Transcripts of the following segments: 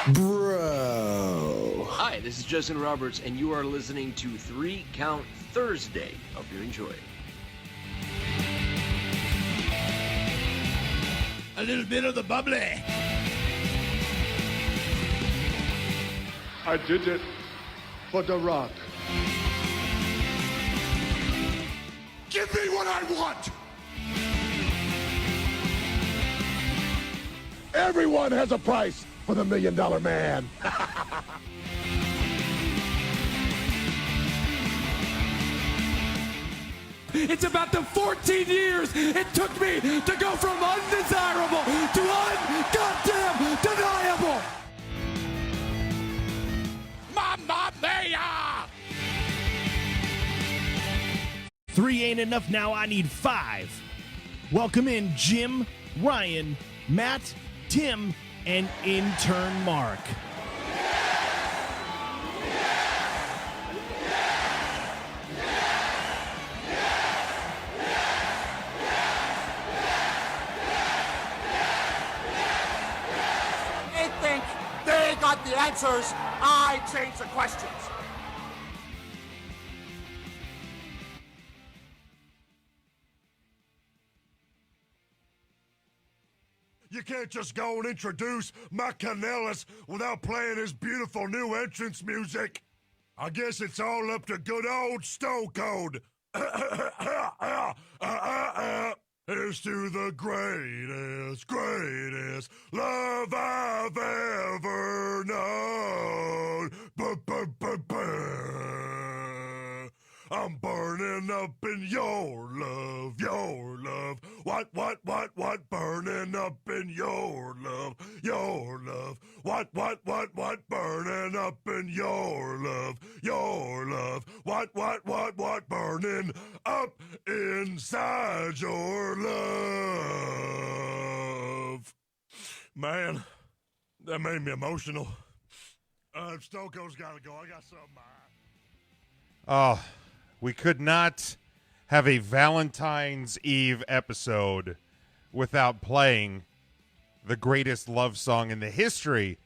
Bro. Hi, this is Justin Roberts, and you are listening to 3 Count Thursday. Hope you enjoy. A little bit of the bubbly. I did it for The Rock. Give me what I want. Everyone has a price for the $1 Million Man. It's about the 14 years it took me to go from undesirable to ungoddamn deniable. Mamma mia! 3 ain't enough now, I need 5. Welcome in Jim, Ryan, Matt, Tim, and intern Mark. They think they got the answers. I change the questions. You can't just go and introduce Matt Kanellis without playing his beautiful new entrance music. I guess it's all up to good old Stone Cold. Here's to the greatest love I've ever known. I'm burning up in your love. What, burning up in your love. What, burning up in your love. What, burning up inside your love. Man, that made me emotional. Stone Cold's gotta go. I got something. Oh, we could not have a Valentine's Eve episode without playing the greatest love song in the history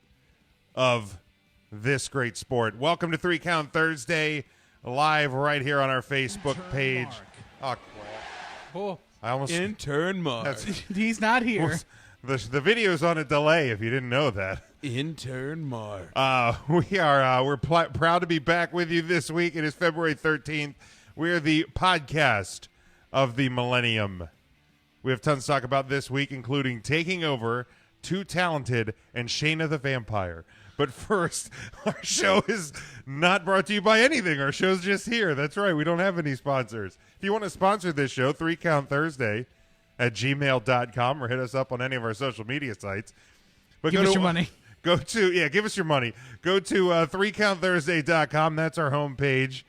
of this great sport. Welcome to 3 Count Thursday, live right here on our Facebook page. Oh, Oh, I almost intern Mark. that's- He's not here. the video's on a delay. If you didn't know that. Intern Mark. We're proud to be back with you this week. It is February 13th. We are the podcast of the millennium. We have tons to talk about this week, including taking over, Too Talented, and Shayna the Vampire. But first, our show is not brought to you by anything. Our show's just here. That's right. We don't have any sponsors. If you want to sponsor this show, 3 Count Thursday at gmail.com, or hit us up on any of our social media sites. But Give us your money. Give us your money. Go to 3countthursday.com. That's our homepage.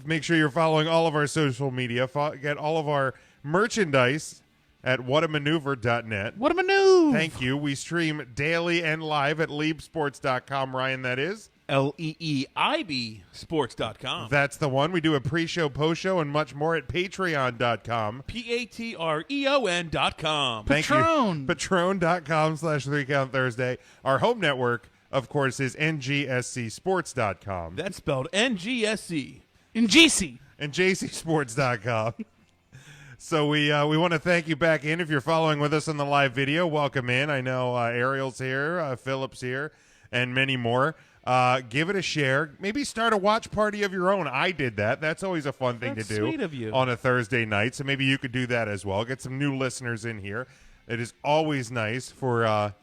Make sure you're following all of our social media. Get all of our merchandise at whatamaneuver.net. What a maneuver. Thank you. We stream daily and live at leebsports.com. Ryan, that is? LEEIB sports.com. That's the one. We do a pre-show, post-show, and much more at patreon.com. PATREON.com. Thank Patron. you. Patron.com/3CountThursday. Our home network, of course, is NGSCsports.com. That's spelled NGSC. In GC. And JCSports.com. So we want to thank you back in. If you're following with us on the live video, welcome in. I know Ariel's here, Philip's here, and many more. Give it a share. Maybe start a watch party of your own. I did that. That's always a fun thing to do sweet of you. on a Thursday night. So maybe you could do that as well. Get some new listeners in here. It is always nice for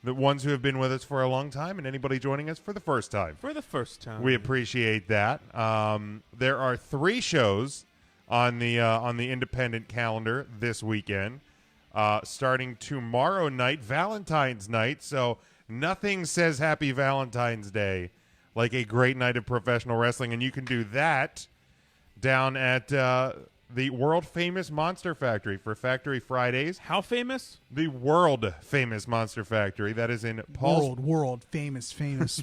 the ones who have been with us for a long time and anybody joining us for the first time. For the first time. We appreciate that. There are 3 shows on the independent calendar this weekend, starting tomorrow night, Valentine's night. So nothing says Happy Valentine's Day like a great night of professional wrestling, and you can do that down at the world-famous Monster Factory for Factory Fridays. How famous? The world-famous Monster Factory. That is in World famous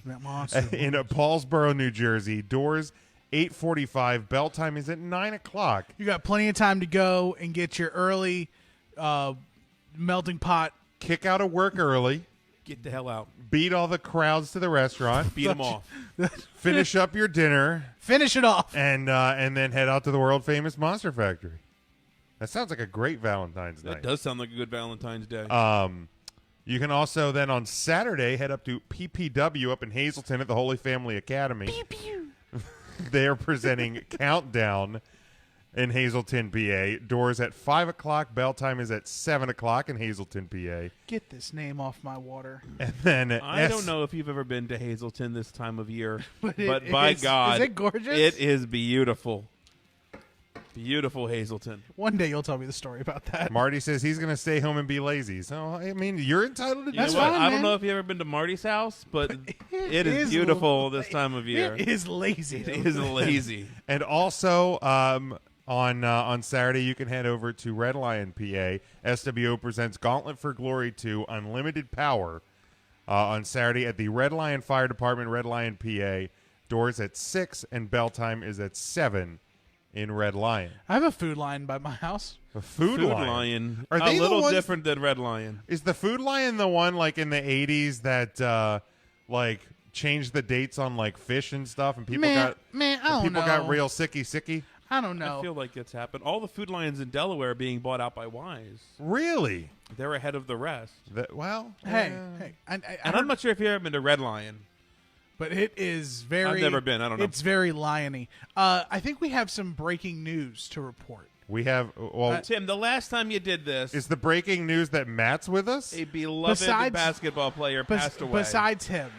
monster. in Paulsboro, New Jersey. Doors 8:45. Bell time is at 9 o'clock. You got plenty of time to go and get your early melting pot. Kick out of work early. Get the hell out. beat all the crowds to the restaurant, Beat them off. finish up your dinner, Finish it off. and then head out to the world famous Monster Factory. That sounds like a great Valentine's That night. does sound like a good Valentine's Day. You can also then on Saturday head up to PPW up in Hazleton at the Holy Family Academy. They are presenting Countdown in Hazleton, PA. Doors at 5 o'clock. Bell time is at 7 o'clock in Hazleton, PA. Get this name off my water. And then I don't know if you've ever been to Hazleton this time of year, But but by God, is it gorgeous? it is beautiful. Beautiful Hazleton. One day you'll tell me the story about that. Marty says he's going to stay home and be lazy. So, I mean, you're entitled to do That's You know what? fine, I don't man. know if you've ever been to Marty's house, but it is is beautiful this time of year. It is lazy. It is lazy. And also, on Saturday, you can head over to Red Lion, PA. SWO presents Gauntlet for Glory 2 Unlimited Power on Saturday at the Red Lion Fire Department, Red Lion, PA. Doors at 6 and bell time is at 7 in Red Lion. I have a food line by my house. A Food Lion. Lion. Are they a the little ones- different than Red Lion. Is the Food Lion the one like in the 80s that like changed the dates on like fish and stuff and people I don't know. got real sicky? I don't know. I feel like it's happened. All the food lions in Delaware are being bought out by Wise. Really? They're ahead of the rest. Well, hey, I And heard- I'm not sure if you've ever been to Red Lion. but it is very. I've never been. I don't know. It's very liony. I think we have some breaking news to report. we have Tim, the last time you did this, is the breaking news that Matt's with us? a beloved Besides- basketball player passed away. Besides him,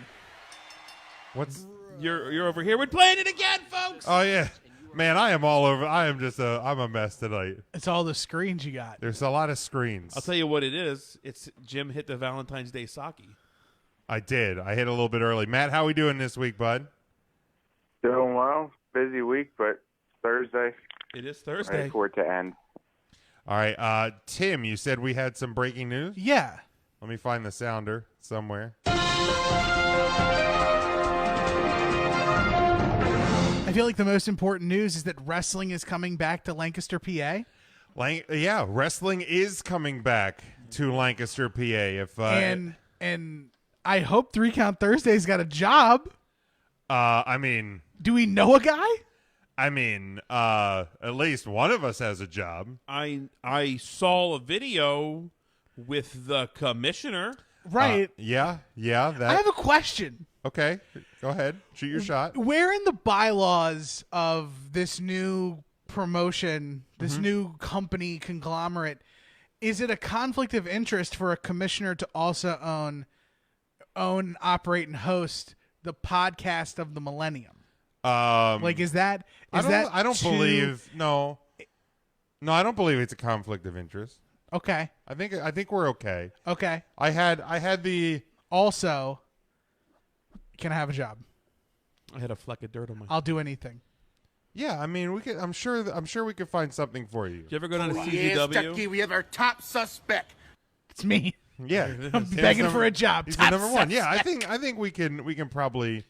What's You're over here. We're playing it again, folks. Oh yeah. Man, I am all over. I am just I'm a mess tonight. it's all the screens you got. There's a lot of screens. I'll tell you what it is. It's Jim hit the Valentine's Day sake. I did. I hit a little bit early. Matt, how we doing this week, bud? Doing well. Busy week, but Thursday. It is Ready Thursday. for it to end. All right. Tim, you said we had some breaking news? Yeah. Let me find the sounder somewhere. I feel like the most important news is that wrestling is coming back to Lancaster, PA. Yeah, wrestling is coming back to Lancaster, PA. If and I hope 3 Count Thursday's got a job. I mean, Do we know a guy? at least one of us has a job. I saw a video with the commissioner. Right. Yeah. That. I have a question. Okay, go ahead. Shoot your shot. Where in the bylaws of this new promotion, this new company conglomerate, is it a conflict of interest for a commissioner to also own, operate, and host the podcast of the Millennium? Like, is that? I don't too- believe. No, I don't believe it's a conflict of interest. Okay. I think we're okay. Okay. I had the. Also, can I have a job? I had a fleck of dirt on my. I'll do anything. Yeah, I mean, we could. I'm sure we could find something for you. Did you ever go down to Yes, CZW? Ducky, we have our top suspect. It's me. Yeah, I'm begging for a job. He's Top the number one. Yeah, I suspect. think we can probably.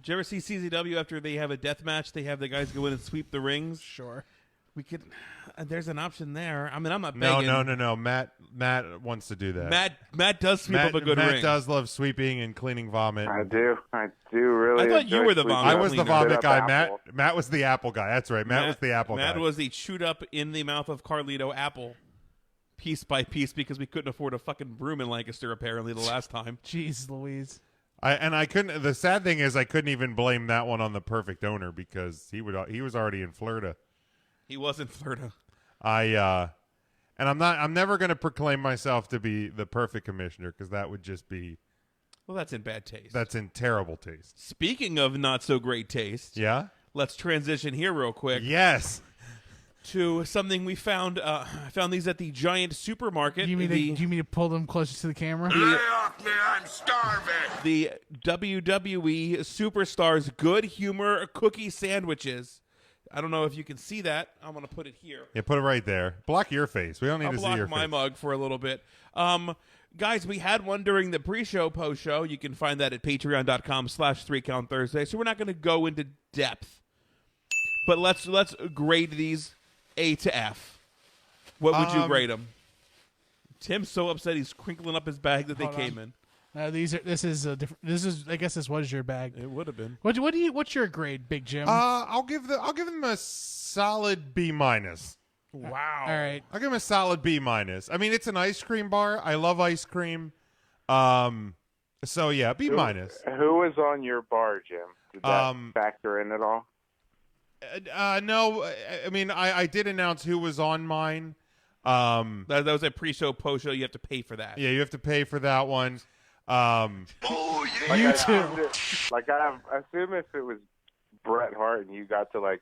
Did you ever see CZW after they have a death match? They have the guys go in and sweep the rings. Sure. We could. There's an option there. I mean, I'm not No, begging. no. Matt wants to do that. Matt does sweep up a good Matt ring. does love sweeping and cleaning vomit. I do really. I thought you enjoy were the sweeping vomit I up was the cleaner. vomit shit guy. up Matt apples. Matt was the apple guy. That's right. Matt was the apple Matt guy. was the chewed up in the mouth of Carlito apple, piece by piece, because we couldn't afford a fucking broom in Lancaster apparently the last time. Jeez Louise. I couldn't. The sad thing is, I couldn't even blame that one on the perfect owner because he was already in Florida. He was in Florida. And I'm never going to proclaim myself to be the perfect commissioner because that would just be. Well, that's in bad taste. That's in terrible taste. Speaking of not so great taste, Yeah. let's transition here real quick Yes. to something we found. I found these at the Giant Supermarket. Do you mean to pull them closer to the camera? Lay off me, I'm starving. The WWE Superstars Good Humor Cookie Sandwiches. I don't know if you can see that. I'm going to put it here. Yeah, put it right there. Block your face. We don't need I'll to see block your my face. mug for a little bit. Guys, we had one during the pre-show, post-show. You can find that at patreon.com/3CountThursday. So we're not going to go into depth. But let's grade these A to F. What would you grade them? Tim's so upset he's crinkling up his bag that they Hold came on. in. This is a different. This is. I guess this was your bag. It would have been. What's your grade, Big Jim? I'll give them a solid B minus. Wow. All right. I'll give them a solid B minus. I mean, it's an ice cream bar. I love ice cream. So yeah, B minus. Who was on your bar, Jim? Did that factor in at all? No. I mean, I did announce who was on mine. That was a pre-show, post-show. You have to pay for that. Yeah, you have to pay for that one. You too. I assume if it was Bret Hart and you got to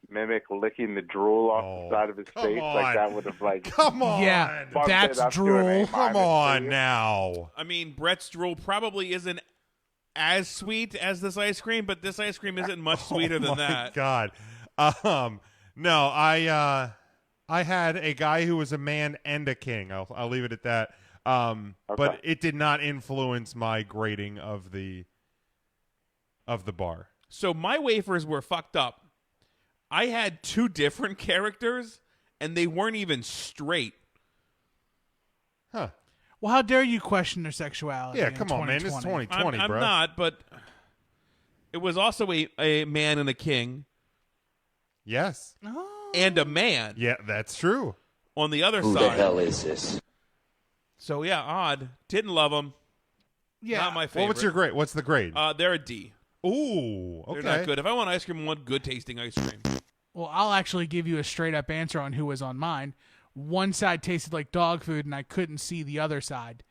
mimic licking the drool off the side of his face, that would have Come on. Yeah, bumped that's it up to an drool. A- Come on now. I mean, Brett's drool probably isn't as sweet as this ice cream, but this ice cream isn't much sweeter than that. God. No, I had a guy who was a man and a king. I'll leave it at that. But it did not influence my grading of the bar. So my wafers were fucked up. I had 2 different characters, and they weren't even straight. Huh. Well, how dare you question their sexuality? Yeah, in come on, man. This is 2020, I'm bro. not, but it was also a man and a king Yes. and a man Yeah, that's true. on the other Who side. the hell is this? So yeah, odd. Didn't love them. Yeah. Not my Well, favorite. what's your grade? What's the grade? They're a D. Ooh, okay. They're not good. If I want ice cream, I want good tasting ice cream. Well, I'll actually give you a straight up answer on who was on mine. One side tasted like dog food, and I couldn't see the other side.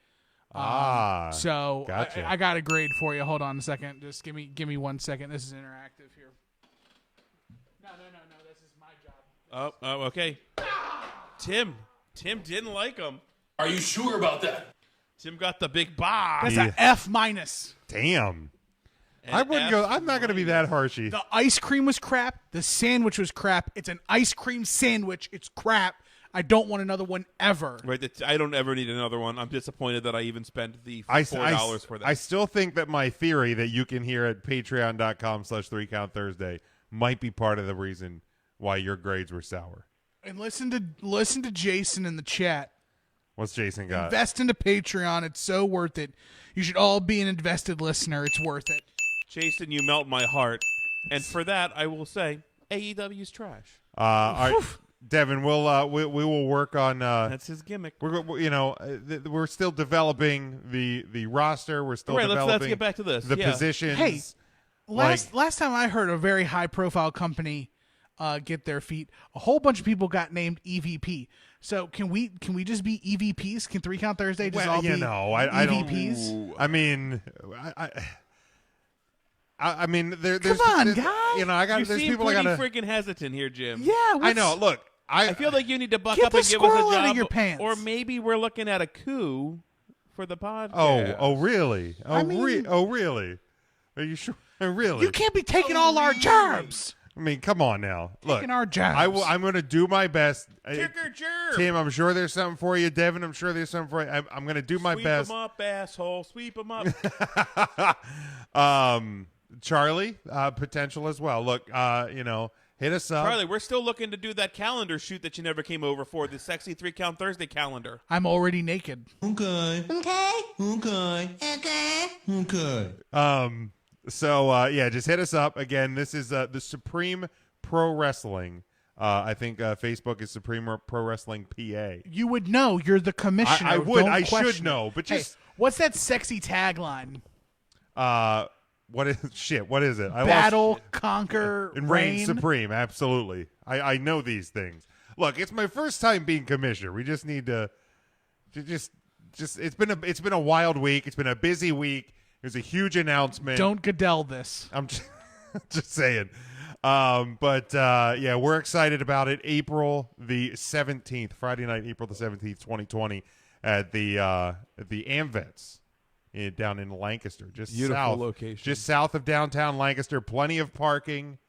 So gotcha. I got a grade for you. Hold on a second. Just give me 1 second. This is interactive here. No. This is my job. Oh, okay. Tim didn't like them. Are you sure about that? Tim got the big bah. That's a F minus. Damn. An I wouldn't F go. I'm not going to be that harshy. The ice cream was crap. The sandwich was crap. It's an ice cream sandwich. It's crap. I don't want another one ever. Right, I don't ever need another one. I'm disappointed that I even spent the I $4 for that. I still think that my theory that you can hear at patreon.com/3count Thursday might be part of the reason why your grades were sour. And listen to Jason in the chat. What's Jason got? Invest into Patreon. It's so worth it. You should all be an invested listener. It's worth it. Jason, you melt my heart. And for that, I will say AEW's trash. All right, Devin, we will work on. That's his gimmick. We're still developing the roster. We're still developing. Let's get back to this. The Yeah. positions. Hey, last time I heard a very high profile company get their feet, a whole bunch of people got named EVP. So can we just be EVPs? Can 3 Count Thursday just all be I EVPs? don't. I mean, I mean, there's Come on, there's, guy. You there's seem people I pretty gotta. freaking hesitant here, Jim. Yeah, I know. Look, I feel like you need to buck Get up the and give us a squirrel out of job. your pants. Or maybe we're looking at a coup for the podcast. Oh, really? I mean- Really? Are you sure? Really? you can't be taking all our jobs. I mean, come on now. Look, Taking our jobs. I'm going to do my best. Ticker jerk. Tim, I'm sure there's something for you. Devin, I'm sure there's something for you. I'm going to do my Sweep best. 'em up, asshole. Sweep 'em up. Charlie, potential as well. Look, hit us up. Charlie, we're still looking to do that calendar shoot that you never came over for, the sexy 3 Count Thursday calendar. I'm already naked. So just hit us up again. This is the Supreme Pro Wrestling. I think Facebook is Supreme Pro Wrestling PA. You would know. You're the commissioner. I would. Don't I question should know. it. But Hey, just what's that sexy tagline? what is shit? What is it? I Battle, conquer, and reign supreme. Absolutely. I know these things. Look, it's my first time being commissioner. We just need to just it's been a wild week. It's been a busy week. There's a huge announcement. Don't Goodell this. I'm just saying. But we're excited about it. April the 17th, Friday night, April the 17th, 2020, at the Amvets down in Lancaster, just Beautiful south, location. just south of downtown Lancaster. Plenty of parking.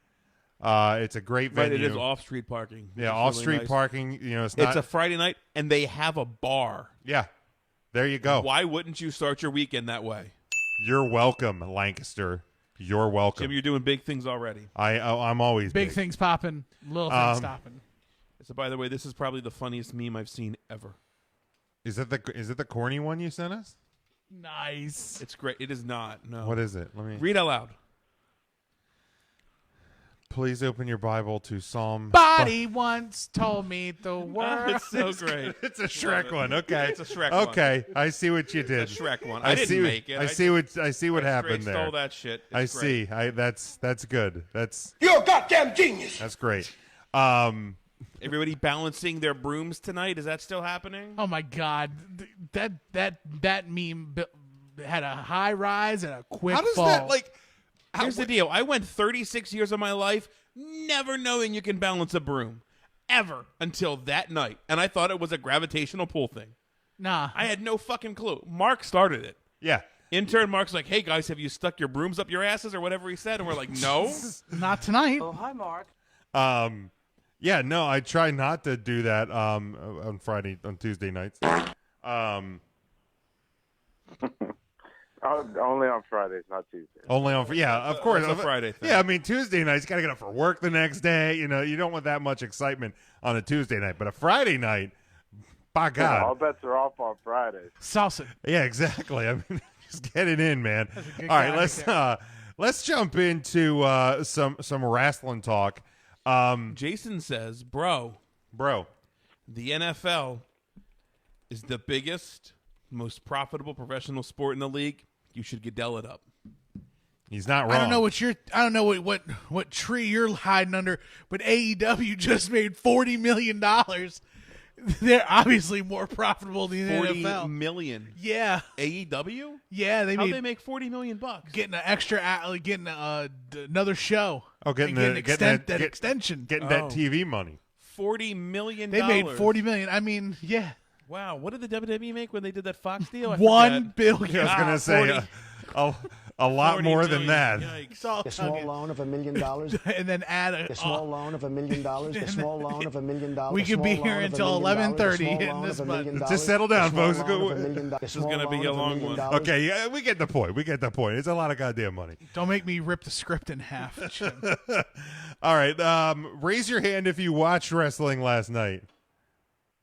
It's a great venue. Right, it is off-street parking. Yeah, It's off-street really nice. parking. It's not. It's a Friday night, and they have a bar. Yeah, there you go. Why wouldn't you start your weekend that way? You're welcome, Lancaster. You're welcome. Jim, you're doing big things already. I'm always Big things popping, little things stopping. So, by the way, this is probably the funniest meme I've seen ever. Is it the corny one you sent us? Nice. It's great. It is not. No. What is it? Let me Read out loud. please open your Bible to Psalm. Body once told me the word. It's so great. It's a Shrek one. Okay, It's a Shrek one. Okay, I see what you did. It's a Shrek one. I didn't see, make it. I see what happened straight there. Stole that shit. It's I great. see. That's good. You're a goddamn genius. That's great. Everybody balancing their brooms tonight. Is that still happening? Oh my God, that meme had a high rise and a quick How does fall. that like? Here's the deal. I went 36 years of my life never knowing you can balance a broom. Ever. Until that night. And I thought it was a gravitational pull thing. Nah, I had no fucking clue. Mark started it. Yeah. Intern Mark's like, hey, guys, have you stuck your brooms up your asses or whatever he said? And we're like, no. not tonight. Oh, hi, Mark. Yeah. No, I try not to do that. On Tuesday nights. Only on Fridays, not Tuesdays. Only on. Yeah, of course. It's a Friday thing. Yeah, I mean Tuesday nights. You got to get up for work the next day. You know, you don't want that much excitement on a Tuesday night, but a Friday night. By God. All bets are off on Fridays. Salsa. Yeah, exactly. I mean, just get it in, man. That's a good All right, guy let's jump into some wrestling talk. Jason says, bro, the NFL is the biggest, most profitable professional sport in the league. You should Goodell it up. He's not wrong. I don't know what tree you're hiding under, but AEW just made $40 million. They're obviously more profitable than the $40 NFL. million. Yeah, AEW? yeah, How'd they make $40 million bucks? getting an extra, getting another show. Oh, getting and the- getting getting that- extension. Getting that TV money. $40 million. They made $40 million. I mean, yeah, Wow, what did the WWE make when they did that Fox deal? I $1 forget. billion. I was going to say a lot 40 more than million. that. Yikes. It's all The small tugging. loan of $1 million. And then add a The small loan of $1 million. The small loan of $1 million. We could be here until 11:30 in this month. Just settle down, folks. This is gonna be a long one. Okay, yeah, we get the point. It's a lot of goddamn money. Don't make me rip the script in half. Jim. All right, raise your hand if you watched wrestling last night.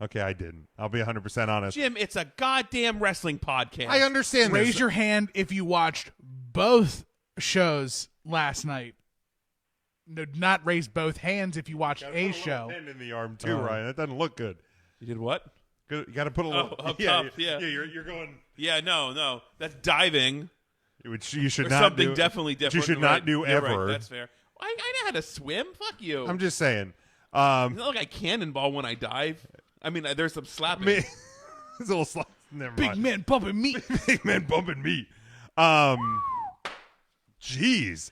Okay, I didn't. I'll be 100% honest. Jim, it's a goddamn wrestling podcast. I understand this. Raise your hand if you watched both shows last night. No, not raise both hands if you watched a show. Hand in the arm too, Ryan. That doesn't look good. You did what? Good. You got to put a little. up top, yeah. You're going. Yeah, no. That's diving. Which you should Or not something do. definitely different. You should right? not do You're ever. Right. That's fair. I know how to swim. Fuck you. I'm just saying. It's not like I cannonball when I dive. I mean, there's some slapping. It's a little slap. Never Big mind. man bumping meat. Big man bumping meat. Jeez.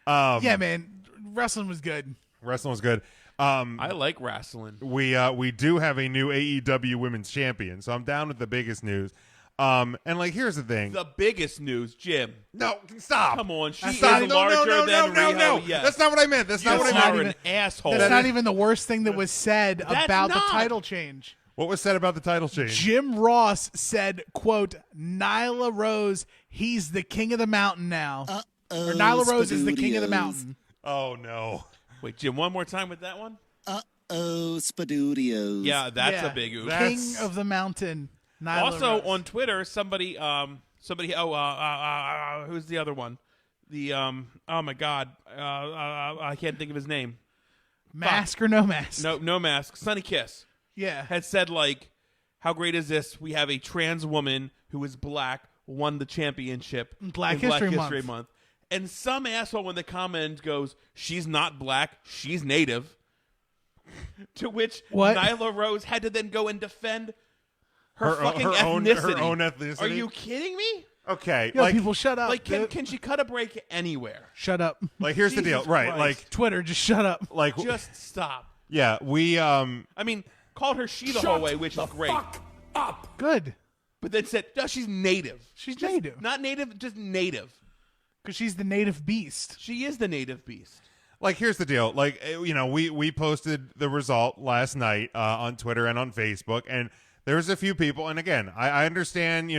Yeah, man. Wrestling was good. Wrestling was good. I like wrestling. We do have a new AEW Women's Champion, so I'm down with the biggest news. And like, here's the thing. The biggest news, Jim. No, stop. Come on, she is not, larger than Riho. No. Yes. That's not what I meant. That's not You what I are meant. an asshole. That's not even the worst thing that was said That's about the not. title change. What was said about the title change? Jim Ross said, quote, Nyla Rose, he's the king of the mountain now. Or Nyla Rose is the king of the mountain. Oh no. Wait, Jim, one more time with that one? Spadudios. Yeah, that's Yeah. a big oof. King of the mountain. Nyla Also Rose. on Twitter, somebody, who's the other one? The oh my God, I can't think of his name. Mask or no mask? No mask. Sunny Kiss Yeah. had said like, how great is this? We have a trans woman who is black won the championship Black in History History Month. Month, and some asshole in the comment goes, "She's not black. She's native." To which What? Nyla Rose had to then go and defend her Her fucking own ethnicity. ethnicity? Are you kidding me? Okay. Yo, like, people, shut up. Like, can she cut a break anywhere? Shut up. like here's the deal. Jesus Right. Christ. Like, Twitter, just shut up. like, Just stop. yeah. We I mean, called her she the whole way, which is great. Good. But then said, no, she's native. She's Just native. Not native, just native. Because she's the native beast. She is the native beast. Like, here's the deal. Like, we posted the result last night on Twitter and on Facebook, and there's a few people. And again, I understand,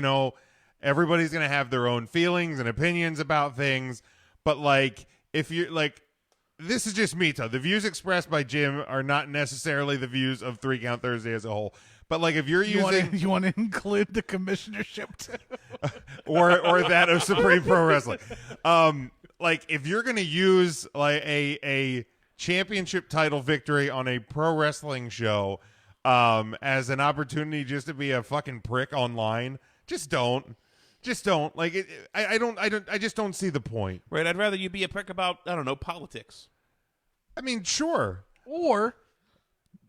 everybody's going to have their own feelings and opinions about things. But, like, if you're like, this is just me, though. The views expressed by Jim are not necessarily the views of 3 Count Thursday as a whole. But like, if you're using, you want to include the commissionership too, or that of Supreme Pro Wrestling, like if you're gonna use like a championship title victory on a pro wrestling show, as an opportunity just to be a fucking prick online, just don't. Like it. I just don't see the point. Right. I'd rather you be a prick about, I don't know, politics. I mean, sure. or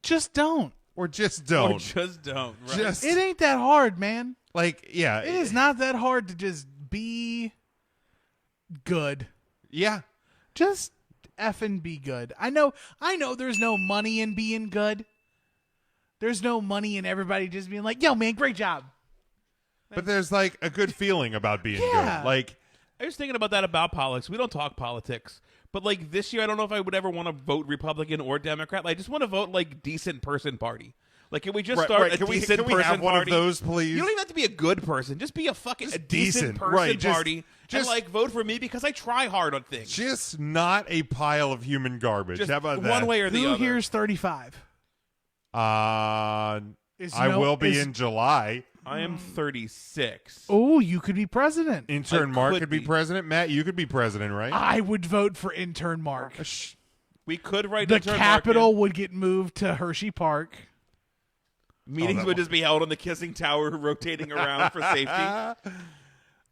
just don't. Or just don't. Or just don't. Right. It ain't that hard, man. Like, yeah. It is not that hard to just be good. Yeah. Just effing be good. I know there's no money in being good. There's no money in everybody just being like, yo, man, great job. But there's like a good feeling about being Yeah. good. Like, I was thinking about that about politics. We don't talk politics. But like this year, I don't know if I would ever want to vote Republican or Democrat. Like, I just want to vote like decent person party. Like, can we just start a decent can person we have one party? of those, please? You don't even have to be a good person. Just be a fucking Just a decent person right, just- party. just- and like vote for me because I try hard on things. Just not a pile of human garbage. Just How about that? one way or the Who other. here's 35? I will be in July. I am 36. Oh, you could be president. Intern I Mark could could be be. president. Matt, you could be president, right? I would vote for intern Mark. We could write The intern capital Mark would get moved to Hershey Park. in. Meetings that would one. just be held on the kissing tower, rotating around for safety.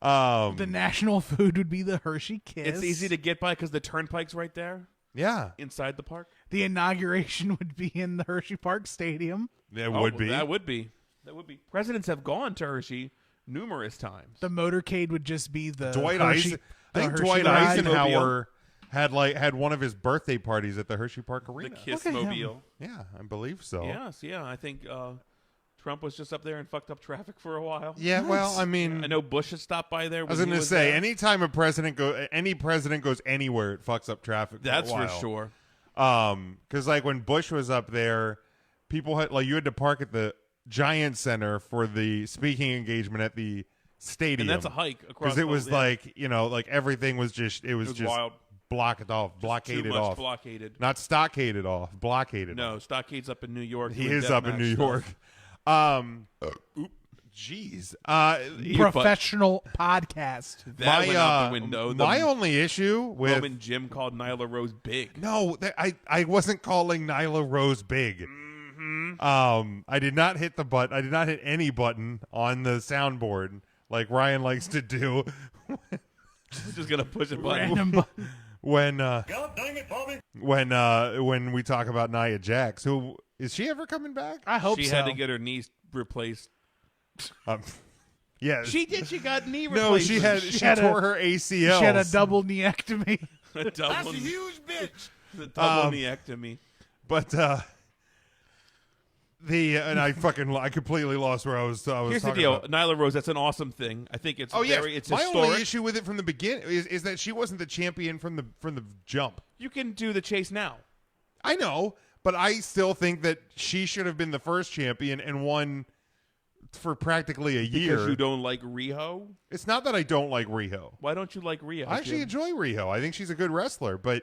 The national food would be the Hershey Kiss. It's easy to get by because the turnpike's right there Yeah, inside the park. The inauguration would be in the Hershey Park Stadium. it would be. That would be. Presidents have gone to Hershey numerous times. The motorcade would just be the Dwight Hershey, Eisen. I think Hershey Dwight ride. Eisenhower had one of his birthday parties at the Hershey Park The Arena. Kiss Okay, Mobile. Yeah, I believe so. Yes, yeah. I think Trump was just up there and fucked up traffic for a while. Yeah, well, I mean, I know Bush has stopped by there. I was going to say, anytime any president goes anywhere, it fucks up traffic. That's for a for while. sure. Because like when Bush was up there, people had you had to park at the Giant Center for the speaking engagement at the stadium. And that's a hike across. because it was yeah. like everything was just it was just wild. blocked off, Too blockaded much off, blockaded. not stockaded off, blockaded. No, off. Stockade's up in New York. He doing is up in deathmatch New stuff. York. Jeez. Professional podcast. That went out the window. My only issue with moment Jim called Nyla Rose big. no, I wasn't calling Nyla Rose big. I did not hit the button. I did not hit any button on the soundboard like Ryan likes to do Just gonna push a button. Random bu- when God dang it, Bobby. when we talk about Nia Jax. Who is she ever coming back? I hope She so. had to get her knees replaced. Yeah, She did. She got knee no, replacement. she had tore a- her ACL. She had a double neectomy. a double, That's a huge bitch. the double neectomy. But and I completely lost where I was. Here's the talking deal, about. Nyla Rose. That's an awesome thing. I think it's Oh yeah, it's my historic. only issue with it from the beginning is that she wasn't the champion from the jump. You can do the chase now. I know, but I still think that she should have been the first champion and won for practically a year. Because you don't like Riho? It's not that I don't like Riho. Why don't you like Riho? I actually Jim? enjoy Riho. I think she's a good wrestler, but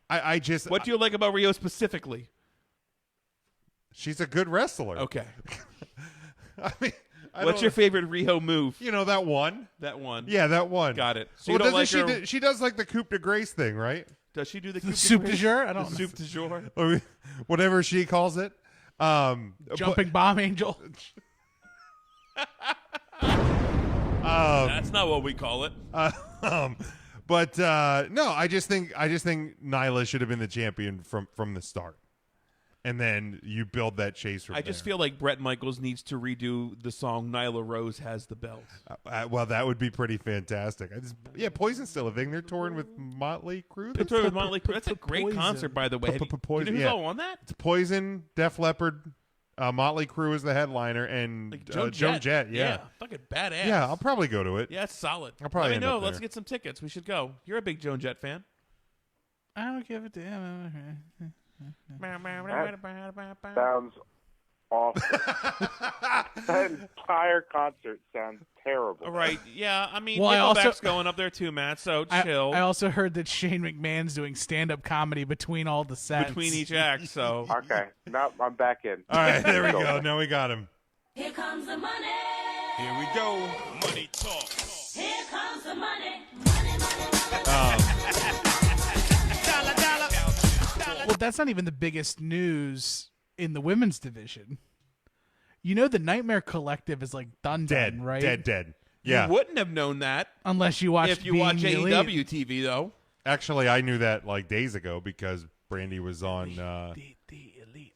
I just What do you like about Riho specifically? she's a good wrestler. Okay. I mean, What's your favorite Riho move? You know that one? That one. Yeah, that one. Got it. So you don't like her. She does like the coupe de grace thing, right? Does she do the Soup du jour? I don't know. Soup du jour. Or whatever she calls it. Jumping bomb angel. That's not what we call it. But no, I just think Nyla should have been the champion from the start, and then you build that chase from I just there. feel like Bret Michaels needs to redo the song "Nyla Rose Has the Belt." Well, that would be pretty fantastic. Poison's still a thing. They're touring with Motley Crue. They're touring with Motley Crue. That's a great Poison. concert, by the way. Have you- Poison, you know who's yeah. all on that? It's Poison, Def Leppard, Motley Crue is the headliner, and Like Joan Joan Jett. Jett. Yeah, fucking badass. yeah. I'll probably go to it. Yeah, it's solid. I'll probably Let end me know. up Let's there. get some tickets. We should go. You're a big Joan Jett fan. I don't give a damn. Sounds awful. That entire concert sounds terrible. Right? Yeah. I mean, Well, Nickelback's going up there too, Matt. So chill. I also heard that Shane McMahon's doing stand-up comedy between all the sets. Between each act. So Okay, now I'm back in. All right, there we go. Now we got him. Here comes the money. Here we go. Money talk. Here comes the money. Well, that's not even the biggest news in the women's division. You know, the Nightmare Collective is like done, right? Dead. Yeah. You wouldn't have known that Unless you watched if you watch Being the AEW Elite. TV, though. Actually, I knew that like days ago because Brandy was on. The Elite.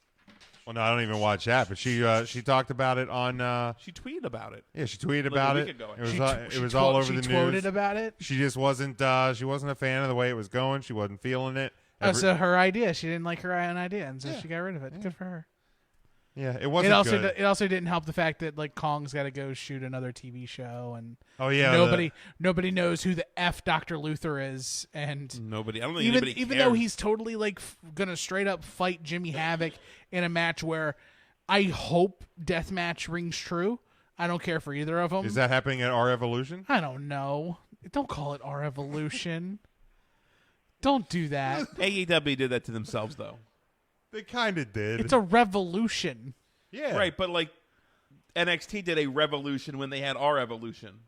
Well, no, I don't even watch that, but she talked about it on. She tweeted about it. Yeah, she tweeted Like a about week it. ago. It was all over the She news. quoted about it. She just wasn't. She wasn't a fan of the way it was going. She wasn't feeling it. Oh, so her idea. She didn't like her own idea, and so she got rid of it. Good for her. Yeah, it wasn't good. It also didn't help the fact that like Kong's got to go shoot another TV show, and Oh yeah, nobody knows who the F Dr. Luther is, and Nobody. I don't think even anybody even cares. though he's totally like gonna straight up fight Jimmy Havoc in a match where I hope deathmatch rings true. I don't care for either of them. Is that happening at our Evolution? I don't know. Don't call it our Evolution. Don't do that. AEW did that to themselves, though. They kind of did. It's a revolution. Yeah. Right, but like NXT did a revolution when they had our evolution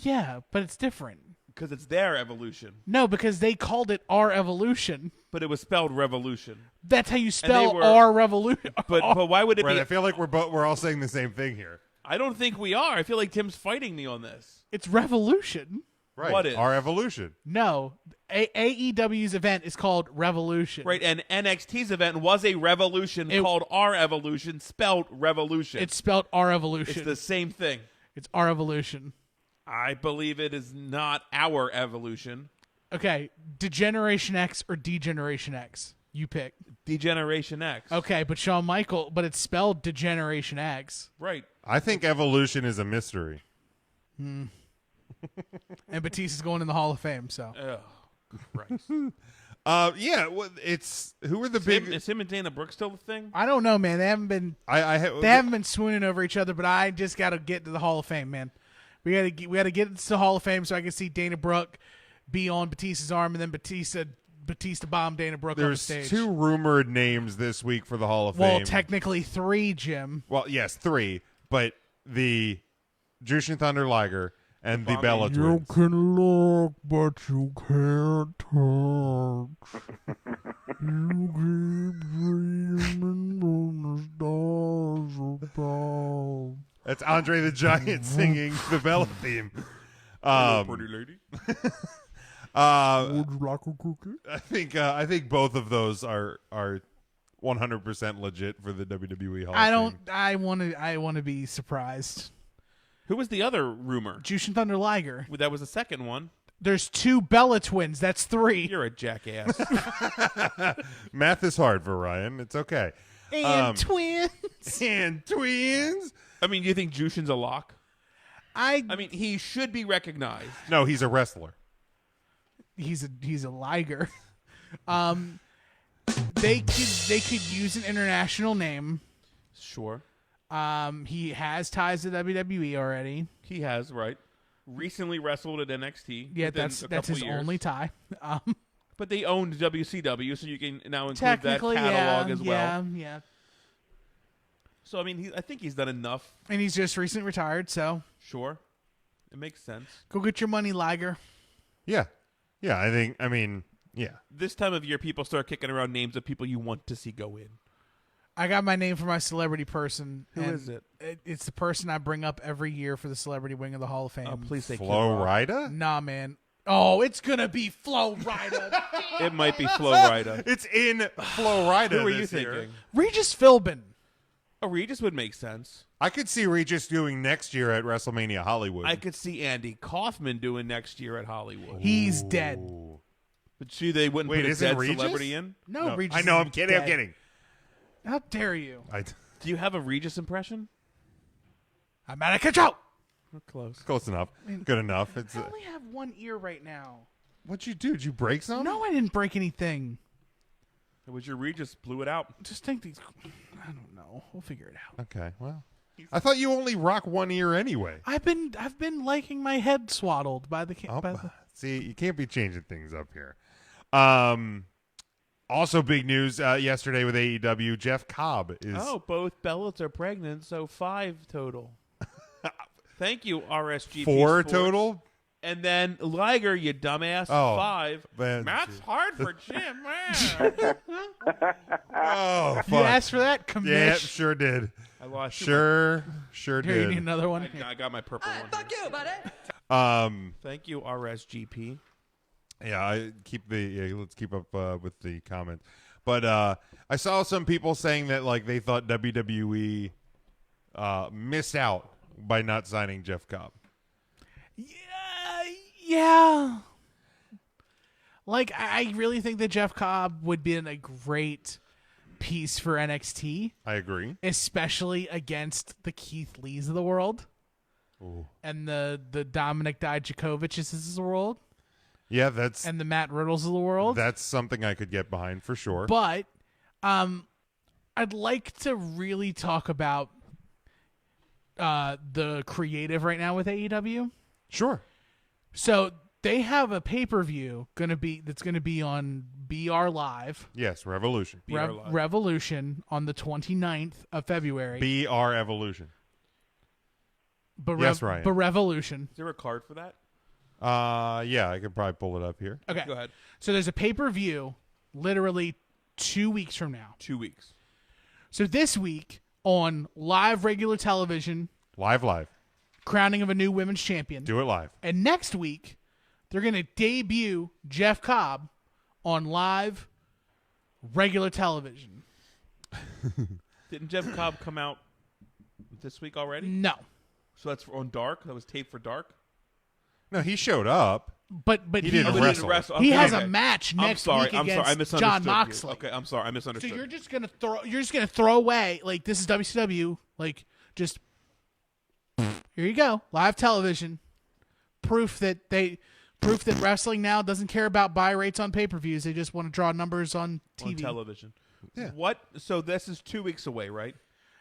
Yeah, but it's different. because it's their evolution, No, because they called it our evolution. but it was spelled revolution. That's how you spell were- our revolution. But why would it Right, be? I feel like we're all saying the same thing here. I don't think we are. I feel like Tim's fighting me on this. It's revolution. Right. What is? Our Evolution? No, AEW's event is called Revolution. Right, and NXT's event was a revolution called Our Evolution, spelled revolution. It's spelled our evolution. It's the same thing. It's our evolution. I believe it is not our evolution. Okay, Degeneration X or Degeneration X? You pick. Degeneration X. Okay, but Shawn Michael, but it's spelled Degeneration X. Right. I think Evolution is a mystery. And Batista's going in the Hall of Fame, so. Oh, Christ. Yeah. Well, it's who are the big? Is him and Dana Brooke still the thing? I don't know, man. They haven't been They haven't been swooning over each other, but I just got to get to the Hall of Fame, man. We got to get to the Hall of Fame so I can see Dana Brooke be on Batista's arm, and then Batista bomb Dana Brooke on the There's stage. 2 rumored names this week for the Hall of Well, Fame. technically 3, Jim. Well, yes, 3, but the Jushin Thunder Liger and the Bella Twins. can look, but you can't touch. You keep dreaming on the stars above. That's Andre the Giant singing the Bella theme. Pretty lady. Would you like a cookie? I think both of those are 100% legit for the WWE Hall of Fame. I want to be surprised. Who was the other rumor? Jushin Thunder Liger. That was the second one. There's 2 Bella twins. That's 3. You're a jackass. Math is hard for Ryan. It's okay. And twins. And twins. I mean, do you think Jushin's a lock? I mean, he should be recognized. No, he's a wrestler. He's a Liger. They could use an international name. Sure. He has ties to WWE already. He has, right. Recently wrestled at NXT. Yeah, within that's a couple his years. only tie. But they owned WCW, so you can now include that Technically, catalog as well. Yeah. So, I mean, I think he's done enough. And he's just recently retired, so Sure. It makes sense. go get your money, Liger. Yeah. Yeah, I mean, yeah. This time of year, people start kicking around names of people you want to see go in. I got my name for my celebrity person. Who and is it? It's the person I bring up every year for the celebrity wing of the Hall of Fame. Oh, please say Flo Rida? Nah, man. Oh, it's gonna be Flo Rida. It might be Flo Rida. It's in Flo Rida. Who are you this year. thinking? Regis Philbin. Oh, Regis would make sense. I could see Regis doing next year at WrestleMania Hollywood. I could see Andy Kaufman doing next year at Hollywood. He's dead. But see, they wouldn't Wait, put a isn't dead Regis? celebrity in. No, Regis. I know. I'm is kidding. I'm dead. kidding. How dare you? Do you have a Regis impression? I'm out of control. We're close. Close enough. Good enough. It's I only have 1 ear right now. what'd you do? Did you break some? No, I didn't break anything. It was your Regis blew it out. Just think these. I don't know. We'll figure it out. Okay, well, I thought you only rock one ear anyway. I've been liking my head swaddled by the. See, you can't be changing things up here. Also, big news yesterday with AEW. Jeff Cobb is. Oh, both Bellas are pregnant, so 5 total. Thank you, RSGP. 4 Sports. total. And then Liger, you dumbass, 5. Man, Matt's hard for Jim. Oh, fuck. You asked for that, commish. Yeah, sure did. I lost. Sure Here, did. you need another one. I got my purple one. Fuck you, buddy. Thank you, RSGP. Yeah, let's keep up with the comments. But I saw some people saying that like they thought WWE missed out by not signing Jeff Cobb. Yeah. Like, I really think that Jeff Cobb would be in a great piece for NXT. I agree. Especially against the Keith Lees of the world. Ooh. And the Dominic Dijakovic's of the world. Yeah, that's... And the Matt Riddles of the world. That's something I could get behind for sure. But I'd like to really talk about the creative right now with AEW. Sure. So they have a pay-per-view that's gonna be on BR Live. Yes, Revolution. Revolution on the 29th of February. BR Evolution. But yes, Ryan. But Revolution. Is there a card for that? Yeah, I could probably pull it up here. Okay. Go ahead. So there's a pay-per-view literally 2 weeks from now. 2 weeks. So this week on live regular television. Live. Crowning of a new women's champion. Do it live. And next week, they're going to debut Jeff Cobb on live regular television. Didn't Jeff Cobb come out this week already? No. So that's on Dark? That was taped for Dark? No, he showed up. But he didn't wrestle. He has a match next week I'm sorry. I against misunderstood John you. Moxley. Okay, I'm sorry. I misunderstood. So you're just gonna throw away, like, this is WCW, like, just here you go, live television, proof that wrestling now doesn't care about buy rates on pay-per-views. They just want to draw numbers on TV. On television. Yeah. What? So this is 2 weeks away, right?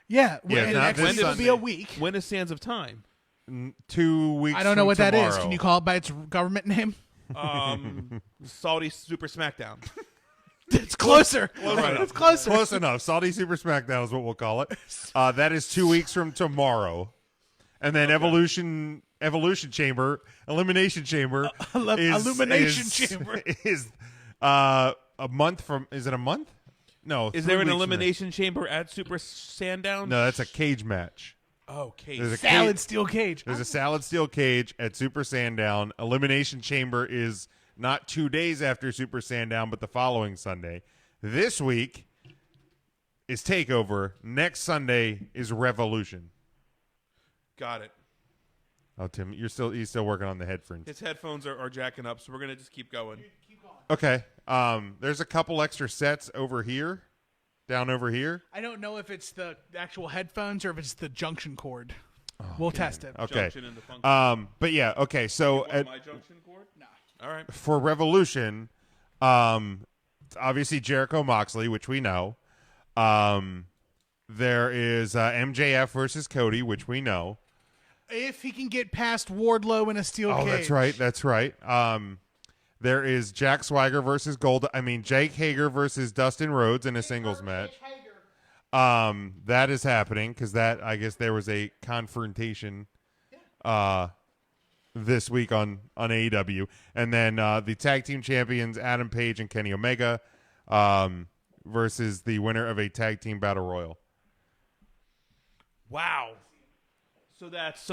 Yeah. Yeah, and not next this week will be a Sunday. week. When is Sands of Time? 2 weeks. I don't know what that is. tomorrow. Can you call it by its government name? Saudi Super SmackDown. It's closer. It's closer. Close enough. Saudi Super SmackDown is what we'll call it. That is 2 weeks from tomorrow. And then Evolution Chamber, Elimination Chamber, Illumination Chamber is a month from. Is it a month? No. Is 3 there an weeks from elimination chamber at Super Sandown? No, that's a cage match. Oh, cage. There's a Salad steel cage. There's a salad steel cage at Super Sandown. Elimination Chamber is not 2 days after Super Sandown, but the following Sunday. This week is Takeover. Next Sunday is Revolution. Got it. Oh, Tim, he's still working on the headphones. His headphones are jacking up, so we're gonna just keep going. Okay. There's a couple extra sets over here, down over here. I don't know if it's the actual headphones or if it's the junction cord. We'll test it. Okay. Junction into function. But yeah. Okay. So My junction cord? Nah. All right. for Revolution, obviously Jericho Moxley, which we know. There is MJF versus Cody, which we know. If he can get past Wardlow in a steel cage. That's right. There is Jack Swagger versus Jake Hager versus Dustin Rhodes in a singles match. That is happening because I guess there was a confrontation this week on AEW. And then the tag team champions Adam Page and Kenny Omega versus the winner of a tag team battle royal. Wow. So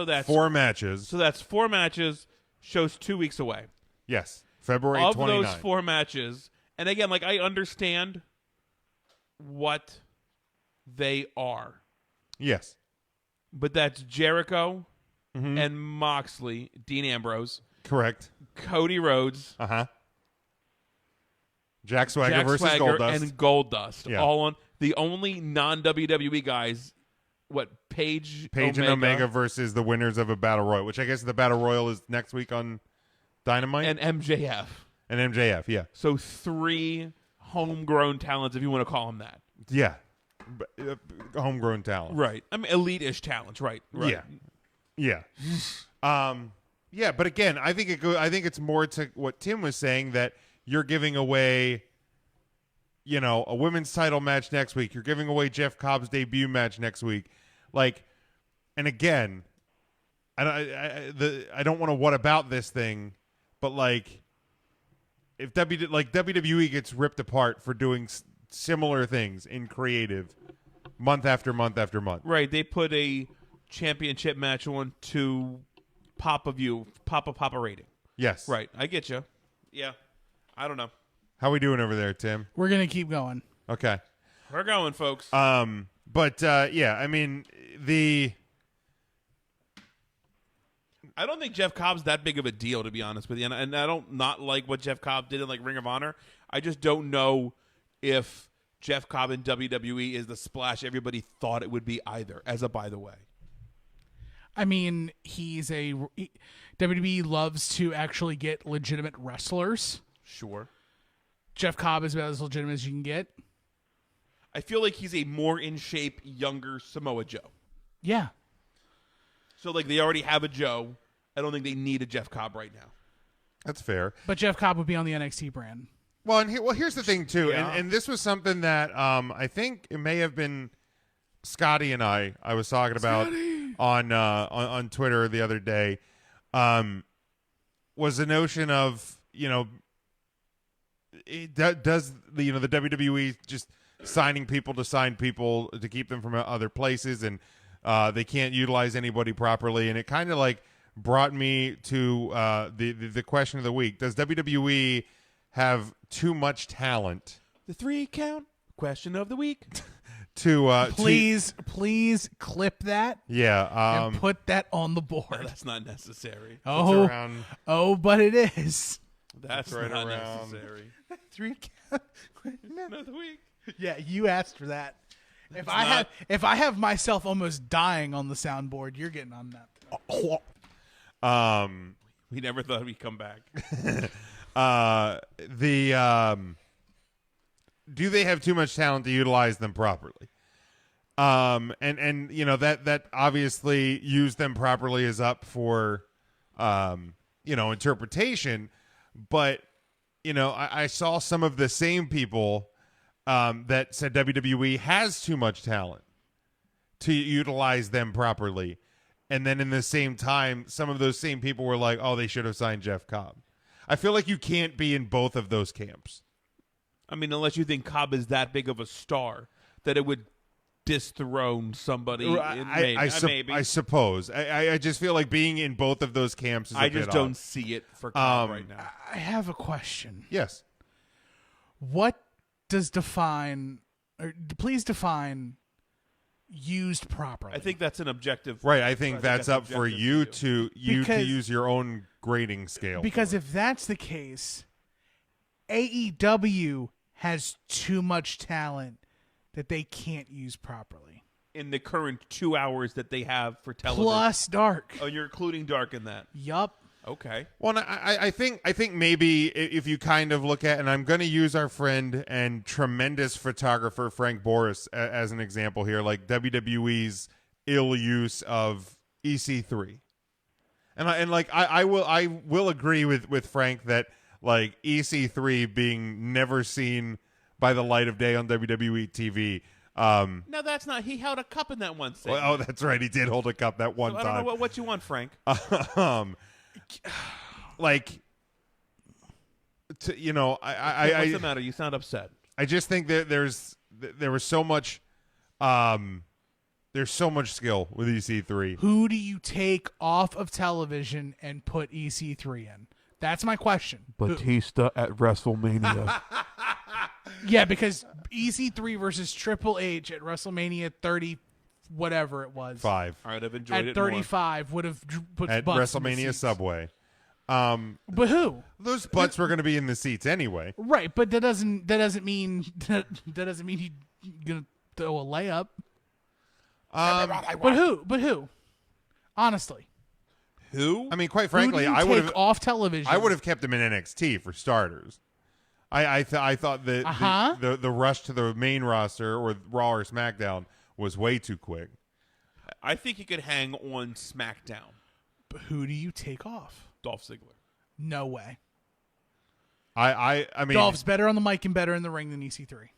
that's 4 matches. So that's 4 matches. Show's 2 weeks away. Yes. February Of 29th. those 4 matches, and again, like, I understand what they are. Yes. But that's Jericho and Moxley, Dean Ambrose. Correct. Cody Rhodes. Jack Swagger versus Goldust. And Goldust. Yeah. All on the only non-WWE guys. What, Page and Omega versus the winners of a Battle Royal, which I guess the Battle Royal is next week on Dynamite. And MJF. And MJF, yeah. So 3 homegrown talents, if you want to call them that. Yeah. Homegrown talent. Right. I mean, elite-ish talents. Right. Yeah. Yeah. Yeah, but again, I think it's more to what Tim was saying, that you're giving away, a women's title match next week. You're giving away Jeff Cobb's debut match next week. Like, and again, I don't want to what about this thing, but like, if WWE gets ripped apart for doing similar things in creative month after month after month. Right. They put a championship match on to Papa rating. Yes. Right. I get you. Yeah. I don't know. How we doing over there, Tim? We're going to keep going. Okay. We're going, folks. But yeah, I mean, I don't think Jeff Cobb's that big of a deal, to be honest with you. And I don't not like what Jeff Cobb did in like Ring of Honor. I just don't know if Jeff Cobb in WWE is the splash everybody thought it would be either, as a by the way. I mean, WWE loves to actually get legitimate wrestlers. Sure. Jeff Cobb is about as legitimate as you can get. I feel like he's a more in shape, younger Samoa Joe. Yeah. So like they already have a Joe. I don't think they need a Jeff Cobb right now. That's fair. But Jeff Cobb would be on the NXT brand. Well, here's the thing too, Yeah. and this was something that I think it may have been Scotty and I was talking about on Twitter the other day, was the notion of does the WWE just signing people to sign people to keep them from other places, and they can't utilize anybody properly, and it kind of like brought me to the question of the week: does WWE have too much talent? The 3 count question of the week. Please clip that. Yeah, and put that on the board. No, that's not necessary. But it is. That's right not around. necessary. 3 count Question of the week. Yeah, you asked for that. If I have myself almost dying on the soundboard, you're getting on that. We never thought we'd come back. Do they have too much talent to utilize them properly? And that obviously use them properly is up for interpretation, but I saw some of the same people that said WWE has too much talent to utilize them properly. And then in the same time, some of those same people were like, oh, they should have signed Jeff Cobb. I feel like you can't be in both of those camps. I mean, unless you think Cobb is that big of a star that it would dethrone somebody. Maybe. I suppose. I just feel like being in both of those camps is a I bit just don't odd. see it for Cobb right now. I have a question. Yes. What does please define used properly? I think that's an objective. Right. I think that's up for you to use your own grading scale. Because if that's the case, AEW has too much talent that they can't use properly. In the current 2 hours that they have for television. Plus Dark. Oh, you're including Dark in that. Yup. Okay. Well, I think maybe if you kind of look at, and I'm going to use our friend and tremendous photographer Frank Boris as an example here, like WWE's ill use of EC3, and I will agree with Frank that like EC3 being never seen by the light of day on WWE TV. No, that's not. He held a cup in that one scene. Well, oh, that's right. He did hold a cup that one so time. I don't know what you want, Frank. Like, What's the matter? You sound upset. I just think that there was so much, there's so much skill with EC3. Who do you take off of television and put EC3 in? That's my question. Batista at WrestleMania. Yeah, because EC3 versus Triple H at WrestleMania 30, whatever it was. 5. All right, I've enjoyed it at 35 would have put at butts in the WrestleMania seats. Subway. But who? Those butts were going to be in the seats anyway. Right, but that doesn't mean you're gonna throw a layup. But who? Honestly, who? I mean, quite who frankly, do you I would take have off television. I would have kept him in NXT for starters. I thought that the rush to the main roster or Raw or SmackDown was way too quick. I think he could hang on SmackDown. But who do you take off? Dolph Ziggler. No way. I mean, Dolph's better on the mic and better in the ring than EC3.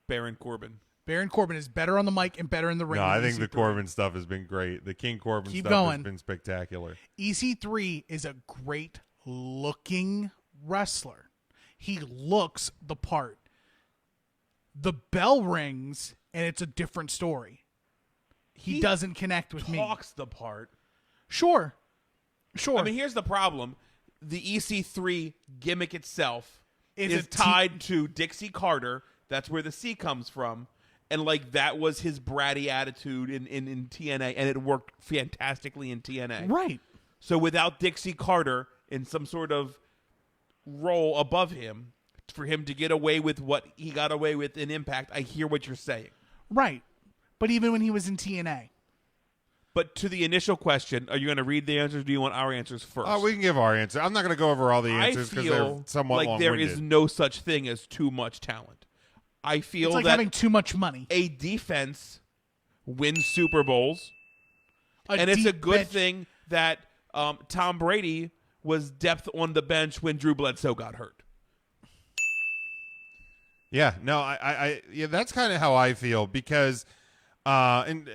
Baron Corbin. Baron Corbin is better on the mic and better in the ring. No, than I think EC3. the Corbin stuff has been great. The King Corbin Keep stuff going. has been spectacular. EC3 is a great looking wrestler. He looks the part. The bell rings and it's a different story. He doesn't connect with me. Talks the part. Sure. I mean, here's the problem. The EC3 gimmick itself Is is a tied to Dixie Carter. That's where the C comes from. And, like, that was his bratty attitude in TNA, and it worked fantastically in TNA. Right. So without Dixie Carter in some sort of role above him, for him to get away with what he got away with in Impact, I hear what you're saying. Right. But even when he was in TNA. But to the initial question, are you going to read the answers, or do you want our answers first? We can give our answer. I'm not going to go over all the answers because they're somewhat like long-winded. there is no such thing as too much talent. I feel It's like that having too much money. a defense wins Super Bowls, and it's a deep good bench. thing that Tom Brady was depth on the bench when Drew Bledsoe got hurt. Yeah, no, yeah, that's kind of how I feel because, and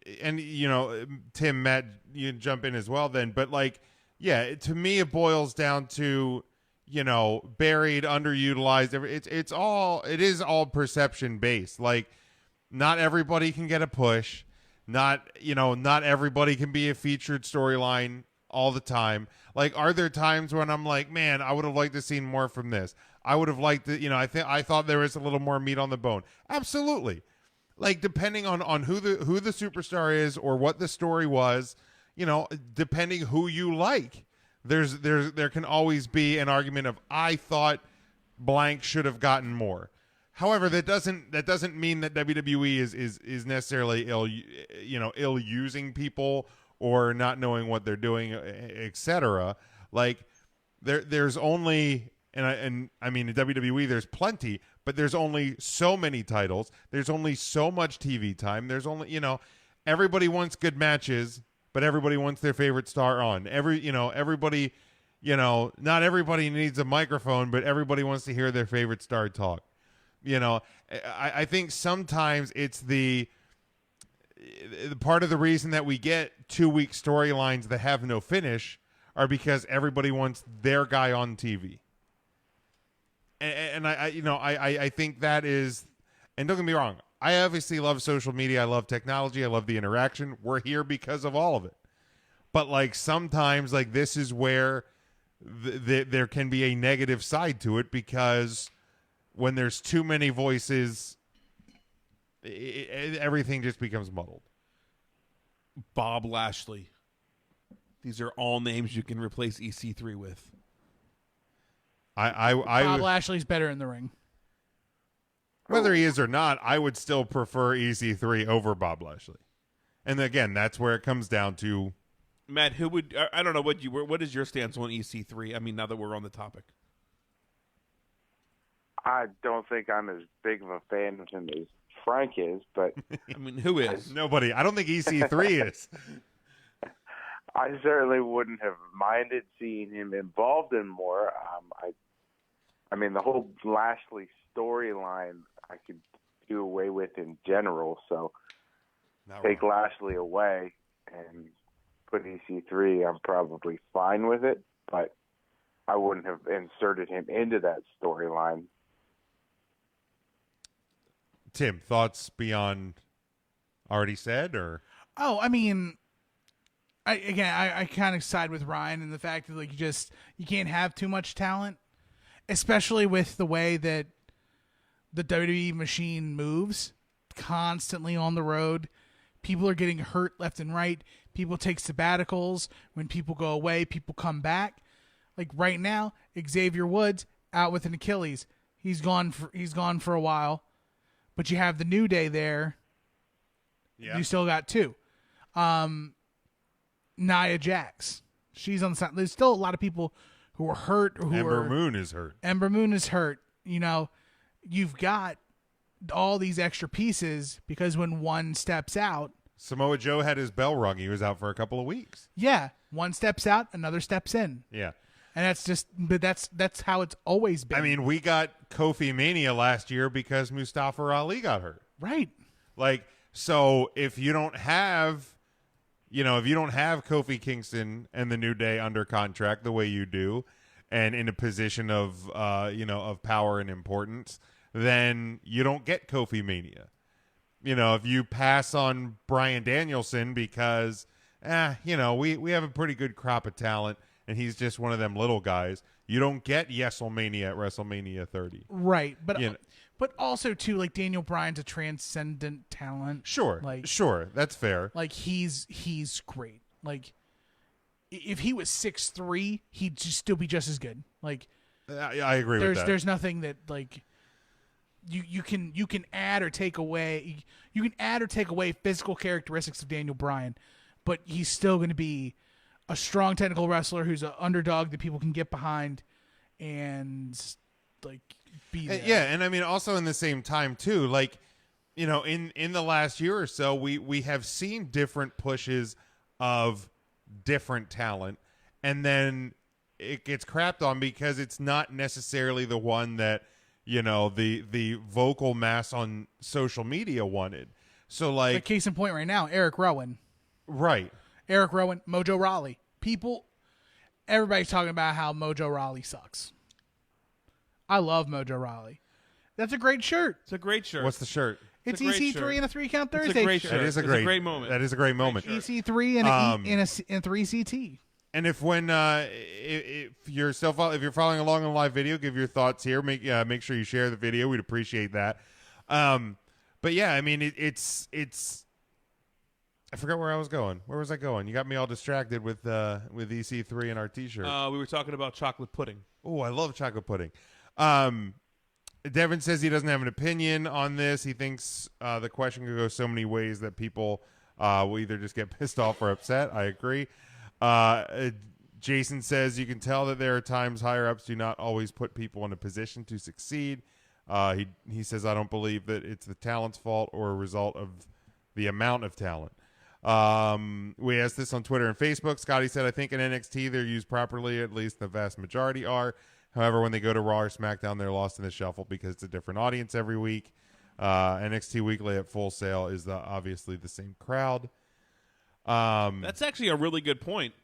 you know, Tim, Matt, you jump in as well then, but like, yeah, to me it boils down to, you know, buried, underutilized. It is all perception based. Like, not everybody can get a push. Not everybody can be a featured storyline all the time. Like, are there times when I'm like, man, I would have liked to seen more from this. I would have liked to, I thought there was a little more meat on the bone. Absolutely. Like, depending on who the superstar is or what the story was, depending who you like, there can always be an argument of, I thought blank should have gotten more. However, that doesn't mean that WWE is necessarily ill using people or not knowing what they're doing, etc. Like, there's only and I mean in WWE there's plenty, but there's only so many titles. There's only so much TV time. There's only everybody wants good matches, but everybody wants their favorite star on. Everybody, not everybody needs a microphone, but everybody wants to hear their favorite star talk. I think sometimes it's the part of the reason that we get 2-week storylines that have no finish are because everybody wants their guy on TV. And I think that is, and don't get me wrong, I obviously love social media. I love technology. I love the interaction. We're here because of all of it. But like sometimes like this is where there can be a negative side to it because when there's too many voices, everything just becomes muddled. Bob Lashley. These are all names you can replace EC3 with. Bob Lashley's better in the ring. Whether he is or not, I would still prefer EC3 over Bob Lashley. And again, that's where it comes down to. Matt, who would I don't know what is your stance on EC3? I mean, now that we're on the topic. I don't think I'm as big of a fan of him as Frank is, but I mean, who is? Nobody. I don't think EC3 is. I certainly wouldn't have minded seeing him involved in more. I mean, the whole Lashley storyline I could do away with in general. So take Lashley away and put EC3, I'm probably fine with it, but I wouldn't have inserted him into that storyline. Tim, thoughts beyond already said, or? Oh, I mean, I kind of side with Ryan in the fact that like you can't have too much talent, especially with the way that the WWE machine moves constantly on the road. People are getting hurt left and right. People take sabbaticals. When people go away, people come back. Like right now, Xavier Woods out with an Achilles. He's gone for a while. But you have the New Day there. Yeah. You still got two. Nia Jax. She's on the side. There's still a lot of people who are hurt. Ember Moon is hurt. Ember Moon is hurt. You know, you've got all these extra pieces because when one steps out, Samoa Joe had his bell rung. He was out for a couple of weeks. yeah, one steps out, another steps in. Yeah. And that's how it's always been. I mean, we got Kofi Mania last year because Mustafa Ali got hurt. Right. Like, so if you don't have, Kofi Kingston and the New Day under contract the way you do, and in a position of, of power and importance, then you don't get Kofi Mania. If you pass on Bryan Danielson because, we have a pretty good crop of talent, and he's just one of them little guys, you don't get Yeselmania at WrestleMania 30. Right. But also, too, like, Daniel Bryan's a transcendent talent. Sure. Sure. That's fair. Like, he's great. Like, if he was 6'3", he'd just still be just as good. Like, I agree with that. There's nothing that, like, you can add or take away. You can add or take away physical characteristics of Daniel Bryan, but he's still going to be a strong technical wrestler who's an underdog that people can get behind and, like, be there. Yeah, and I mean, also in the same time, too, like, in the last year or so, we have seen different pushes of different talent, and then it gets crapped on because it's not necessarily the one that, the vocal mass on social media wanted. So, like case in point right now, Eric Rowan. Right. Eric Rowan, Mojo Rawley. Everybody's talking about how Mojo Rawley sucks. I love Mojo Rawley. That's a great shirt. It's a great shirt. What's the shirt? It's EC3 and a 3-count Thursday. It's a great shirt. That is a great moment. That is a great moment. EC3 and a 3CT. And if you're following along on the live video, give your thoughts here. Make sure you share the video. We'd appreciate that. But yeah, I mean it's. I forgot where I was going. Where was I going? You got me all distracted with EC3 and our T-shirt. We were talking about chocolate pudding. Oh, I love chocolate pudding. Devin says he doesn't have an opinion on this. He thinks the question could go so many ways that people will either just get pissed off or upset. I agree. Jason says you can tell that there are times higher ups do not always put people in a position to succeed. He says I don't believe that it's the talent's fault or a result of the amount of talent. We asked this on Twitter and Facebook. Scotty said I think in NXT they're used properly, at least the vast majority are. However, when they go to Raw or SmackDown, they're lost in the shuffle because it's a different audience every week. NXT Weekly at Full Sail is obviously the same crowd. That's actually a really good point.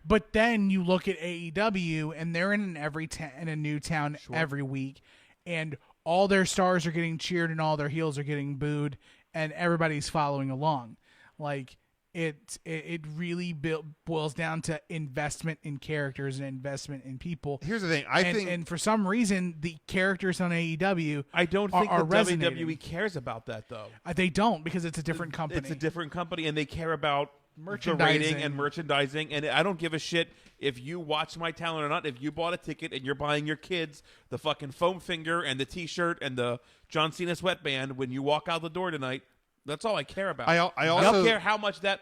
But then you look at AEW, and they're in a new town every week, and all their stars are getting cheered and all their heels are getting booed, and everybody's following along. Like it really boils down to investment in characters and investment in people. Here's the thing, and for some reason the characters on AEW I don't think are the resonating. WWE cares about that though. They don't, because it's a different company. It's a different company, and they care about merchandising the rating and merchandising. And I don't give a shit if you watch my talent or not. If you bought a ticket and you're buying your kids the fucking foam finger and the T-shirt and the John Cena sweatband when you walk out the door tonight, that's all I care about. I also don't care how much that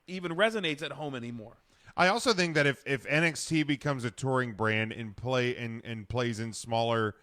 even resonates at home anymore. I also think that if NXT becomes a touring brand and plays in smaller,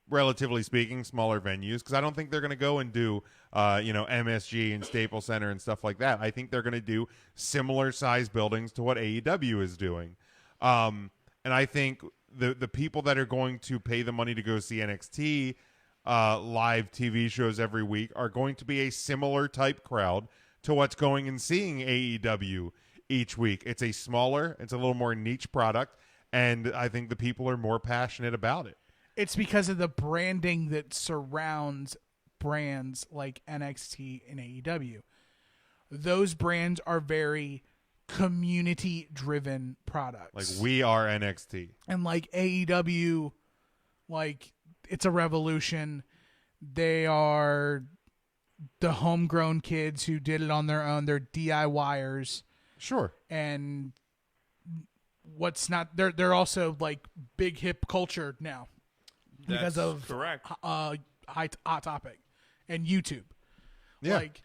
relatively speaking, smaller venues, because I don't think they're going to go and do MSG and Staples Center and stuff like that. I think they're going to do similar size buildings to what AEW is doing. And I think the people that are going to pay the money to go see NXT live TV shows every week are going to be a similar type crowd to what's going and seeing AEW each week. It's a little more niche product, and I think the people are more passionate about it. It's because of the branding that surrounds brands like NXT and AEW. Those brands are very community-driven products. Like, we are NXT. And like AEW, like, it's a revolution. They are the homegrown kids who did it on their own. They're DIYers. Sure. And they're also like big hip culture now. Because of correct. Hot Topic and YouTube. Yeah. Like,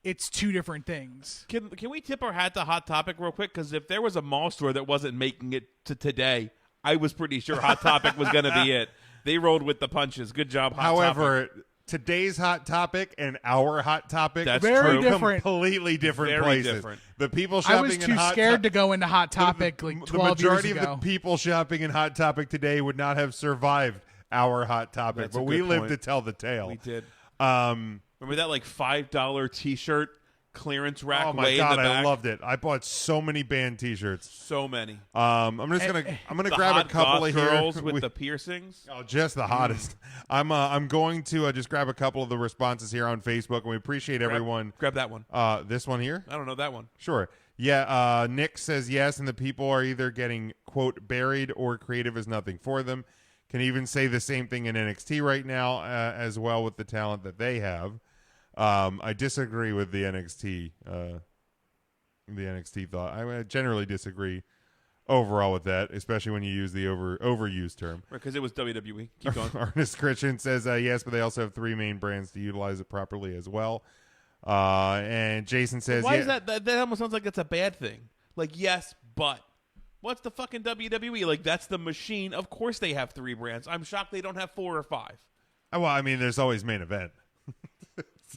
it's two different things. Can we tip our hat to Hot Topic real quick? Because if there was a mall store that wasn't making it to today, I was pretty sure Hot Topic was going to be it. They rolled with the punches. Good job, Hot However, Topic. today's Hot Topic and our Hot Topic That's very true. different. Completely different Very places. different. The people I shopping was in too Hot scared To- to go into Hot Topic like 12 the majority years of ago. the people shopping in Hot Topic today would not have survived our Hot Topic, That's a but we good lived point. to tell the tale. We did. Um, Remember that like $5 T-shirt clearance rack oh my way god, in the I back? loved it. I bought so many band T-shirts. So many. I'm gonna The grab hot a couple goth of here. girls with the piercings. Oh, just the hottest. I'm going to just grab a couple of the responses here on Facebook, and we appreciate everyone. Grab that one. This one here. I don't know that one. Sure. Yeah. Nick says yes, and the people are either getting quote buried or creative is nothing for them. Can even say the same thing in NXT right now as well with the talent that they have. I disagree with the NXT thought. I generally disagree overall with that, especially when you use the overused term. Because it was WWE. Keep going. Ernest Christian says yes, but they also have three main brands to utilize it properly as well. And Jason says, Why yeah, is that? That almost sounds like that's a bad thing. Like, yes, but what's the fucking WWE? Like, that's the machine. Of course they have three brands. I'm shocked they don't have 4 or 5. well, I mean, there's always main event.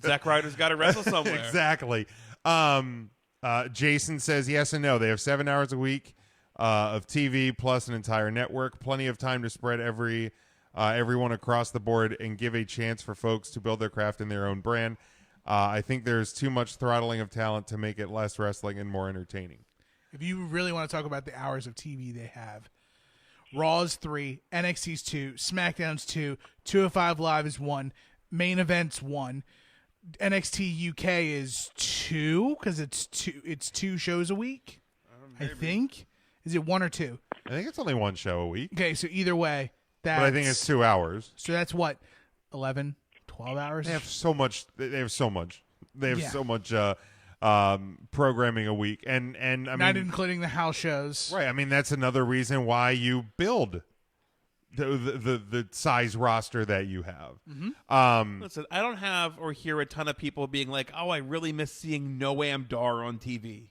Zack Ryder's got to wrestle somewhere. Exactly. Jason says yes and no. They have 7 hours a week of TV plus an entire network. Plenty of time to spread everyone across the board and give a chance for folks to build their craft in their own brand. I think there's too much throttling of talent to make it less wrestling and more entertaining. If you really want to talk about the hours of TV they have, Raw's 3, NXT's 2, SmackDown's 2, 205 Live is 1, Main Event's 1, NXT UK is 2 because it's 2 shows a week. I think. Is it 1 or 2? I think it's only one show a week. Okay, so either way, that's, But I think it's 2 hours. So that's what, 11, 12 hours. They have so much. They have so much. They have Yeah. so much programming a week, and I Not mean, including the house shows. right? I mean, that's another reason why you build the size roster that you have. Listen, I don't have or hear a ton of people being like, "Oh, I really miss seeing Noam Dar on TV."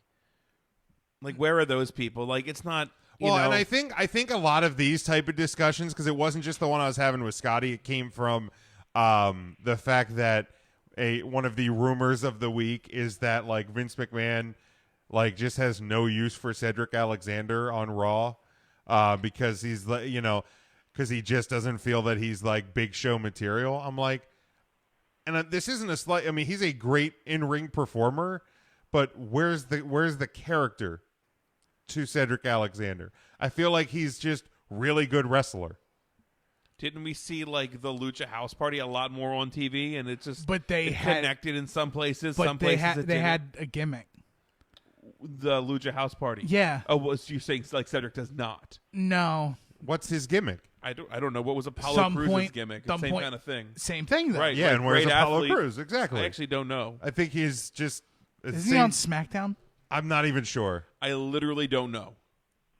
Like, where are those people? Like, it's not. You Well, know, and I think a lot of these type of discussions, because it wasn't just the one I was having with Scotty, it came from the fact that one of the rumors of the week is that like Vince McMahon like just has no use for Cedric Alexander on Raw because he's because he just doesn't feel that he's like big show material. I'm like, and this isn't a slight. I mean, he's a great in-ring performer, but where's the character to Cedric Alexander? I feel like he's just really good wrestler. didn't we see like the Lucha House Party a lot more on TV? And it's just But they it's had- connected in some places. But Some they places it they didn't. had a gimmick. The Lucha House Party. Yeah. Oh, was you saying like Cedric does not? No. What's his gimmick? I don't know what was Apollo Some Cruz's point- gimmick. some Same point- kind of thing. Same thing, though. Right. Yeah, like and where's great Apollo athlete. Crews? Exactly. I actually don't know. I think he's just. Isn't he on SmackDown? I'm not even sure. I literally don't know.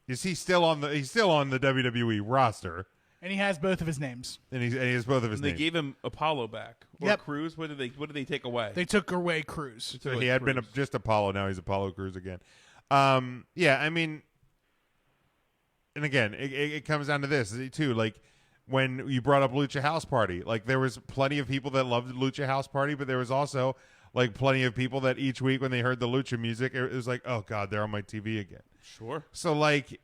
Is he still on the? He's still on the WWE roster, And he has both of his names. and he has both of his And they names. gave him Apollo back or Yep. Cruz. What did they take away? They took away Cruz. So he had been just Apollo. Now he's Apollo Crews again. Yeah, I mean, and again, it comes down to this too. Like when you brought up Lucha House Party, like there was plenty of people that loved Lucha House Party, but there was also like plenty of people that each week when they heard the Lucha music, it was like, oh god, they're on my TV again. Sure. So like,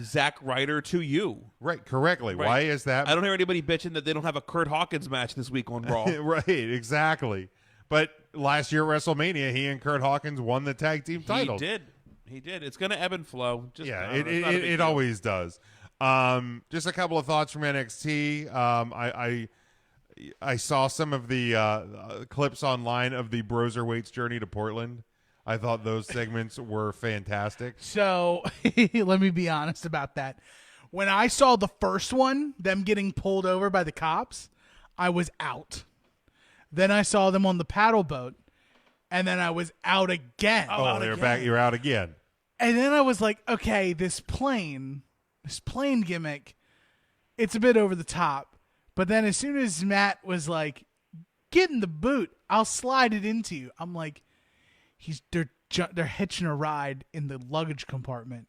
Zack Ryder to you. right, correctly. Right. Why is that? I don't hear anybody bitching that they don't have a Kurt Hawkins match this week on Raw. Right, exactly. But last year at WrestleMania, he and Kurt Hawkins won the tag team title. He did. It's going to ebb and flow. Just, Yeah, I don't know, it's not a big it deal. always does. Just a couple of thoughts from NXT. I saw some of the clips online of the Broserweight's journey to Portland. I thought those segments were fantastic. So let me be honest about that. When I saw the first one, them getting pulled over by the cops, I was out. Then I saw them on the paddle boat, and then I was out again. Oh, they're back. You're out again. And then I was like, okay, this plane gimmick, it's a bit over the top. But then as soon as Matt was like, get in the boot, I'll slide it into you. I'm like, they're hitching a ride in the luggage compartment.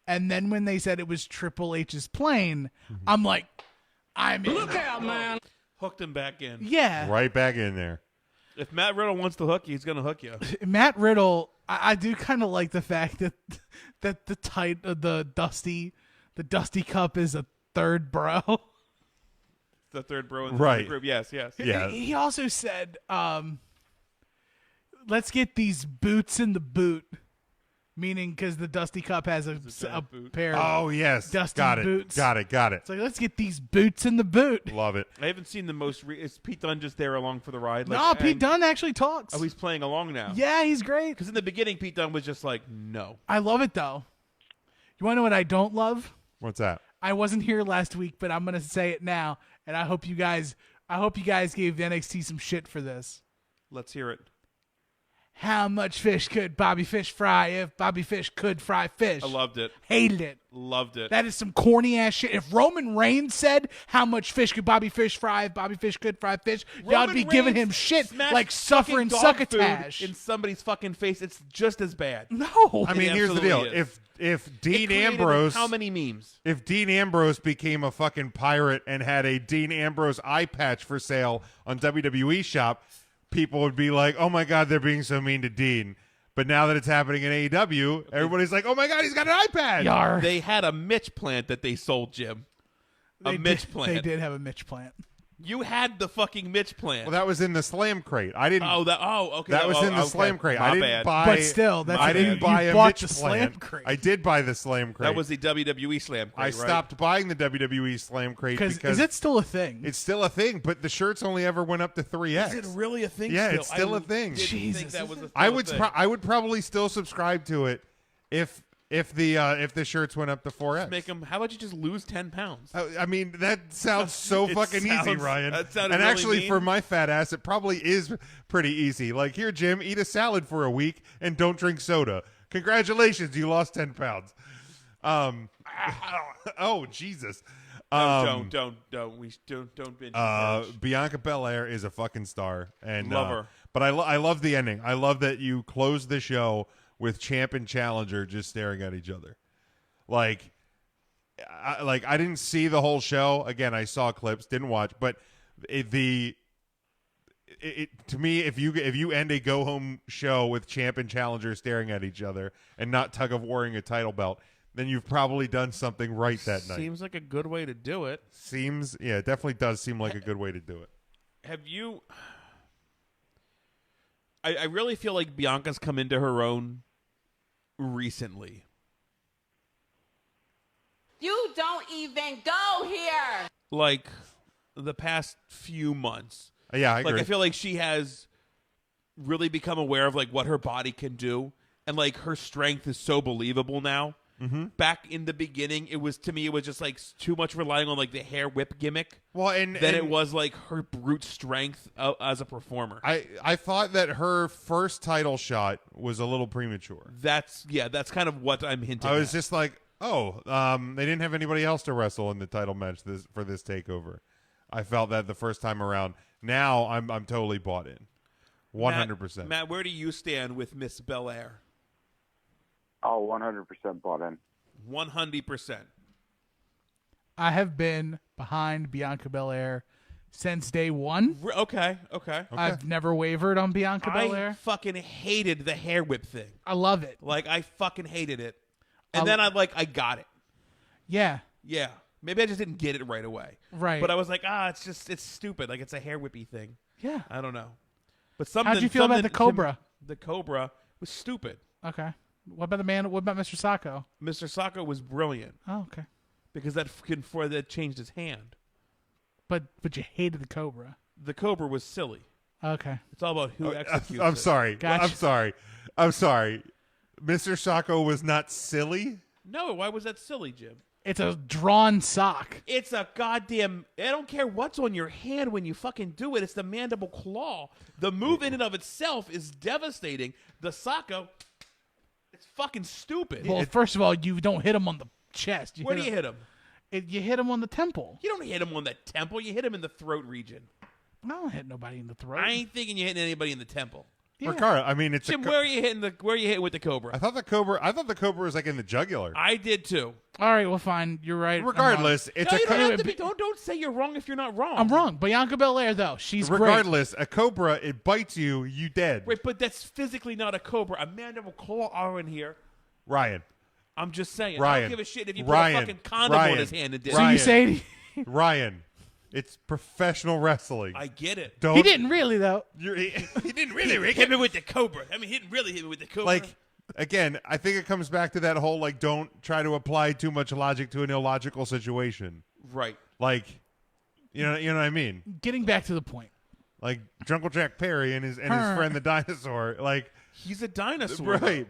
And then when they said it was Triple H's plane, I'm like, I'm in. Look out, man. Hooked him back in. Yeah. Right back in there. If Matt Riddle wants to hook you, he's going to hook you. Matt Riddle, I do kind of like the fact that the Dusty Cup is a third bro. The third bro in Right. the group. Yes. Yeah. He also said, let's get these boots in the boot. Meaning because the Dusty Cup has a pair Oh, yes. Dusty Got it. boots. Got it. It's like, let's get these boots in the boot. Love it. I haven't seen the most. Is Pete Dunne just there along for the ride? No, Pete Dunne actually talks. Oh, he's playing along now. Yeah, he's great. Because in the beginning, Pete Dunne was just like, no. I love it, though. You want to know what I don't love? What's that? I wasn't here last week, but I'm going to say it now, and I hope you guys gave NXT some shit for this. Let's hear it. How much fish could Bobby Fish fry if Bobby Fish could fry fish? I loved it. Hated it. Loved it. That is some corny ass shit. If Roman Reigns said how much fish could Bobby Fish fry if Bobby Fish could fry fish, y'all would be giving him shit like suffering succotash in somebody's fucking face. It's just as bad. No. I mean, here's the deal. If Dean Ambrose, how many memes? If Dean Ambrose became a fucking pirate and had a Dean Ambrose eye patch for sale on WWE Shop, people would be like, "Oh my God, they're being so mean to Dean." But now that it's happening in AEW, everybody's like, "Oh my God, he's got an eye patch." Yar. They had a Mitch plant that they sold, Jim. Mitch plant. They did have a Mitch plant. You had the fucking Mitch plant. Well, that was in the Slam Crate. I didn't. Okay. That was in the okay. Slam Crate. My I didn't bad. buy. But still, that's I didn't buy a bought Mitch the Slam plant. Crate. I did buy the Slam Crate. That was the WWE Slam Crate, I right? stopped buying the WWE Slam Crate because is it still a thing? it's still a thing, but the shirts only ever went up to 3X. Is it really a thing? Yeah, still? it's still I a thing. didn't Jesus. think that was a I still a would thing. I would probably still subscribe to it if the shirts went up to 4X. Make them. How about you just lose 10 pounds? I mean, that sounds so It fucking easy, sounds- Ryan. that sounded And really actually, mean. for my fat ass, it probably is pretty easy. Like, here, Jim, eat a salad for a week and don't drink soda. Congratulations, you lost 10 pounds. Oh, Jesus. Don't binge. Bianca Belair is a fucking star, and Love her. But I love the ending. I love that you close the show with champ and challenger just staring at each other. Like I didn't see the whole show. Again, I saw clips, didn't watch, but to me, if you end a go home show with champ and challenger staring at each other and not tug of warring a title belt, then you've probably done something right that night. Seems like a good way to do it. Yeah, it definitely does seem like a good way to do it. Have you? I really feel like Bianca's come into her own recently. You don't even go here. Like the past few months. Yeah, I agree. Like I feel like she has really become aware of like what her body can do, and like her strength is so believable now. Mm-hmm. Back in the beginning, it was just like too much relying on like the hair whip gimmick. Well, and it was like her brute strength as a performer. I thought that her first title shot was a little premature. That's kind of what I'm hinting. I was at. just like, they didn't have anybody else to wrestle in the title match for this takeover. I felt that the first time around. Now I'm totally bought in, 100%. Matt, where do you stand with Miss Belair? Oh, 100% bought in. 100%. I have been behind Bianca Belair since day one. Okay. I've never wavered on Bianca I Belair. fucking hated the hair whip thing. I love it. Like I fucking hated it, and then I got it. Yeah. Yeah. Maybe I just didn't get it right away. Right. But I was like, it's stupid. Like it's a hair whippy thing. Yeah. I don't know. But something. How'd you feel about the Cobra? The Cobra was stupid. Okay. What about the man? What about Mr. Sacco? Mr. Sacco was brilliant. Oh, okay. Because that changed his hand. But you hated the Cobra. The Cobra was silly. Okay. It's all about who executes I'm it. sorry. Gotcha. I'm sorry. Mr. Sacco was not silly? No, why was that silly, Jim? It's a drawn sock. It's a goddamn... I don't care what's on your hand when you fucking do it. It's the mandible claw. The move in and of itself is devastating. The Sacco... It's fucking stupid. Well, first of all, you don't hit him on the chest. Where do you hit him? You hit him on the temple. You don't hit him on the temple. You hit him in the throat region. I don't hit nobody in the throat. I ain't thinking you're hitting anybody in the temple. Yeah. Ricardo, I mean, it's Jim, where are you hitting with the cobra? I thought the cobra was like in the jugular. I did too. All right, well, fine. You're right. Regardless, it's No, a you don't, have to cobra. be, don't say you're wrong if you're not wrong. I'm wrong. Bianca Belair, though, she's Regardless, a cobra, it bites you, you dead. Right, but that's physically not a cobra. Amanda will claw Aaron here. Ryan. I'm just saying. I Ryan. don't give a shit if you put Ryan. a fucking condom Ryan. on his hand and did great. So it. you say Ryan, it's professional wrestling. I get it. Don't, he didn't really, though. he didn't really. Hit me with the cobra. I mean, he didn't really hit me with the cobra. Like, again, I think it comes back to that whole, like, don't try to apply too much logic to an illogical situation. right. Like, you know what I mean? Getting back to the point. Like, Jungle Jack Perry and his friend the dinosaur. Like, He's a dinosaur. right.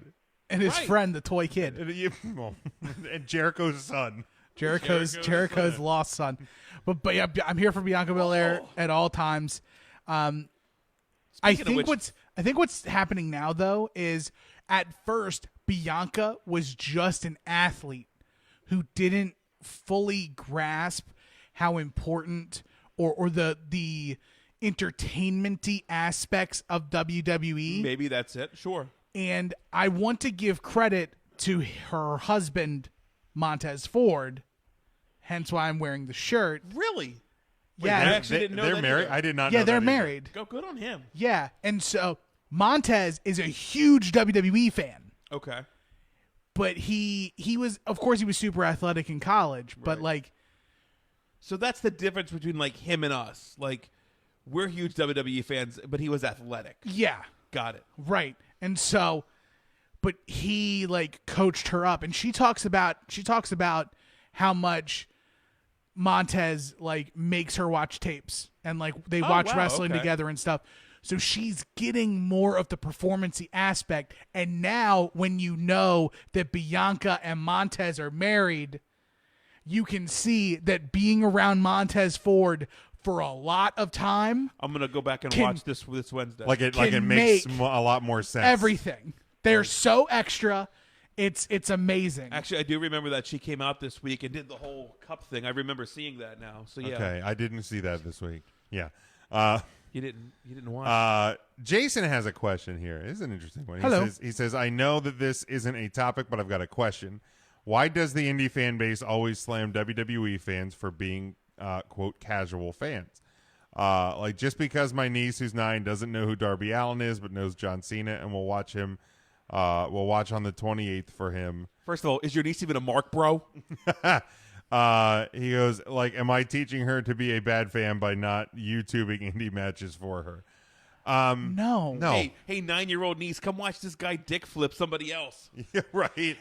And his Right. friend, the toy kid. And Jericho's son. Jericho's lost son. But yeah, I'm here for Bianca Belair at all times. I think what's happening now though is at first Bianca was just an athlete who didn't fully grasp how important or the entertainment-y aspects of WWE. Maybe that's it. Sure. And I want to give credit to her husband, Montez Ford, hence why I'm wearing the shirt. Really? Yeah, I actually didn't know they're that married. either. I did not know yeah, they're that either. married. Go good on him. Yeah, and so Montez is a huge WWE fan, Okay. but he was, of course, he was super athletic in college, but Right. like, So that's the difference between like him and us. Like we're huge WWE fans, but he was athletic. yeah, Got it. right, and so, but he like coached her up, and she talks about how much Montez like makes her watch tapes and like they watch wow, wrestling okay. together and stuff. So she's getting more of the performance-y aspect. And now when you know that Bianca and Montez are married, you can see that being around Montez Ford for a lot of time, I'm gonna go back and Can- watch this Wednesday. Like it Can makes make a lot more sense. everything. They're so extra. It's amazing. Actually, I do remember that she came out this week and did the whole cup thing. I remember seeing that now. So yeah. Okay, I didn't see that this week. Yeah. You didn't watch. Jason has a question here. This is an interesting one. Hello. He says, I know that this isn't a topic, but I've got a question. Why does the indie fan base always slam WWE fans for being, quote, casual fans? Like, just because my niece, who's 9, doesn't know who Darby Allin is, but knows John Cena, and we'll watch him, we'll watch on the 28th for him. First of all, is your niece even a mark, bro? He goes, like, am I teaching her to be a bad fan by not YouTubing indie matches for her? No. No. Hey, 9-year-old niece, come watch this guy dick flip somebody else. Yeah, right.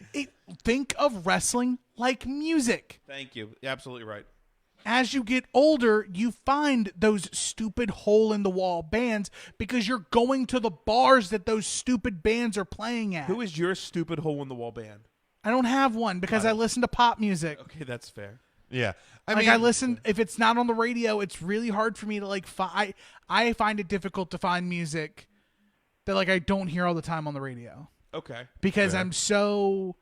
Think of wrestling like music. Thank you. You're absolutely right. As you get older, you find those stupid hole-in-the-wall bands because you're going to the bars that those stupid bands are playing at. Who is your stupid hole-in-the-wall band? I don't have one because I listen to pop music. Okay, that's fair. Yeah. I listen, if it's not on the radio, it's really hard for me to like I find it difficult to find music that like I don't hear all the time on the radio Okay. because I'm so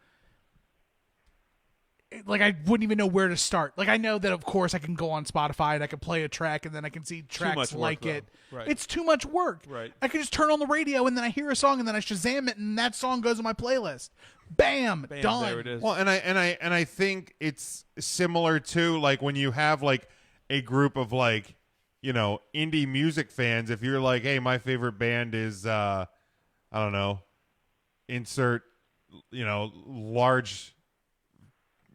like I wouldn't even know where to start. Like I know that of course I can go on Spotify and I can play a track and then I can see tracks much work, like though. it. Right. It's too much work. Right. I can just turn on the radio and then I hear a song and then I Shazam it and that song goes on my playlist. Bam, done. There it is. Well, and I think it's similar to like when you have like a group of like, you know, indie music fans. If you're like, hey, my favorite band is I don't know, insert, you know, large,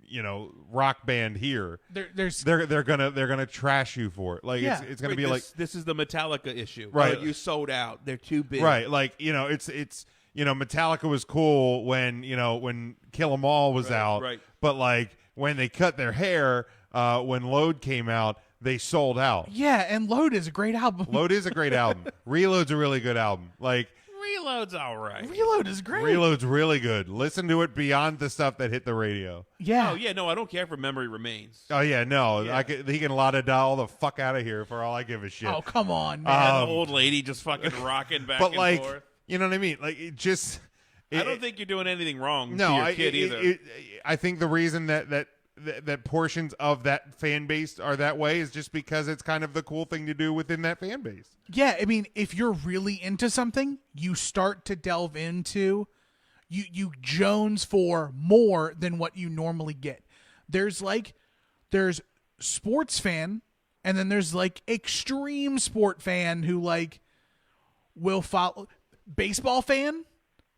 you know, rock band here. They're gonna trash you for it. Like Yeah. it's gonna Wait, be like this is the Metallica issue. Right. You sold out. They're too big. right, like you know, it's you know, Metallica was cool when Kill 'Em All was out, right. but like when they cut their hair, when Load came out, they sold out. Yeah, and Load is a great album. Load is a great album. Reload's a really good album. Like Reload's all right. Reload is great. Reload's really good. Listen to it beyond the stuff that hit the radio. Yeah. Oh yeah, no, I don't care for Memory Remains. Oh yeah, no, Yeah. he can la da all the fuck out of here for all I give a shit. Oh, come on, man. And the old lady just fucking rocking back but and like, forth. you know what I mean? Like it just. I don't think you're doing anything wrong No, to your kid either. I think the reason that that portions of that fan base are that way is just because it's kind of the cool thing to do within that fan base. Yeah, I mean, if you're really into something, you start to delve into, you jones for more than what you normally get. There's sports fan, and then there's like extreme sport fan who like will follow baseball fan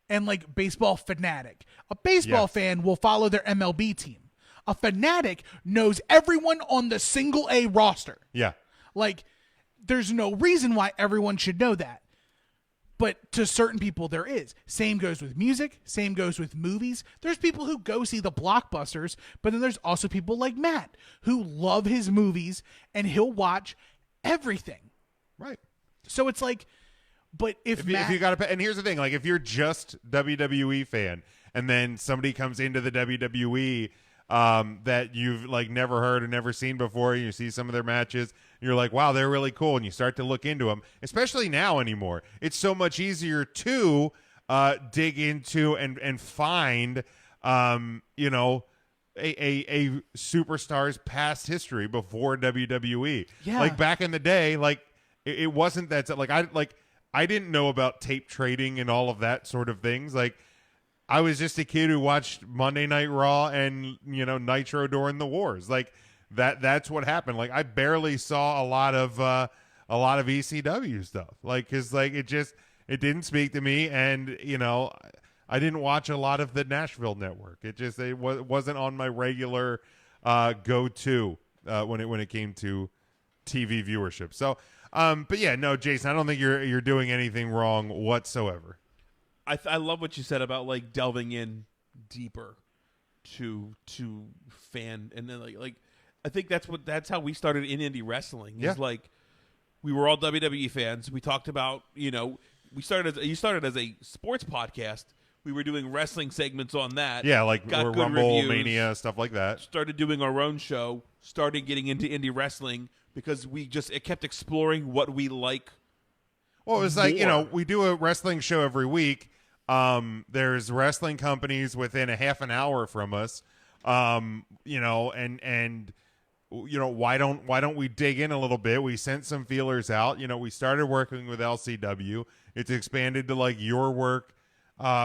and like baseball fanatic. A baseball fan will follow their MLB team. A fanatic knows everyone on the single A roster. Yeah. Like, there's no reason why everyone should know that. But to certain people, there is. Same goes with music. Same goes with movies. There's people who go see the blockbusters, but then there's also people like Matt who love his movies and he'll watch everything. Right. So it's like, but if you got to, and here's the thing, like if you're just WWE fan and then somebody comes into the WWE that you've like never heard or never seen before, and you see some of their matches, and you're like, wow, they're really cool, and you start to look into them, especially now anymore. It's so much easier to dig into and find, you know, a superstar's past history before WWE. Yeah. Like back in the day, like it wasn't that, like I didn't know about tape trading and all of that sort of things. Like I was just a kid who watched Monday Night Raw and, you know, Nitro during the wars. Like that's what happened. Like I barely saw a lot of ECW stuff. Like, cause like it didn't speak to me. And, you know, I didn't watch a lot of the Nashville network. It wasn't on my regular go-to when it came to TV viewership. So, but yeah, no, Jason, I don't think you're doing anything wrong whatsoever. I love what you said about like delving in deeper to fan, and then like I think that's how we started in indie wrestling. Yeah. Is like we were all WWE fans. We talked about, you know, you started as a sports podcast. We were doing wrestling segments on that. Yeah, like got good Rumble, reviews, Mania, stuff like that. Started doing our own show. Started getting into indie wrestling because it kept exploring what we like. Well, it was like, you know, we do a wrestling show every week. There's wrestling companies within a half an hour from us. You know, and you know, why don't we dig in a little bit? We sent some feelers out. You know, we started working with LCW. It's expanded to like your work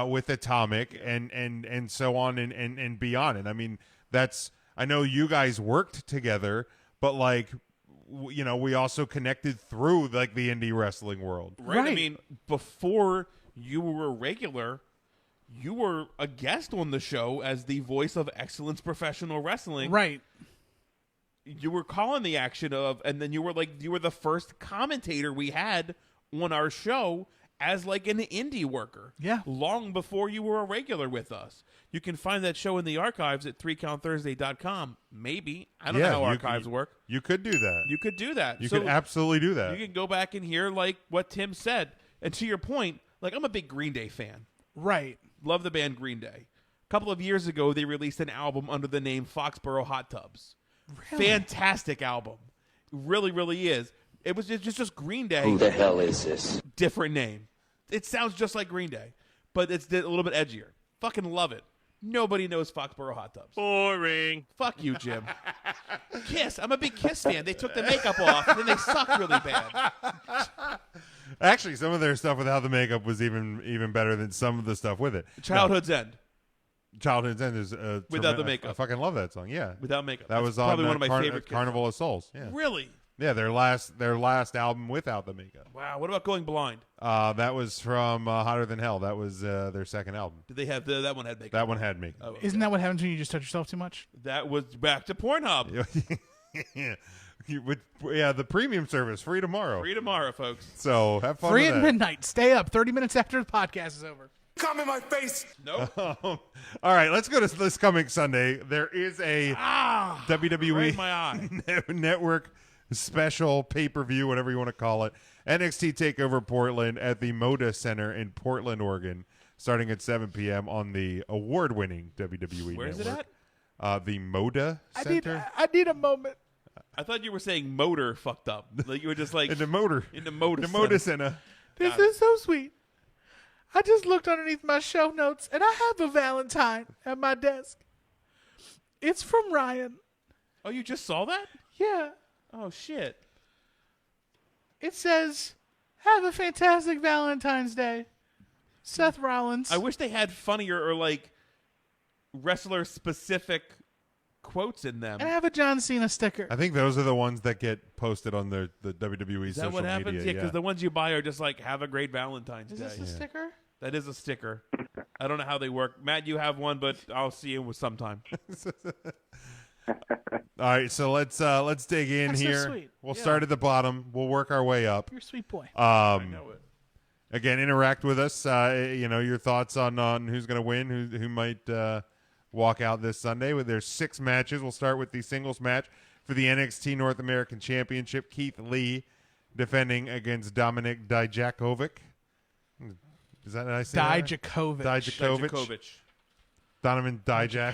with Atomic and so on and beyond. And I mean, I know you guys worked together, but like, you know, we also connected through like the indie wrestling world. Right. I mean, before you were a regular, you were a guest on the show as the voice of Excellence Professional Wrestling. Right. You were calling the action and then you were the first commentator we had on our show as like an indie worker. Yeah. Long before you were a regular with us. You can find that show in the archives at 3countthursday.com. Maybe. I don't know how archives work. You could do that. You could do that. You could absolutely do that. You can go back and hear like what Tim said. And to your point, like I'm a big Green Day fan. Right. Love the band Green Day. A couple of years ago, they released an album under the name Foxborough Hot Tubs. Really? Fantastic album. Really, really is. It was just Green Day. Who the hell is this? Different name. It sounds just like Green Day, but it's a little bit edgier. Fucking love it. Nobody knows Foxborough Hot Tubs. Boring. Fuck you, Jim. Kiss. I'm a big Kiss fan. They took the makeup off, and then they sucked really bad. Actually, some of their stuff without the makeup was even better than some of the stuff with it. Childhood's End. Childhood's End is without the makeup. I fucking love that song. Yeah, without makeup. That was probably on one of my favorite Carnival of Souls. Yeah, really. Yeah, their last album without the makeup. Wow. What about Going Blind? That was from Hotter Than Hell. That was their second album. Did they have that one had makeup? That one had makeup. Oh, okay. Isn't that what happens when you just touch yourself too much? That was back to Pornhub. Yeah, the premium service, free tomorrow. Free tomorrow, folks. So have fun Free with at that. midnight. Stay up 30 minutes after the podcast is over. Come in my face. Nope. All right, let's go to this coming Sunday. There is a WWE right in my eye. Network special pay-per-view, whatever you want to call it. NXT TakeOver Portland at the Moda Center in Portland, Oregon, starting at 7 p.m. on the award-winning WWE Where is Network. it at? The Moda Center. I need a moment. I thought you were saying motor fucked up. Like you were just like in the motor. In the Moda The Center. Moda Center. This is so sweet. I just looked underneath my show notes, and I have a Valentine at my desk. It's from Ryan. Oh, you just saw that? Yeah. Oh, shit. It says, "Have a fantastic Valentine's Day, Seth Rollins." I wish they had funnier or like wrestler specific quotes in them. And have a John Cena sticker. I think those are the ones that get posted on the WWE Is that social what happens? media. Yeah, because the ones you buy are just like, "Have a great Valentine's Is Day." this a sticker? That is a sticker. I don't know how they work. Matt, you have one, but I'll see you sometime. All right, so let's dig in That's so here. sweet. We'll Yeah. start at the bottom. We'll work our way up. You're a sweet boy. I know it. Again, interact with us. Your thoughts on who's going to win, who might walk out this Sunday. There's 6 matches. We'll start with the singles match for the NXT North American Championship. Keith Lee defending against Dominik Dijakovic. Is that how I say that? Dijakovic. Donovan Dijak.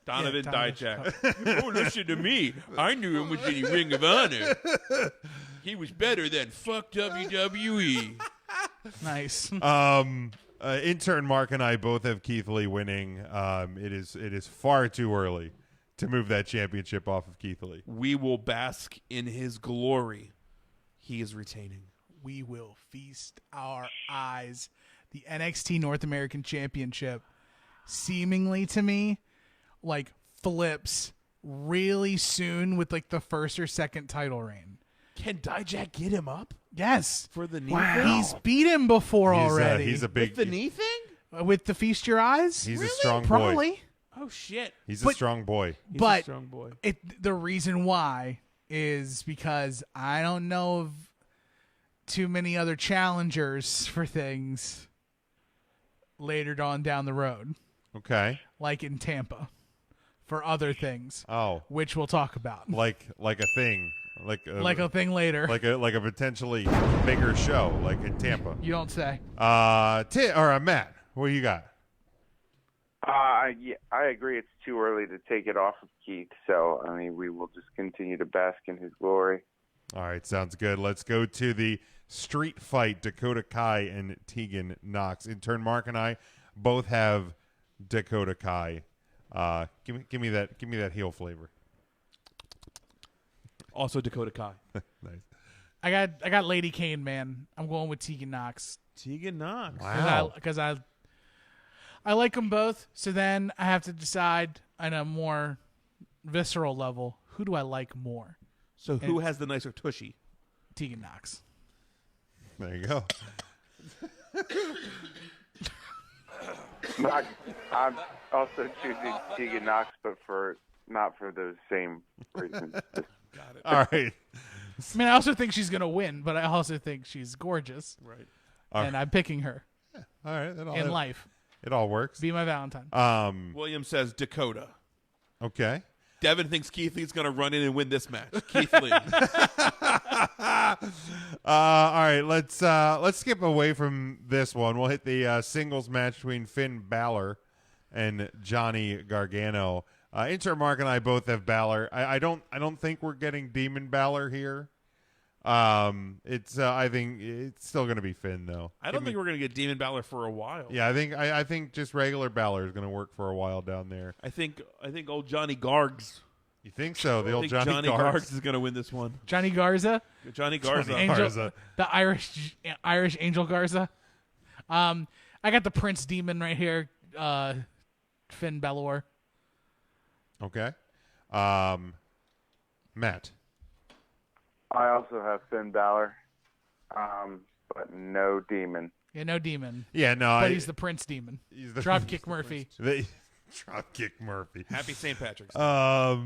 Donovan Yeah, Dijak. Oh, listen to me. I knew him was in the Ring of Honor. He was better than fuck WWE. Nice. Intern Mark and I both have Keith Lee winning. It is far too early to move that championship off of Keith Lee. We will bask in his glory. He is retaining. We will feast our eyes. The NXT North American Championship, seemingly to me, like flips really soon with like the first or second title reign. Can Dijak get him up? Yes. For the knee Wow. thing? He's beat him before already. He's a big. With the knee thing? With the feast your eyes? He's Really? a strong boy. Probably. Oh, shit. He's a strong boy. He's But a strong boy. the reason why is because I don't know of too many other challengers for things later on down the road. Okay. Like in Tampa. For other things. Oh. Which we'll talk about. Like a thing. Like a thing later. Like a potentially bigger show, like in Tampa. You don't say. Matt, what do you got? Yeah, I agree. It's too early to take it off of Keith. So, I mean, we will just continue to bask in his glory. All right, sounds good. Let's go to the street fight, Dakota Kai and Tegan Knox. In turn, Mark and I both have Dakota Kai. Give me that heel flavor. Also Dakota Kai. Nice. I got Lady Kane, man. I'm going with Tegan Knox. Tegan Knox. Wow. Because I like them both. So then I have to decide on a more visceral level, who do I like more? So who has the nicer tushy? Tegan Knox. There you go. I'm also choosing Tegan Knox, but not for those same reasons. Got it. All right. I mean, I also think she's going to win, but I also think she's gorgeous. Right. And I'm picking her. Yeah. All right. In life. It all works. Be my Valentine. William says Dakota. Okay. Devin thinks Keith Lee's going to run in and win this match. Keith Lee. All right, let's skip away from this one. We'll hit the singles match between Finn Balor and Johnny Gargano. Intern Mark and I both have Balor. I don't think we're getting Demon Balor here. I think it's still going to be Finn though. I don't think we're going to get Demon Balor for a while. Yeah, I think just regular Balor is going to work for a while down there. I think old Johnny Gargs. You think so? The I old think Johnny Gargs is going to win this one. Johnny Garza. Johnny Garza. Angel, the Irish Angel Garza. I got the Prince Demon right here. Finn Balor. Okay. Matt. I also have Finn Balor, but no Demon. Yeah, no Demon. Yeah, no. But he's the Prince Demon. He's the Dropkick Murphy. Dropkick Murphy. Happy St. Patrick's Day.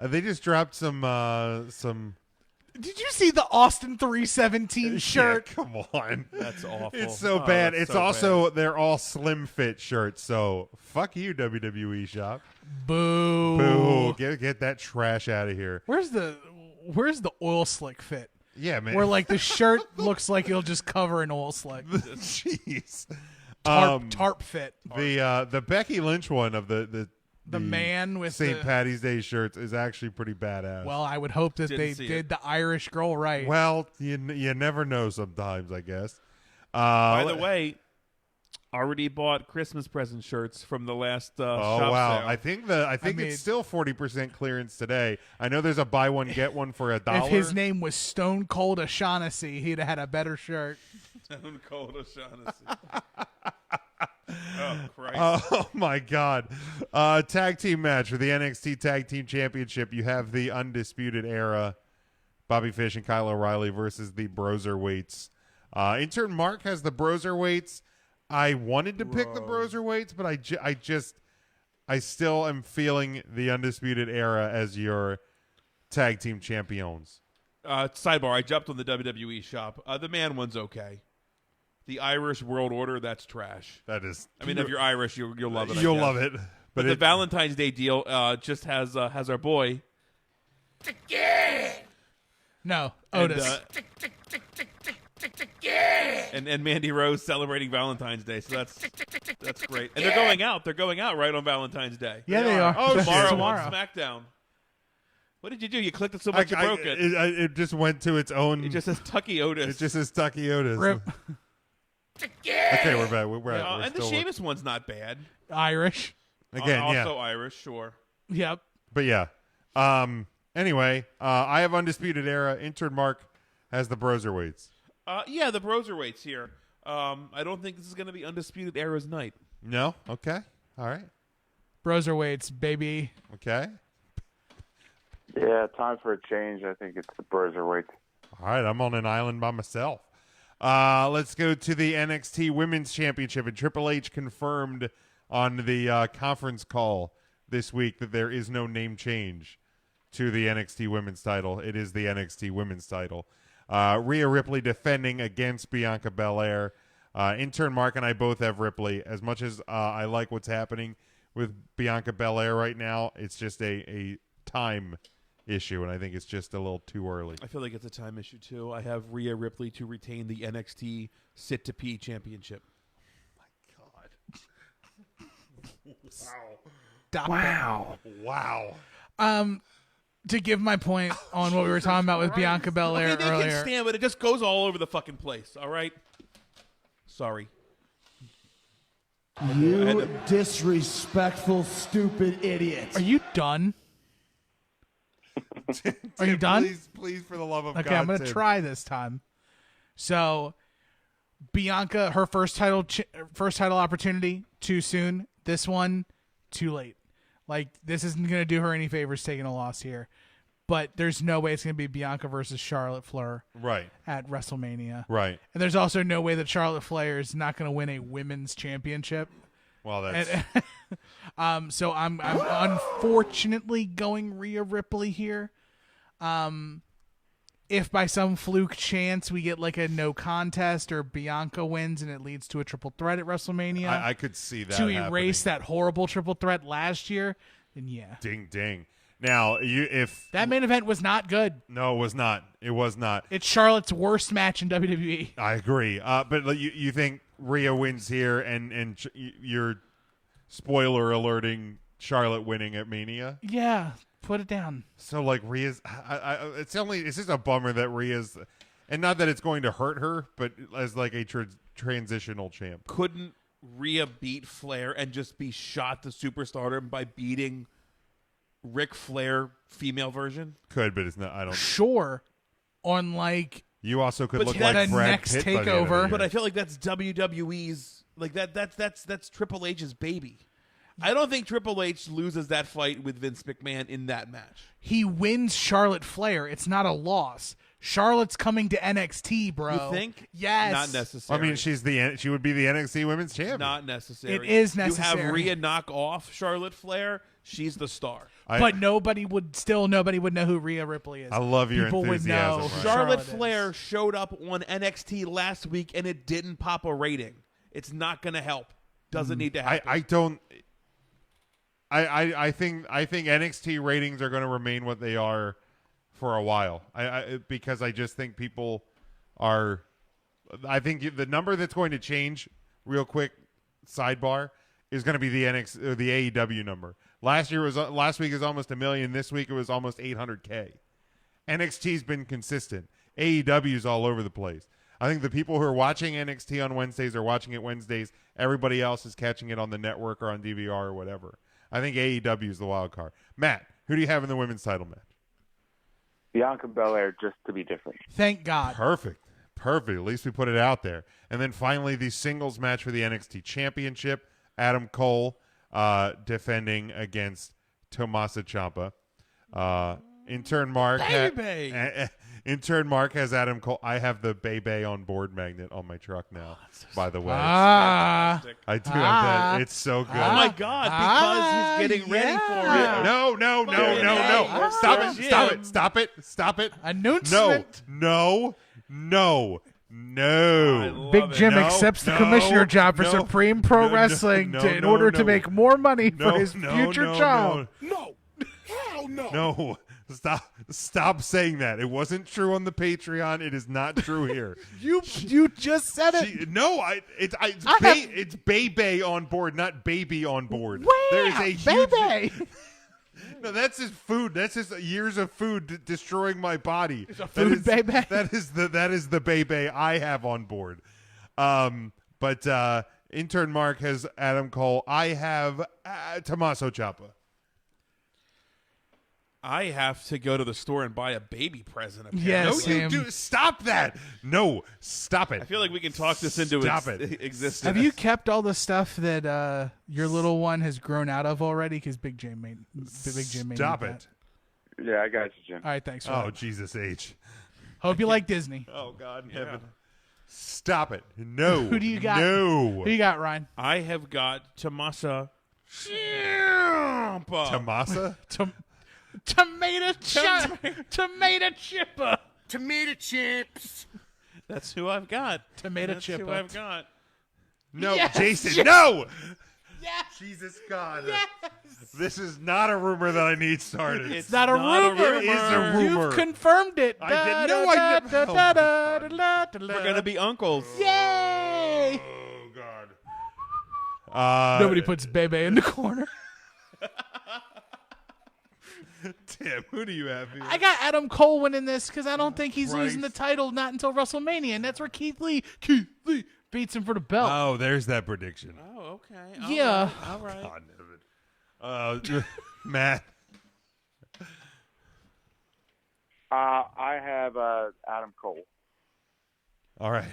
They just dropped some. Did you see the Austin 317 shirt? Yeah, come on. That's awful. It's so bad. It's so also bad. They're all slim fit shirts. So fuck you, WWE shop. Boo. Boo. Get that trash out of here. Where's the oil slick fit? Yeah, man. Where like the shirt looks like it'll just cover an oil slick. Jeez. Tarp fit. The Becky Lynch one of the man with St. Patty's Day shirts is actually pretty badass. Well, I would hope that they did the Irish girl right. Well, you never know sometimes, I guess. By the way, already bought Christmas present shirts from the last Oh shop wow! sale. I think it's still 40% clearance today. I know there's a buy one get one for $1. If his name was Stone Cold O'Shaughnessy, he'd have had a better shirt. Stone Cold O'Shaughnessy. Oh Christ! Oh my God! Tag team match for the NXT Tag Team Championship. You have the Undisputed Era, Bobby Fish and Kyle O'Reilly versus the Broserweights. Intern Mark has the Broserweights. I wanted to pick the Broserweights, but I still am feeling the Undisputed Era as your tag team champions. Sidebar: I jumped on the WWE shop. The man one's okay. The Irish World Order, that's trash. That is. I mean, if you're Irish, you'll love it. You'll love it. But the Valentine's Day deal just has our boy. No, Otis. And Mandy Rose celebrating Valentine's Day, so that's great. And they're going out. They're going out right on Valentine's Day. Yeah, they are. Oh, tomorrow tomorrow on SmackDown. What did you do? You clicked it so much you broke it. It just went to its own. It just says Tucky Otis. It just says Tucky Otis. Rip. Okay, we're back. We're and the still Sheamus one's not bad. Irish. Again, also Irish, sure. Yep. But yeah. Anyway, I have Undisputed Era. Intern Mark has the Broserweights. Yeah, the Broserweights here. I don't think this is going to be Undisputed Era's night. No? Okay. All right. Broserweights, baby. Okay. Yeah, time for a change. I think it's the Broserweights. All right, I'm on an island by myself. Let's go to the NXT Women's Championship. And Triple H confirmed on the conference call this week that there is no name change to the NXT Women's title. It is the NXT Women's title. Rhea Ripley defending against Bianca Belair. Intern Mark and I both have Ripley. As much as I like what's happening with Bianca Belair right now, it's just a time issue, and I think it's just a little too early. I feel like it's a time issue, too. I have Rhea Ripley to retain the NXT Sit to Pee Championship. Wow. Wow. To give my point on what we were talking about with Bianca Belair okay, they earlier. can stand, but it just goes all over the fucking place, all right? Sorry. You disrespectful, stupid idiots. Are you done? Are you done? Please, for the love of God. Okay, I'm going to Tim. try this time. So, Bianca, her first title opportunity, too soon. This one, too late. Like, this isn't going to do her any favors taking a loss here. But there's no way it's going to be Bianca versus Charlotte Flair at WrestleMania. Right. And there's also no way that Charlotte Flair is not going to win a women's championship. Well, that's... so I'm unfortunately going Rhea Ripley here. If by some fluke chance we get like a no contest or Bianca wins and it leads to a triple threat at WrestleMania, I could see that to happening. erase that horrible triple threat last year, then yeah. Ding, ding. Now, if that main event was not good. No, it was not. It was not. It's Charlotte's worst match in WWE. I agree. But you think Rhea wins here, and you're spoiler alerting Charlotte winning at Mania? Yeah, put it down. So like Rhea's, it's just a bummer that Rhea's, and not that it's going to hurt her, but as like a transitional champ. Couldn't Rhea beat Flair and just be shot to superstardom by beating Ric Flair female version? Could, but it's not. I don't. Sure, on like you also could look that like Brad next Pitt by the end of takeover. the But year. I feel like that's WWE's like that's Triple H's baby. I don't think Triple H loses that fight with Vince McMahon in that match. He wins Charlotte Flair. It's not a loss. Charlotte's coming to NXT, bro. You think? Yes. Not necessary. I mean, she would be the NXT Women's Champion. Not necessary. It is You necessary. have Rhea knock off Charlotte Flair. She's the star. But nobody would know who Rhea Ripley is. I love your People enthusiasm, would know who Ryan. Charlotte is. Flair showed up on NXT last week and it didn't pop a rating. It's not going to help. Doesn't need to happen. I don't. I think NXT ratings are going to remain what they are for a while. Because I just think people are. I think the number that's going to change, real quick, sidebar, is going to be the AEW number. Last week was almost 1 million. This week it was almost 800K. NXT's been consistent. AEW's all over the place. I think the people who are watching NXT on Wednesdays are watching it Wednesdays. Everybody else is catching it on the network or on DVR or whatever. I think AEW is the wild card. Matt, who do you have in the women's title match? Bianca Belair, just to be different. Thank God. Perfect. At least we put it out there. And then finally, the singles match for the NXT Championship. Adam Cole defending against Tommaso Ciampa. Intern Mark has Adam Cole. I have the Bebe on board magnet on my truck now, by the way. Ah. I do have that. It's so good. Oh, my God, because he's getting ready for it. No. Stop it. Announcement. No. Big Jim accepts the commissioner job for Supreme Pro Wrestling in order to make more money for his future child. No. Hell no. No. Stop saying that. It wasn't true on the Patreon. It is not true here. You just said it. It's Bebe on board, not baby on board. Where? There is a Bebe. No, that's his food. That's his years of food destroying my body. It's a food Bebe. That is the Bebe I have on board. But intern Mark has Adam Cole. I have Tommaso Ciampa. I have to go to the store and buy a baby present. Yes, no, you do. Stop that. No, stop it. I feel like we can talk this into existence. Have you kept all the stuff that your little one has grown out of already? Because Big Jim made Stop it. That. Yeah, I got you, Jim. All right, thanks. Oh, Jesus H. Hope you like Disney. Oh, God in heaven. Stop it. No. Who do you got? No. Who you got, Ryan? I have got Tommaso Ciampa. Tomasa? Tomato chipper. Tomato chips. That's who I've got. Tomato That's chipper. who I've got. No, Yes, Jason, yes. no! Yes. Jesus God. Yes. This is not a rumor that I need started. It's not a rumor. It is a rumor. You've confirmed it. I didn't know I never. We're going to be uncles. Yay! Oh, God. Nobody puts Bebe in the corner. Tim, who do you have here? I got Adam Cole winning this because I don't think he's losing the title not until WrestleMania, and that's where Keith Lee beats him for the belt. Oh, there's that prediction. Oh, okay. Yeah. All right. God, Matt. I have Adam Cole. All right.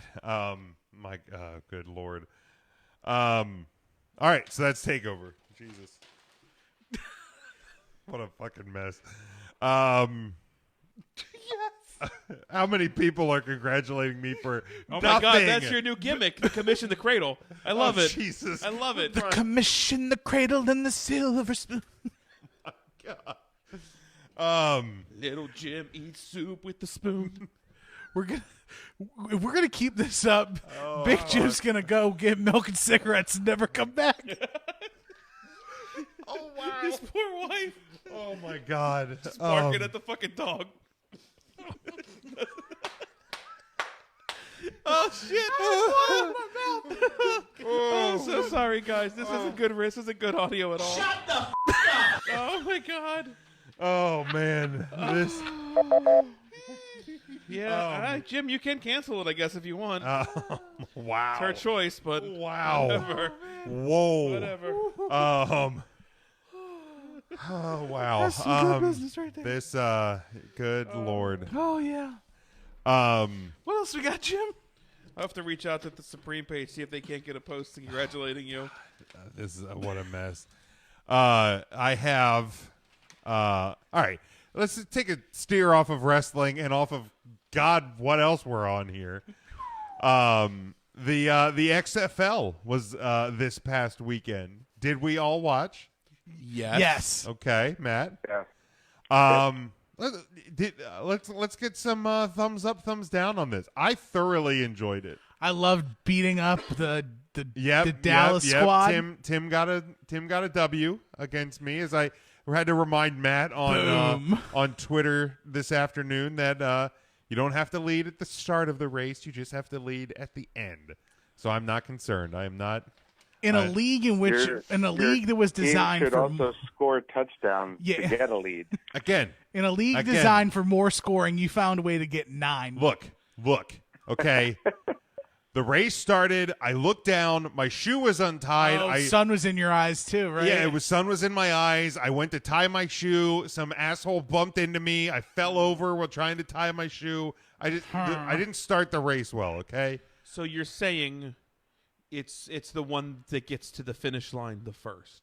Good Lord. All right, so that's TakeOver. Jesus. What a fucking mess. Yes. How many people are congratulating me for Oh, nothing? my God. That's your new gimmick, the commission, the cradle. I love it. Jesus. I love it. The commission, the cradle, and the silver spoon. Little Jim eats soup with the spoon. If we're gonna keep this up, Big Jim's gonna go get milk and cigarettes and never come back. Oh, wow. His poor wife. Oh, my God. Just barking at the fucking dog. Oh, shit. Oh, I'm so sorry, guys. This isn't good. This isn't good audio at all. Shut the f*** up. Oh, my God. Oh, man. This. Yeah. All right, Jim, you can cancel it, I guess, if you want. Wow. It's her choice, but wow. whatever. Whoa. Whatever. Oh, wow. That's some good business right there. This, good Lord. Oh yeah. What else we got, Jim? I'll have to reach out to the Supreme page, see if they can't get a post congratulating you. This is what a mess. I have. All right. Let's just take a steer off of wrestling and off of God. What else we're on here? The XFL was this past weekend. Did we all watch? Yes. Okay, Matt. Yeah. Let's get some thumbs up, thumbs down on this. I thoroughly enjoyed it. I loved beating up the Dallas squad. Tim got a W against me, as I had to remind Matt on Twitter this afternoon that you don't have to lead at the start of the race, you just have to lead at the end. So I'm not concerned. I am not. In a league that was designed should for also score touchdowns Yeah. to get a lead. Again. in a league designed for more scoring, you found a way to get 9. Look. Okay. The race started. I looked down. My shoe was untied. Sun was in your eyes too, right? Yeah, sun was in my eyes. I went to tie my shoe. Some asshole bumped into me. I fell over while trying to tie my shoe. I didn't start the race well, okay? So you're saying it's the one that gets to the finish line the first.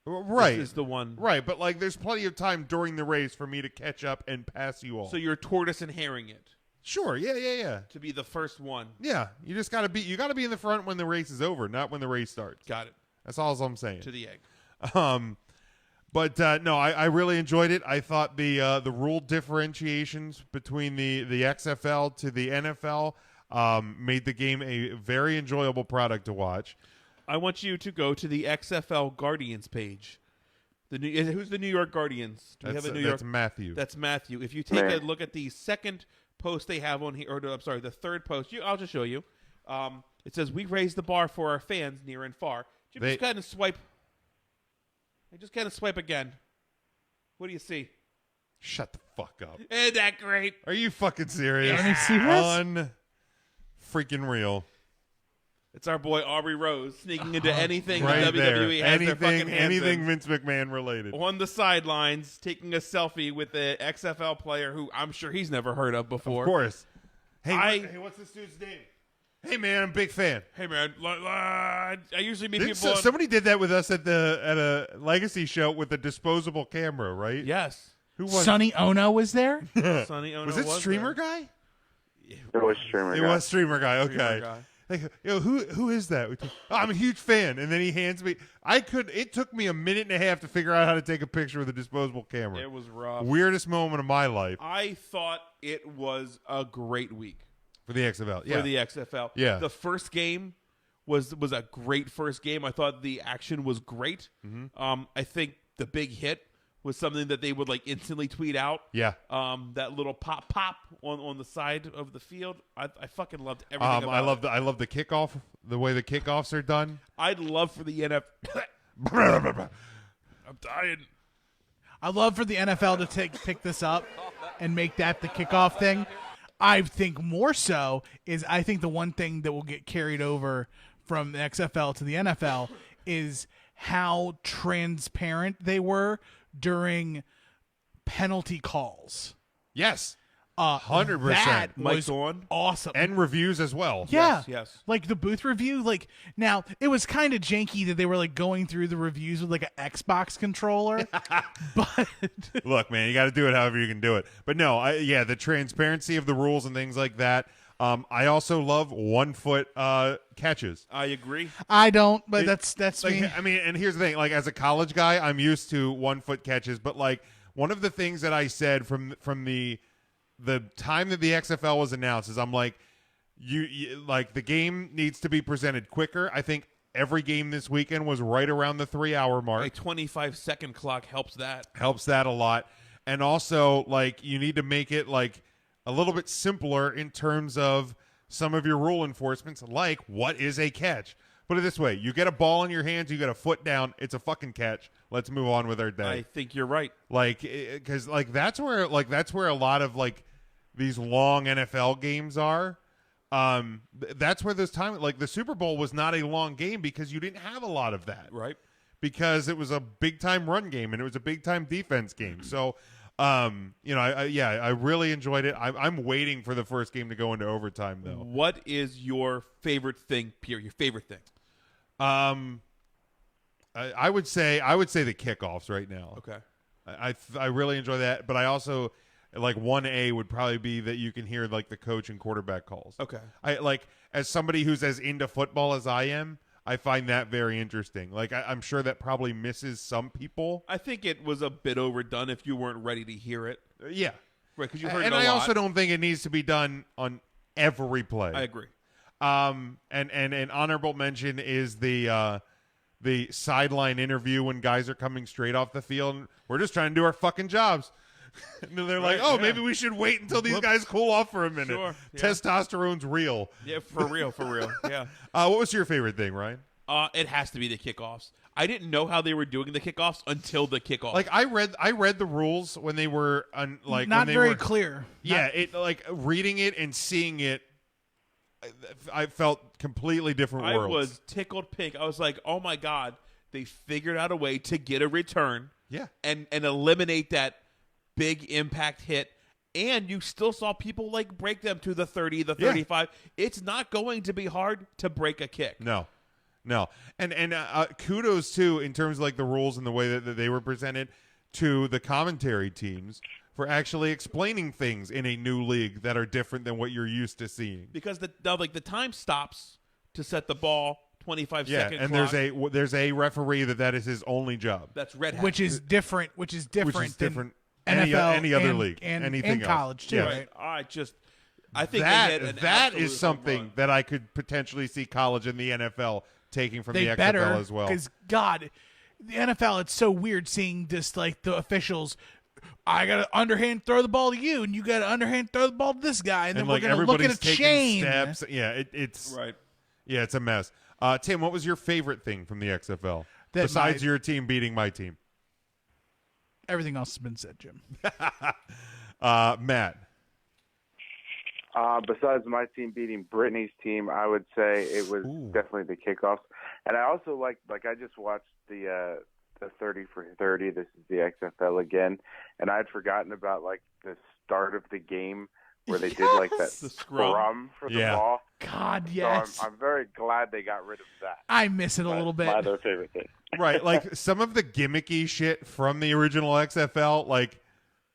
Right. This is the one. Right, but like there's plenty of time during the race for me to catch up and pass you all. So you're tortoise and herring it. Sure, yeah. To be the first one. Yeah, you just gotta be in the front when the race is over, not when the race starts. Got it. That's all I'm saying. To the egg. But no, I really enjoyed it. I thought the rule differentiations between the XFL to the NFL made the game a very enjoyable product to watch. I want you to go to the XFL Guardians page. Who's the New York Guardians? Do we have a New York? That's Matthew. That's Matthew. If you take a look at the second post they have on here, or I'm sorry, the third post. I'll just show you. It says, "We raise the bar for our fans near and far." Just kind of swipe. Just kind of swipe again. What do you see? Shut the fuck up. Isn't that great? Are you fucking serious? Let me see this. Freaking real. It's our boy Aubrey Rose sneaking into anything right the WWE there. has their fucking hands anything in. Vince McMahon related. On the sidelines, taking a selfie with an XFL player who I'm sure he's never heard of before. Of course. Hey, what's this dude's name? Hey, man, I'm a big fan. Hey, man, I usually meet people. Somebody did that with us at a Legacy show with a disposable camera, right? Yes. Who was Sonny Ono was there? Sonny Ono was it Streamer there. Guy? It was Streamer Guy. It was Streamer Guy. Okay. Streamer Guy. Like, who is that? I'm a huge fan. And then he hands me. It took me a minute and a half to figure out how to take a picture with a disposable camera. It was rough. Weirdest moment of my life. I thought it was a great week For the XFL. Yeah. for the XFL. Yeah. The first game was a great first game. I thought the action was great. Mm-hmm. I think the big hit was something that they would like instantly tweet out. Yeah. That little pop on the side of the field. I fucking loved everything about it. I love the kickoff, the way the kickoffs are done. I'd love for the NFL. I'm dying. I'd love for the NFL to pick this up and make that the kickoff thing. I think more so is I think the one thing that will get carried over from the XFL to the NFL is how transparent they were during penalty calls. Yes. 100%. That Mike's was on. awesome. And reviews as well. Yeah. Yes. Like the booth review, like now it was kind of janky that they were like going through the reviews with like an Xbox controller. But Look, man, you got to do it however you can do it. But no, the transparency of the rules and things like that. I also love 1 foot catches. I agree. I don't, but that's Like, me. I mean, and here's the thing: like as a college guy, I'm used to 1 foot catches. But like one of the things that I said from the time that the XFL was announced is I'm like, you like the game needs to be presented quicker. I think every game this weekend was right around the 3 hour mark. A 25-second clock helps that. Helps that a lot, and also like you need to make it like a little bit simpler in terms of some of your rule enforcements, like what is a catch. Put it this way: you get a ball in your hands, you get a foot down, it's a fucking catch. Let's move on with our day. I think you're right. Like, because like that's where a lot of like these long NFL games are. That's where this time, like the Super Bowl was not a long game because you didn't have a lot of that, Right. because it was a big time run game and it was a big time defense game. So, I really enjoyed it. I'm waiting for the first game to go into overtime though. What is your favorite thing, Pierre? Your favorite thing? I would say the kickoffs right now. Okay. I really enjoy that, but I also like 1A would probably be that you can hear like the coach and quarterback calls. Okay. I like as somebody who's as into football as I am, I find that very interesting. Like I'm sure that probably misses some people. I think it was a bit overdone if you weren't ready to hear it. Yeah. Right, because you heard and it a I lot. also don't think it needs to be done on every play. I agree. And an honorable mention is the sideline interview when guys are coming straight off the field. And we're just trying to do our fucking jobs. And then they're like, Right, maybe we should wait until these guys cool off for a minute. Sure, yeah. Testosterone's real. Yeah, for real. Yeah. What was your favorite thing, Ryan? It has to be the kickoffs. I didn't know how they were doing the kickoffs until the kickoff. Like I read the rules when they were not very clear. Yeah, it like reading it and seeing it I felt completely different worlds. I was tickled pink. I was like, oh my God, they figured out a way to get a return. Yeah. And eliminate that big impact hit. And you still saw people like break them to the 30, the 35. Yeah. It's not going to be hard to break a kick. No. And kudos too in terms of like the rules and the way that they were presented to the commentary teams for actually explaining things in a new league that are different than what you're used to seeing. Because the time stops to set the ball, 25 second and clock. there's a referee that is his only job. That's red hat. Which is different than NFL, any other and, league, and, anything and else. college too. Yes. Right? I think that is something that I could potentially see college and the NFL taking from the XFL as well. Because God, the NFL, it's so weird seeing this, like the officials. I got to underhand throw the ball to you, and you got to underhand throw the ball to this guy, and then we're going to look at a chain. Steps. Yeah, it's right. Yeah, it's a mess. Tim, what was your favorite thing from the XFL besides your team beating my team? Everything else has been said, Jim. Matt. Besides my team beating Brittany's team, I would say it was definitely the kickoffs. And I also like I just watched the 30 for 30. This is the XFL again, and I'd forgotten about like the start of the game where they did like that scrum for the ball. God, yes. So I'm very glad they got rid of that. I miss it a little bit. My other favorite thing. Right, like some of the gimmicky shit from the original XFL, like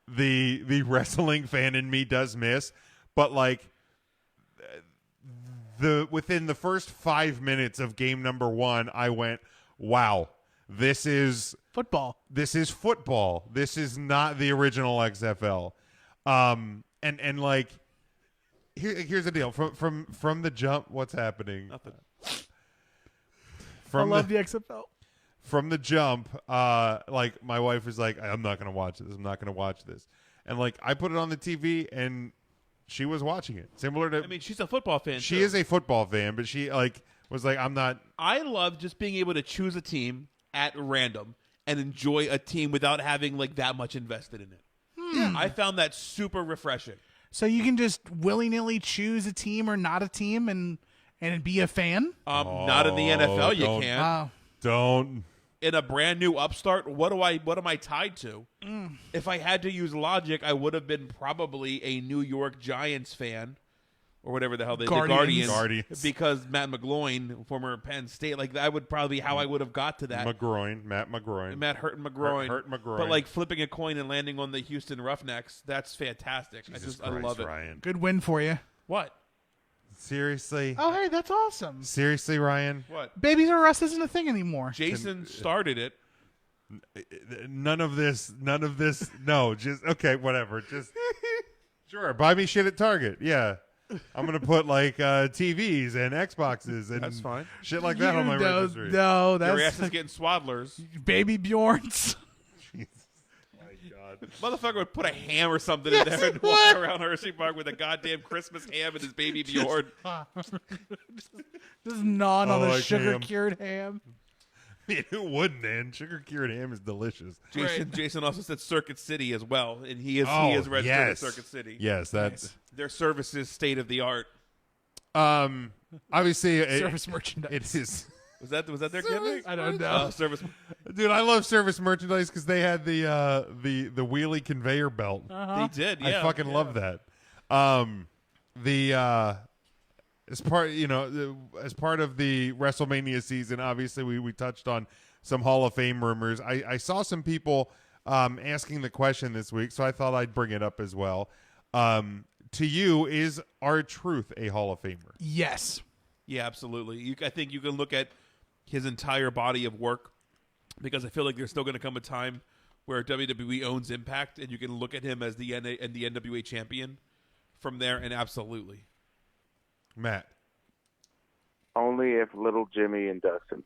the wrestling fan in me does miss, but like within the first 5 minutes of game number 1, I went, "Wow, this is football. This is football. This is not the original XFL." And like here's the deal from the jump. What's happening? Nothing. I love the XFL. From the jump, like my wife was like, "I'm not gonna watch this. I'm not gonna watch this." And like I put it on the TV, and she was watching it. Similar to, I mean, she's a football fan. She is a football fan, but she like was like, "I'm not." I love just being able to choose a team at random and enjoy a team without having like that much invested in it. Yeah, I found that super refreshing. So you can just willy-nilly choose a team or not a team and be a fan? Not in the NFL you can't. Wow. Don't. In a brand new upstart, what am I tied to? If I had to use logic, I would have been probably a New York Giants fan. Or whatever the hell the Guardians. Because Matt McGloin, former Penn State, like that would probably how I would have got to that. Matt McGroin. Matt Hurt McGroin. Hurt McGroin. But like flipping a coin and landing on the Houston Roughnecks, that's fantastic. I love it. Ryan. Good win for you. What? Seriously? Oh, hey, that's awesome. Seriously, Ryan? What? Babies R Us isn't a thing anymore. Jason started it. None of this. No, just okay, whatever. Just sure. Buy me shit at Target. Yeah. I'm gonna put like TVs and Xboxes and that's fine. Shit like that on my registry. No, that's your ass is getting swaddlers. Baby Bjorns. My God, motherfucker would put a ham or something in there and walk around Hershey Park with a goddamn Christmas ham and his baby Bjorn. Just gnawing on the sugar cured ham. Who wouldn't, man? Sugar cured ham is delicious. Jason also said Circuit City as well, and he is registered at Circuit City. Yes, that's their service is state of the art. Obviously, service merchandise. It is. Was that their gimmick? I don't know. Service. Dude, I love service merchandise because they had the wheelie conveyor belt. They did. Yeah, I fucking love that. As part of the WrestleMania season, obviously we touched on some Hall of Fame rumors. I saw some people asking the question this week, so I thought I'd bring it up as well. To you, is R-Truth a Hall of Famer? Yes. Yeah, absolutely. I think you can look at his entire body of work because I feel like there's still going to come a time where WWE owns Impact, and you can look at him as the NWA champion from there, and absolutely. Matt. Only if Little Jimmy and Dustin.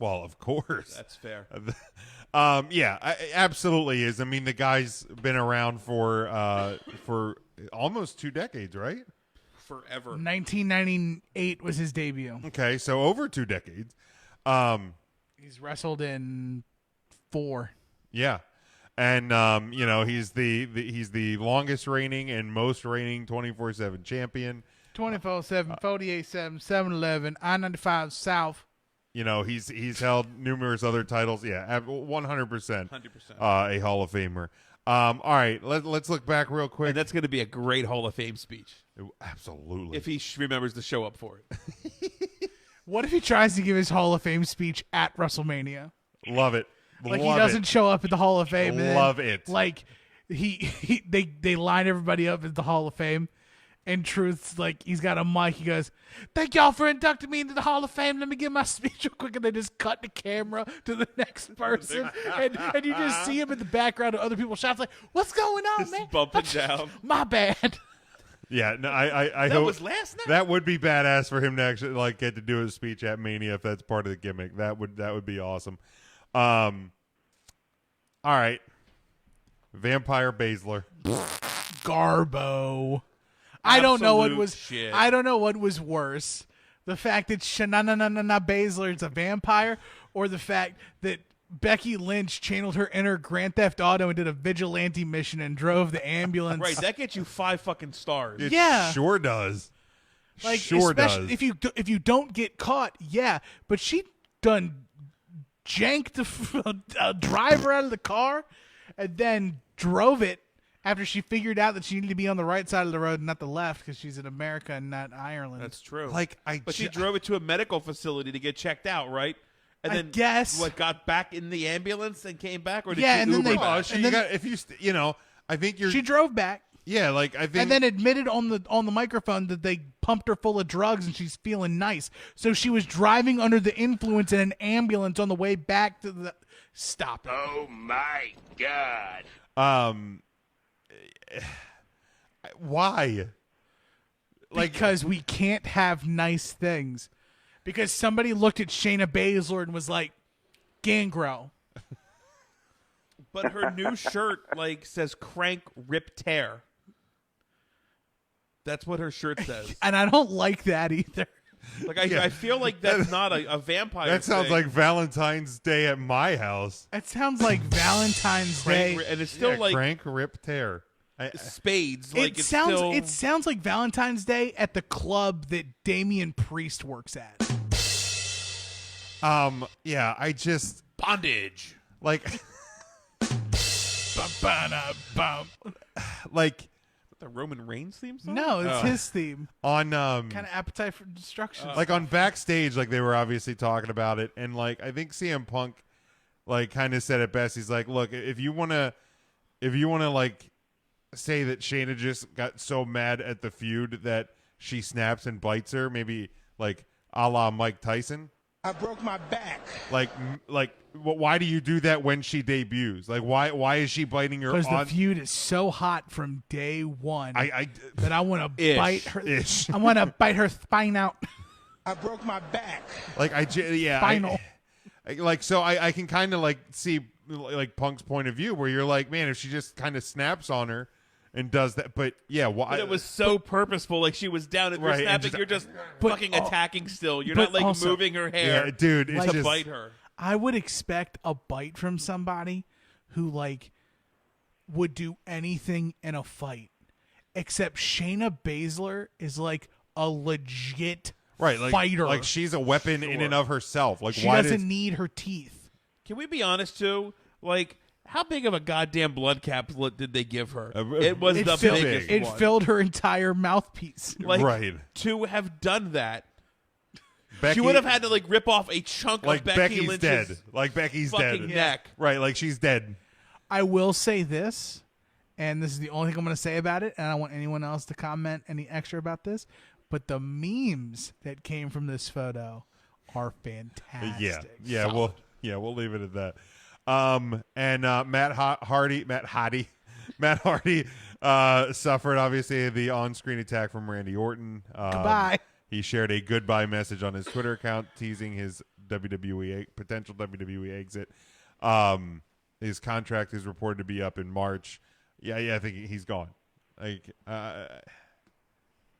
Well, of course. That's fair. Yeah, absolutely is. I mean, the guy's been around for almost 2 decades, right? Forever. 1998 was his debut. Okay, so over 2 decades. He's wrestled in 4. Yeah. And he's the longest reigning and most reigning 24/7 champion. 24/7, 48/7, 7-Eleven, I-95 South. You know, he's held numerous other titles. Yeah, 100%. 100%. A Hall of Famer. All right, let's look back real quick. And that's going to be a great Hall of Fame speech. Absolutely. If he remembers to show up for it. What if he tries to give his Hall of Fame speech at WrestleMania? Love it. Like he doesn't show up at the Hall of Fame. And Love then, it. Like they line everybody up at the Hall of Fame. And Truth's like, he's got a mic. He goes, "Thank y'all for inducting me into the Hall of Fame. Let me give my speech real quick." And they just cut the camera to the next person. and you just see him in the background of other people shouting, like, "What's going on, Just man?" bumping down. My bad. Yeah, no, I That hope was last night? That would be badass for him to actually like get to do his speech at Mania if that's part of the gimmick. That would be awesome. All right, Vampire Baszler. Garbo. I don't know what was. shit. I don't know what was worse: the fact that Shanana Baszler is a vampire, or the fact that Becky Lynch channeled her inner Grand Theft Auto and did a vigilante mission and drove the ambulance. Right, that gets you 5 fucking stars. It Yeah. sure does. Like, sure especially does. if you don't get caught, yeah. But she done janked a driver out of the car, and then drove it after she figured out that she needed to be on the right side of the road and not the left because she's in America and not Ireland. That's true. Like but she drove it to a medical facility to get checked out, right? And I then guess. What, got back in the ambulance and came back, or did Yeah, she and then Uber they- back? Oh, so and you then- got if you you know, I think you're She drove back. yeah, like I think And then admitted on the microphone that they pumped her full of drugs and she's feeling nice. So she was driving under the influence in an ambulance on the way back to the. Stop it. Oh my God. why? Because we can't have nice things. Because somebody looked at Shayna Baszler and was like, "Gangrel." But her new shirt says "Crank Rip Tear." That's what her shirt says. And I don't like that either. I feel like that's not a vampire. That sounds thing. like Valentine's Day at my house. That sounds like Valentine's Day. Crank, and it's still Yeah, crank, rip, tear. spades. It sounds like Valentine's Day at the club that Damian Priest works at. Yeah, I just bondage. Like the Roman Reigns theme song. No, it's his theme. On Kind of Appetite for Destruction. like on backstage, like they were obviously talking about it, and like I think CM Punk like kind of said it best. He's like, look, if you wanna like say that Shayna just got so mad at the feud that she snaps and bites her, maybe like a la Mike Tyson. I broke my back. Why do you do that when she debuts? Like, why is she biting her? Because the feud is so hot from day one that I want to bite her. I want to bite her spine out. I broke my back. Spinal. I can kind of like see like Punk's point of view where you're like, man, if she just kind of snaps on her and does that, but yeah, why? But it was so purposeful. Like she was down and you're Right, and snapping. just- You're just But- fucking attacking still. You're but not like also- moving her hair. Yeah, dude, it's to just bite her. I would expect a bite from somebody who like would do anything in a fight, except Shayna Baszler is like a legit right, like fighter. like she's a weapon in and of herself. Like she why doesn't need her teeth. Can we be honest too? Like, how big of a goddamn blood capsule did they give her? Uh, It was It the filled, biggest it one. filled her entire mouthpiece. Like, Right. to have done that, Becky, she would have had to like rip off a chunk like of Becky Becky's Lynch's dead. Like Becky's fucking dead. neck. Right, like she's dead. I will say this, and this is the only thing I'm going to say about it, and I don't want anyone else to comment any extra about this, but the memes that came from this photo are fantastic. Yeah, we'll leave it at that. And Matt Hardy suffered obviously the on-screen attack from Randy Orton. Goodbye. He shared a goodbye message on his Twitter account teasing his potential WWE exit. His contract is reported to be up in March. Yeah, I think he's gone. Like, I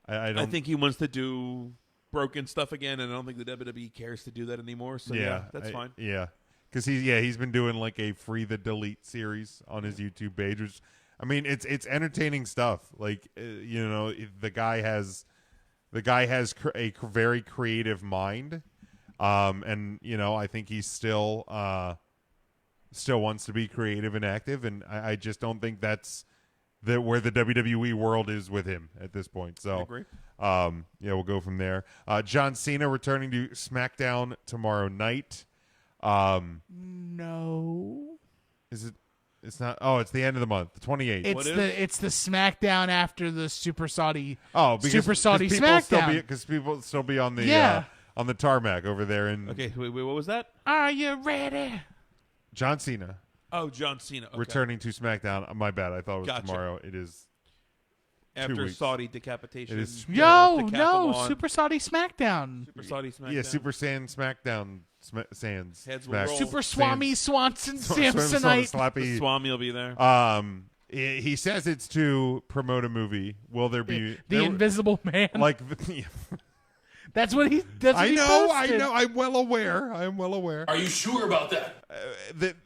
don't. I think he wants to do broken stuff again, and I don't think the WWE cares to do that anymore. So yeah, that's fine. Yeah, because he's been doing like a free the delete series on his YouTube page, which I mean it's entertaining stuff. Like the The guy has a very creative mind, and I think he's still wants to be creative and active, and I just don't think that's where the WWE world is with him at this point. So, I agree. We'll go from there. John Cena returning to SmackDown tomorrow night. No. Is it? It's not. Oh, it's the end of the month, the 28th. It's the SmackDown after the Super Saudi. Oh, because Super Saudi people SmackDown. Because people still be on the on the tarmac over there. And Okay, wait, what was that? Are you ready? John Cena Oh, John Cena. Okay. returning to SmackDown. My bad. I thought it was Gotcha. tomorrow. It is After weeks. Saudi decapitation. It is- No, Decathlon. Super Saudi SmackDown. Super Saudi SmackDown. Yeah, Super Saiyan SmackDown. Sands. Heads will Smack- roll. Super Swami Sands- Swanson Swim- Samsonite. Slappy. Swami will be there. He says it's to promote a movie. Will there be The Invisible Man. like? That's what he. That's what I he know. posted. I'm well aware. Are you sure about that?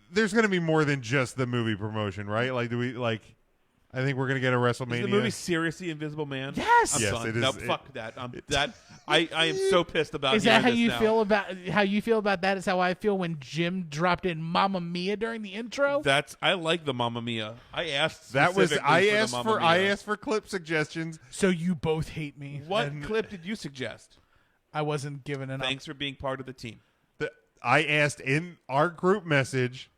There's going to be more than just the movie promotion, right? Like, do we like? I think we're going to get a WrestleMania. Is the movie seriously Invisible Man? Yes. I'm Yes, done. it is- No, fuck that. I am so pissed about. Is that how hearing you this now. feel about how you feel about that? Is how I feel when Jim dropped in "Mamma Mia" during the intro. I like the Mamma Mia. I asked. That was specifically I for asked the for Mamma I Mia. asked for clip suggestions. So you both hate me. What clip did you suggest? I wasn't given enough. Thanks for being part of the team. I asked in our group message.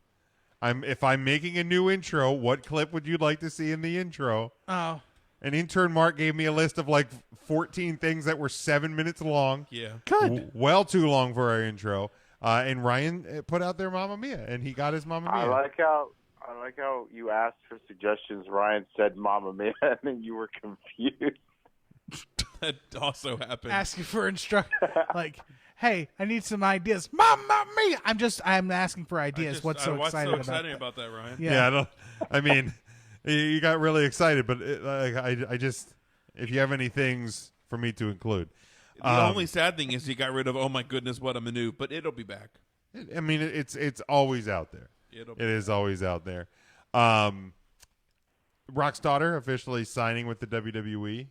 If I'm making a new intro, what clip would you like to see in the intro? Oh. And intern Mark gave me a list of like 14 things that were 7 minutes long. Yeah. Good. Well too long for our intro. And Ryan put out their Mamma Mia, and he got his Mamma Mia. I like how you asked for suggestions. Ryan said "Mamma Mia," and then you were confused. That also happened. Asking for like, hey, I need some ideas. Mamma Mia! I'm asking for ideas. What's so exciting about that, Ryan? Yeah. I mean, you got really excited, but I just, if you have any things for me to include. The only sad thing is you got rid of "Oh my goodness, what a menu," but it'll be back. I mean, it's always out there. It is always out there. Rock's daughter officially signing with the WWE.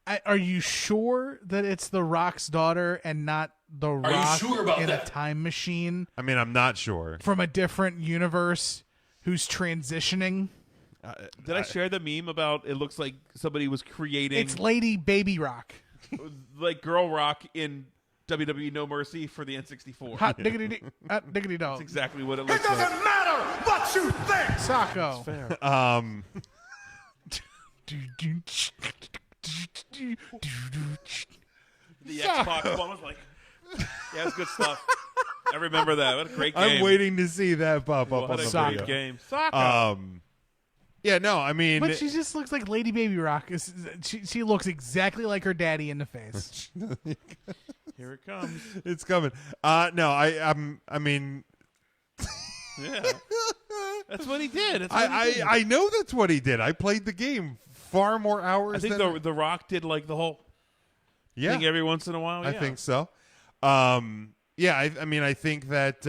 Are you sure that it's the Rock's daughter and not the Rock in a time machine? I mean, I'm not sure. From a different universe who's transitioning? Did I share the meme about it looks like somebody was creating... It's Lady Baby Rock. like Girl Rock in WWE No Mercy for the N64. Hot diggity diggity dog. That's exactly what it looks It doesn't like. matter what you think. Sacco. Fair. The X-Pac one was like... Yeah, it's good stuff. I remember that. What a great game. I'm waiting to see that pop up on the What a video. great game. Soccer. Yeah, no, I mean... But she just looks like Lady Baby Rock. She looks exactly like her daddy in the face. Here it comes. It's coming. No, I mean... Yeah. That's what he did. That's what he did. I know that's what he did. I played the game far more hours I think than... the Rock did like the whole thing every once in a while. I Yeah. think so. Yeah, I mean, I think that,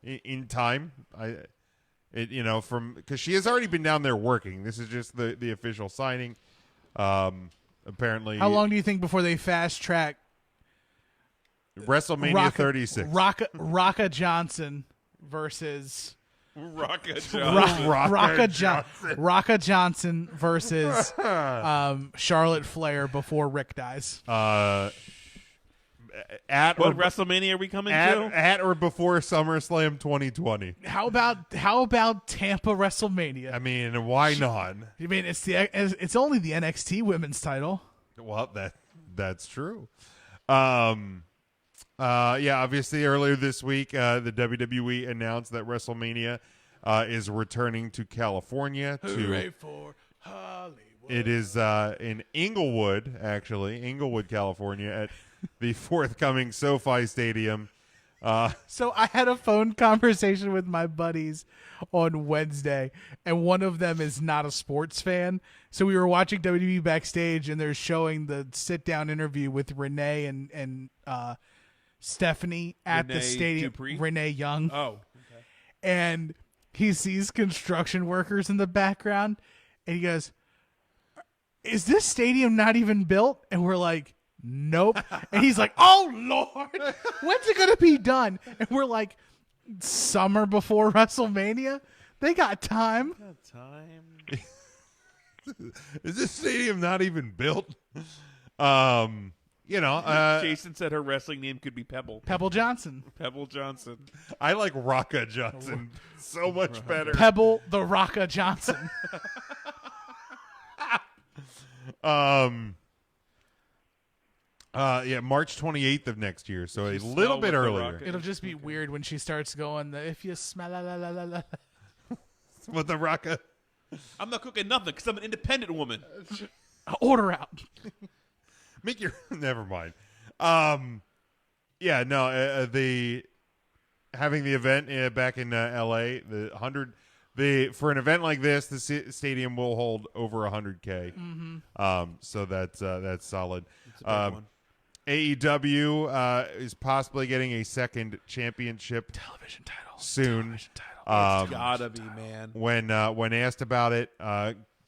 in time, because she has already been down there working. This is just the official signing. Apparently. How long do you think before they fast track WrestleMania 36. Rocka Johnson versus Rocka Rocka Johnson versus Charlotte Flair before Rick dies. At what WrestleMania are we coming to? At or before SummerSlam 2020. How about Tampa WrestleMania? I mean, why not? I mean, it's only the NXT Women's title. Well, that's true. Obviously earlier this week, the WWE announced that WrestleMania is returning to California. Hooray for Hollywood. It is in Inglewood, California, at the forthcoming SoFi Stadium. So I had a phone conversation with my buddies on Wednesday, and one of them is not a sports fan. So we were watching WWE backstage, and they're showing the sit-down interview with Renee and Stephanie at the stadium. Dupree? Renee Young. Oh, okay. And he sees construction workers in the background, and he goes, is this stadium not even built? And we're like, nope. And he's like, oh, Lord, when's it going to be done? And we're like, summer before WrestleMania? They got time. Is this stadium not even built? Jason said her wrestling name could be Pebble. Pebble Johnson. Pebble Johnson. I like Rocka Johnson so much better. Pebble the Rocka Johnson. March 28th of next year, so a smell little bit what the earlier. Rock It'll just be weird when she starts going, if you smell la la la la la. With the Rocka. I'm not cooking nothing because I'm an independent woman. Order out. Make your never mind. The having the event back in LA, for an event like this, the stadium will hold over 100K. Mm-hmm. So that's solid. It's a big one. AEW is possibly getting a second championship Television title soon. Television title. It's gotta be, man. When asked about it,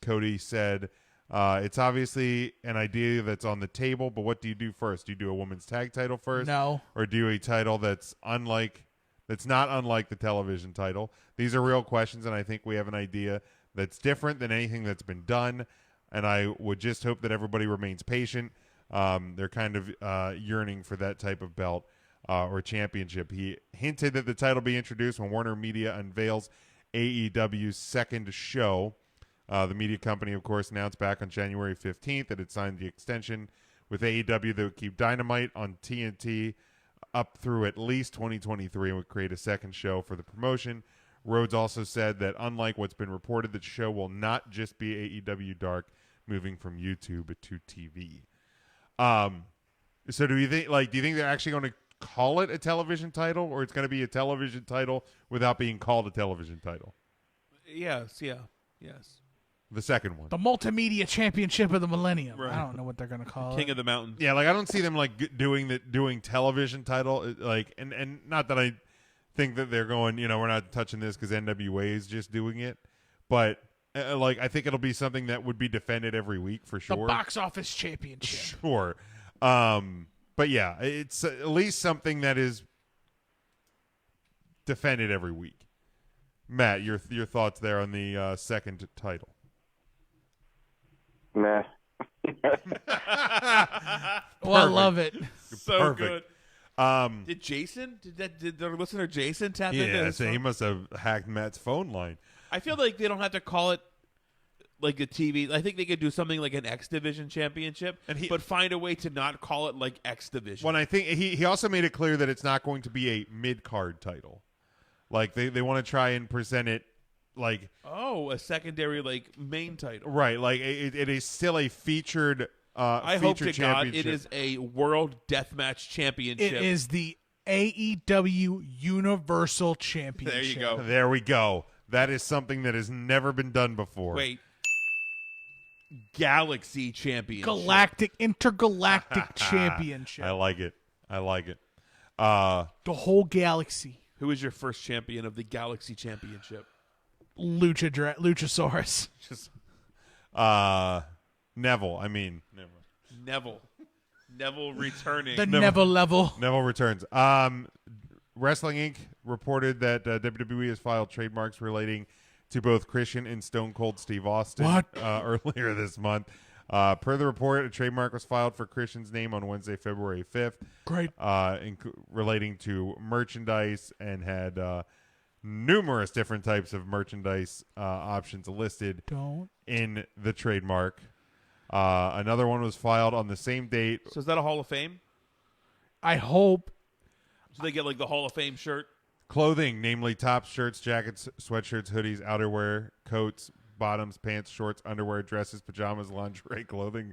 Cody said, it's obviously an idea that's on the table, but what do you do first? Do you do a women's tag title first? No. Or do a title that's not unlike the television title? These are real questions, and I think we have an idea that's different than anything that's been done, and I would just hope that everybody remains patient. They're kind of yearning for that type of belt or championship. He hinted that the title be introduced when Warner Media unveils AEW's second show. The media company, of course, announced back on January 15th that it signed the extension with AEW that would keep Dynamite on TNT up through at least 2023 and would create a second show for the promotion. Rhodes also said that unlike what's been reported, the show will not just be AEW Dark moving from YouTube to TV. So do you think they're actually going to call it a television title, or it's going to be a television title without being called a television title? Yes. The second one. The Multimedia Championship of the Millennium. Right. I don't know what they're going to call King it. of the Mountain. Yeah, I don't see them doing television title and not that I think that they're going, we're not touching this because NWA is just doing it, but I think it'll be something that would be defended every week for sure. The Box Office Championship. Sure. But yeah, it's at least something that is defended every week. Matt, your thoughts there on the second title? Meh. Well, I love it. So Perfect. good. Did Jason? Did our listener Jason tap into Yeah, this? so he must have hacked Matt's phone line. I feel like they don't have to call it like a TV. I think they could do something like an X Division championship, but find a way to not call it like X Division. When I think he also made it clear that it's not going to be a mid-card title. Like they want to try and present it like a secondary main title. Right, like it is still a featured I hope to God championship. it is a World Deathmatch Championship. It is the AEW Universal Championship. There you go. There we go. That is something that has never been done before. Wait. Galaxy Championship. Intergalactic Championship. I like it. The whole galaxy. Who is your first champion of the Galaxy Championship? Luchasaurus. Neville. I mean, Neville returning. The Neville level. Neville returns. Wrestling Inc. reported that WWE has filed trademarks relating to both Christian and Stone Cold Steve Austin earlier this month. Per the report, a trademark was filed for Christian's name on Wednesday, February 5th. Great. Relating to merchandise and had numerous different types of merchandise options listed in the trademark. Another one was filed on the same date. So is that a Hall of Fame? I hope. So they get the Hall of Fame shirt? Clothing, namely tops, shirts, jackets, sweatshirts, hoodies, outerwear, coats, bottoms, pants, shorts, underwear, dresses, pajamas, lingerie, clothing,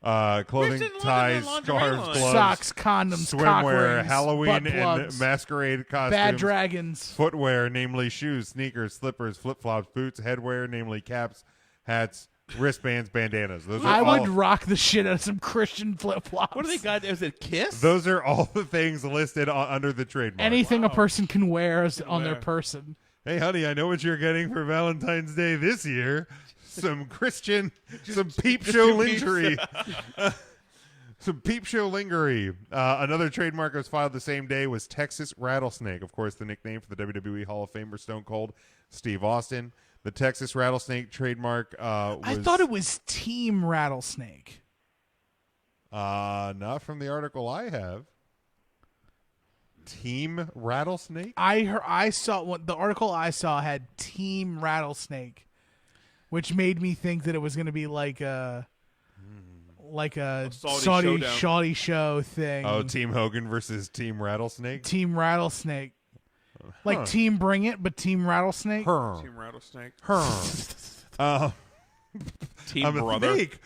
ties, scarves, gloves, socks, condoms, swimwear, cock rings, Halloween butt plugs, and masquerade costumes, bad dragons, footwear, namely shoes, sneakers, slippers, flip-flops, boots, headwear, namely caps, hats, wristbands, bandanas. I would rock the shit out of some Christian flip-flops. What do they got? Is it Kiss? Those are all the things listed under the trademark. Anything a person can wear on their person. Hey, honey, I know what you're getting for Valentine's Day this year. some Christian, some peep show lingerie. Some peep show lingerie. Another trademark that was filed the same day was Texas Rattlesnake. Of course, the nickname for the WWE Hall of Famer Stone Cold Steve Austin. The Texas Rattlesnake trademark was... I thought it was Team Rattlesnake. Not from the article I have. Team Rattlesnake? I saw the article I saw had Team Rattlesnake, which made me think that it was going to be like a Saudi show thing. Oh, Team Hogan versus Team Rattlesnake? Team Rattlesnake. Like Team Bring It, but Team Rattlesnake. Team Rattlesnake. Team I'm Brother. A snake.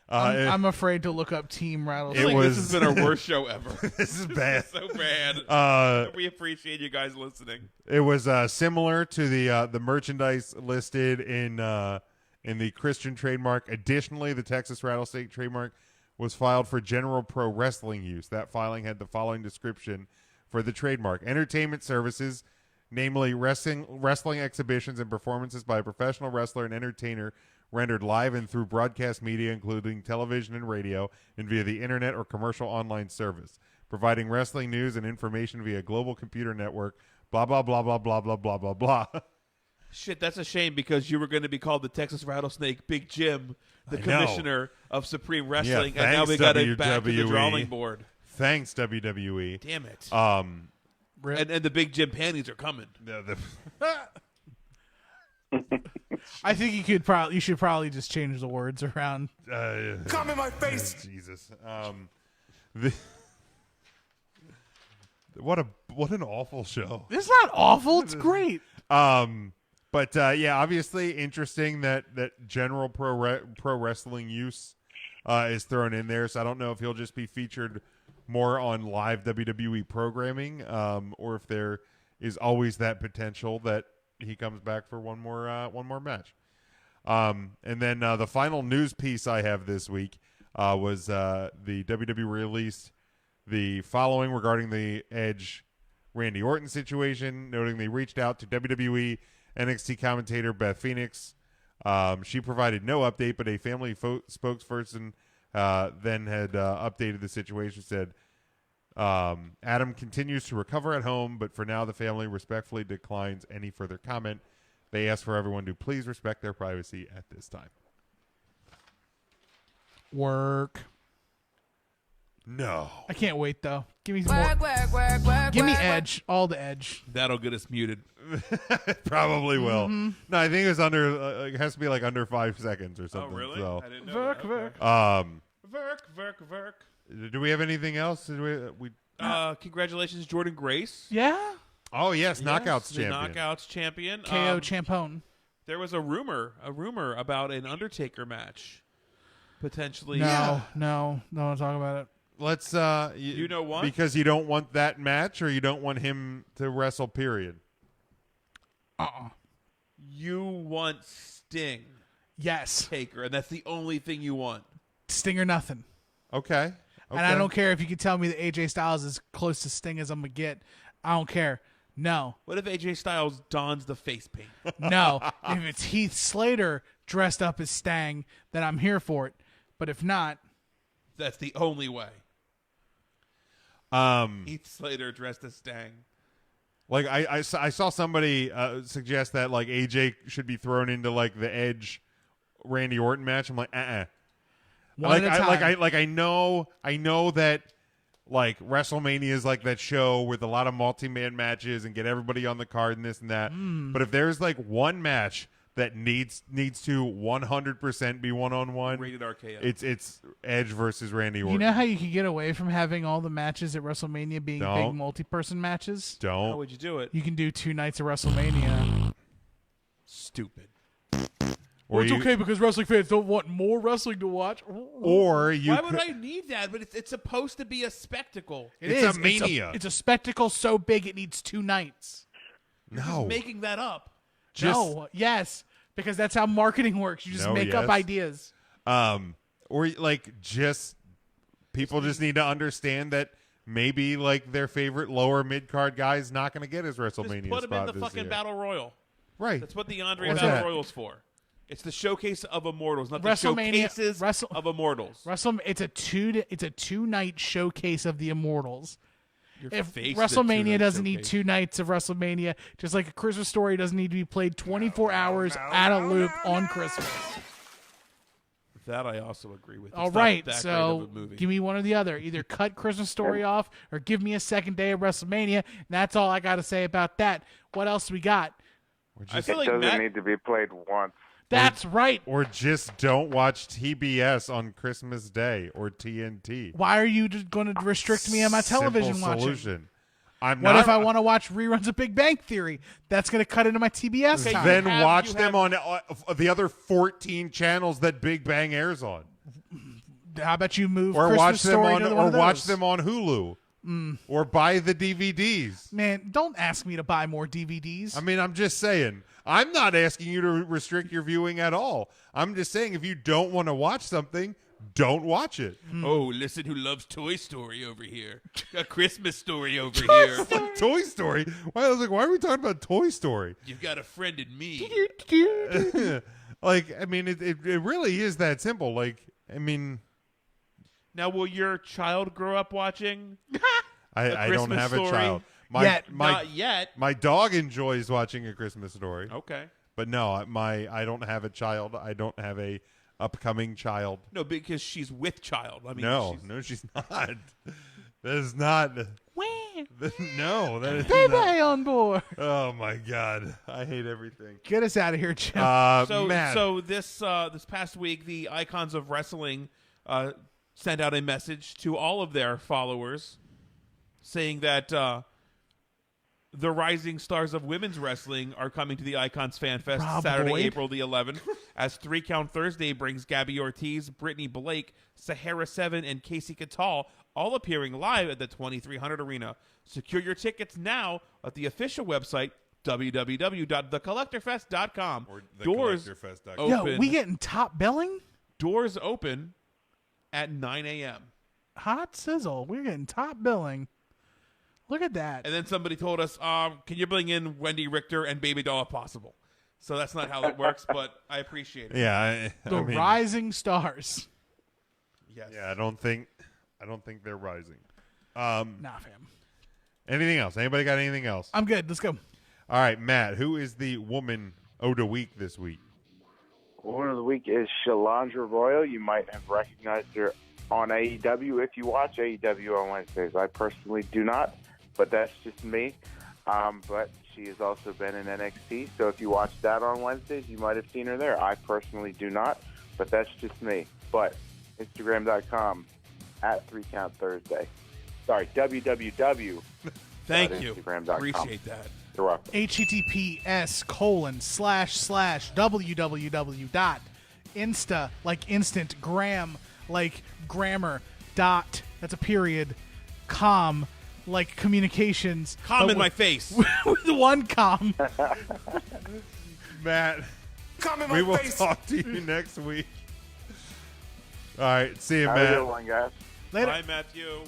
I'm afraid to look up Team Rattlesnake. This has been our worst show ever. This is bad. So bad. We appreciate you guys listening. It was similar to the merchandise listed in the Christian trademark. Additionally, the Texas Rattlesnake trademark was filed for general pro wrestling use. That filing had the following description for the trademark: entertainment services, namely wrestling exhibitions and performances by a professional wrestler and entertainer, rendered live and through broadcast media, including television and radio, and via the internet or commercial online service, providing wrestling news and information via global computer network, blah, blah, blah, blah, blah, blah, blah, blah, blah. Shit, that's a shame because you were going to be called the Texas Rattlesnake Big Jim, the commissioner of Supreme Wrestling, Yeah, and now we got it back to the WWE. drawing board. Thanks, WWE. Damn it. And the Big Jim panties are coming. I think you should probably just change the words around. Come in my face. Jesus. What an awful show. It's not awful. It's great. But yeah, obviously interesting that general pro wrestling use is thrown in there. So I don't know if he'll just be featured more on live WWE programming, or if there is always that potential that he comes back for one more match. And then the final news piece I have this week was the WWE released the following regarding the Edge Randy Orton situation, noting they reached out to WWE NXT commentator Beth Phoenix. She provided no update, but a family spokesperson then had updated the situation, said Adam continues to recover at home, but for now the family respectfully declines any further comment. They ask for everyone to please respect their privacy at this time. Work. No. I can't wait, though. Give me some more. Give me Edge. All the Edge. That'll get us muted. Probably will. Mm-hmm. No, I think it was under. It has to be like under 5 seconds or something. Oh, really? So. I didn't know. Verk, that. verk. Verk. Do we have anything else? Congratulations, Jordan Grace. Yeah. Oh yes, Knockouts the champion. Knockouts champion. KO Champone. There was a rumor about an Undertaker match, potentially. No, don't want to talk about it. Let's. You know what? Because you don't want that match, or you don't want him to wrestle. Period. You want Sting. Yes. Taker, and that's the only thing you want. Sting or nothing. Okay. And I don't care if you can tell me that AJ Styles is close to Sting as I'm going to get. I don't care. No. What if AJ Styles dons the face paint? No. If it's Heath Slater dressed up as Stang, then I'm here for it. But if not, that's the only way. Heath Slater dressed as Stang. Like I saw somebody suggest that like AJ should be thrown into like the Edge Randy Orton match. I'm like, One at a time. I know that like WrestleMania is like that show with a lot of multi-man matches and get everybody on the card and this and that. But if there's like one match that needs to 100% be one-on-one, rated RKO. It's Edge versus Randy Orton. You know how you can get away from having all the matches at WrestleMania being big multi-person matches? Don't. How would you do it? You can do 2 nights of WrestleMania. Stupid. Well, it's okay because wrestling fans don't want more wrestling to watch. Or you Why would I need that? But it's supposed to be a spectacle. It's a mania. It's a spectacle so big it needs 2 nights. You're just making that up. No, yes, because that's how marketing works. You just make up ideas. Or like just people just need to understand that maybe like their favorite lower mid card guy is not going to get his WrestleMania Just put him spot in the this fucking year. Battle Royal. Right. That's what the Andre What's Battle that? Royal's for. It's the showcase of immortals, not the WrestleMania- showcases of immortals. It's a 2-night showcase of the Immortals. Your If face is a WrestleMania two-night doesn't need showcase. 2 nights of WrestleMania, just like a Christmas Story doesn't need to be played 24 hours at a loop on Christmas. That I also agree with. It's All not right, that great so of a movie. give me one or the other. Either cut Christmas Story off or give me a second day of WrestleMania. And that's all I got to say about that. What else we got? I feel It like doesn't need to be played once. That's right. Or just don't watch TBS on Christmas Day or TNT. Why are you just going to restrict me on my television Simple watching? solution. I'm What not, if I want to watch reruns of Big Bang Theory? That's going to cut into my TBS time. Then watch them on the other 14 channels that Big Bang airs on. How about you move Or Christmas watch them Story on to one of watch those? them on Hulu. Or buy the DVDs. Man, don't ask me to buy more DVDs. I mean, I'm just saying. I'm not asking you to restrict your viewing at all. I'm just saying if you don't want to watch something, don't watch it. Oh, listen who loves Toy Story over here. A Christmas Story over here. Toy Story? Why, I was like, why are we talking about Toy Story? You've got a friend in me. Like, I mean, it really is that simple. Like, I mean, Now, will your child grow up watching? I don't Christmas have a Story? child. Not yet. My dog enjoys watching A Christmas Story. Okay. But no, I don't have a child. I don't have a upcoming child. No, because she's with child. I mean, No, she's not. That is not. No, that is Baby not. on board. Oh my God, I hate everything. Get us out of here, Jim. Matt. So this past week, the Icons of Wrestling sent out a message to all of their followers, saying that the rising stars of women's wrestling are coming to the Icons Fan Fest Rob Saturday, Boyd. April the 11th, as 3 Count Thursday brings Gabby Ortiz, Brittany Blake, Sahara 7, and Casey Catal, all appearing live at the 2300 Arena. Secure your tickets now at the official website, www.thecollectorfest.com. Or Doors thecollectorfest.com. Yo, open. we getting top billing? Doors open at 9 a.m. Hot sizzle. We're getting top billing. Look at that. And then somebody told us, can you bring in Wendy Richter and Baby Doll if possible? So that's not how that works, but I appreciate it. Yeah, The I mean, rising stars. Yes. Yeah, I don't think they're rising. Nah, fam. Anything else? Anybody got anything else? I'm good. Let's go. All right, Matt. Who is the woman of the week this week? Woman of the week is Shalandra Royal. You might have recognized her on AEW if you watch AEW on Wednesdays. I personally do not, but that's just me. But she has also been in NXT, so if you watch that on Wednesdays, you might have seen her there. I personally do not, but that's just me. But Instagram.com at 3 Count Thursday. Sorry, www. Thank you. Instagram.com. Appreciate that. You're welcome. https://www.insta like instant gram like grammar dot that's a period com like communications Com but in my face. with one com. Matt, we will talk to you next week. All right, see you, Have a Matt. good one, guys. Later. Bye, Matthew.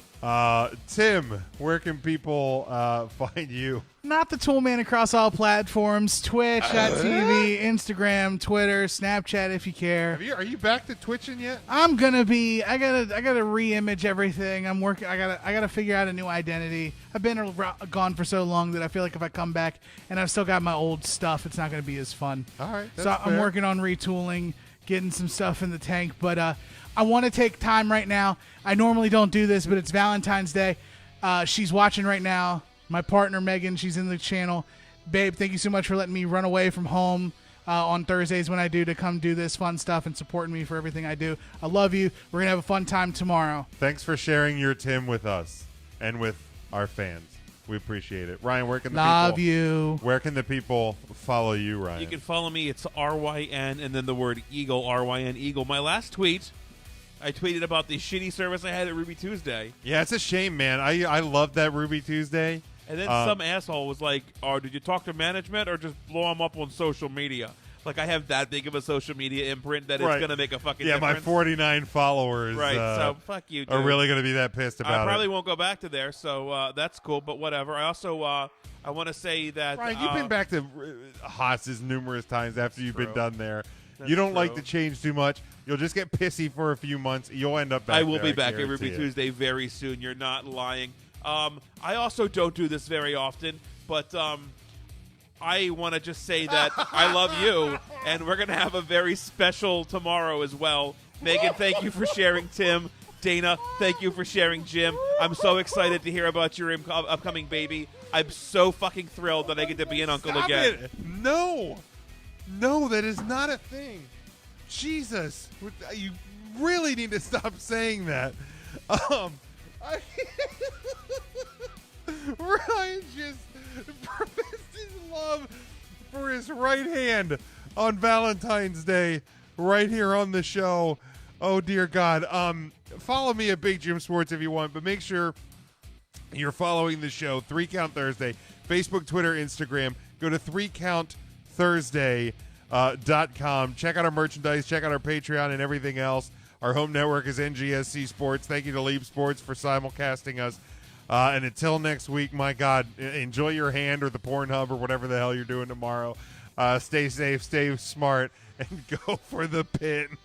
Tim, where can people find you? Not the tool man across all platforms: Twitch.tv, Instagram, Twitter, Snapchat if you care. Are you back to twitching yet? I'm gonna be. I gotta re-image everything. I'm working. I gotta figure out a new identity. I've been gone for so long that I feel like if I come back and I've still got my old stuff, it's not gonna be as fun. All right, So that's I'm fair. working on retooling, getting some stuff in the tank. But I want to take time right now. I normally don't do this, but it's Valentine's Day. She's watching right now. My partner Megan, she's in the channel. Babe, thank you so much for letting me run away from home on Thursdays when I do to come do this fun stuff and supporting me for everything I do. I love you. We're gonna have a fun time tomorrow. Thanks for sharing your Tim with us and with our fans. We appreciate it. Ryan, where can the Love people, you. Where can the people follow you, Ryan? You can follow me. It's RYN and then the word Eagle, RYN Eagle. My last tweet, I tweeted about the shitty service I had at Ruby Tuesday. Yeah, it's a shame, man. I love that Ruby Tuesday. And then some asshole was like, "Oh, did you talk to management or just blow them up on social media?" Like I have that big of a social media imprint that it's Right. going to make a fucking Yeah, difference. my 49 followers Right, so fuck you, dude. are really going to be that pissed about I probably it. won't go back to there, so that's cool, but whatever. I also I want to say that Ryan, you've been back to Haas's numerous times after you've been true. done there. That's You don't like true. to change too much. You'll just get pissy for a few months. You'll end up back I will there, be back guarantee every it. Tuesday very soon. You're not lying. I also don't do this very often, but I want to just say that I love you, and we're going to have a very special tomorrow as well. Megan, thank you for sharing Tim. Dana, thank you for sharing Jim. I'm so excited to hear about your upcoming baby. I'm so fucking thrilled that I get to be an uncle Stop again. it. No, that is not a thing. Jesus, you really need to stop saying that. Ryan just professed his love for his right hand on Valentine's Day right here on the show. Oh, dear God. Follow me at Big Jim Sports if you want, but make sure you're following the show, 3 Count Thursday, Facebook, Twitter, Instagram. Go to 3countthursday.com. Check out our merchandise. Check out our Patreon and everything else. Our home network is NGSC Sports. Thank you to Leap Sports for simulcasting us. And until next week, my God, enjoy your hand or the Pornhub or whatever the hell you're doing tomorrow. Stay safe, stay smart, and go for the pin.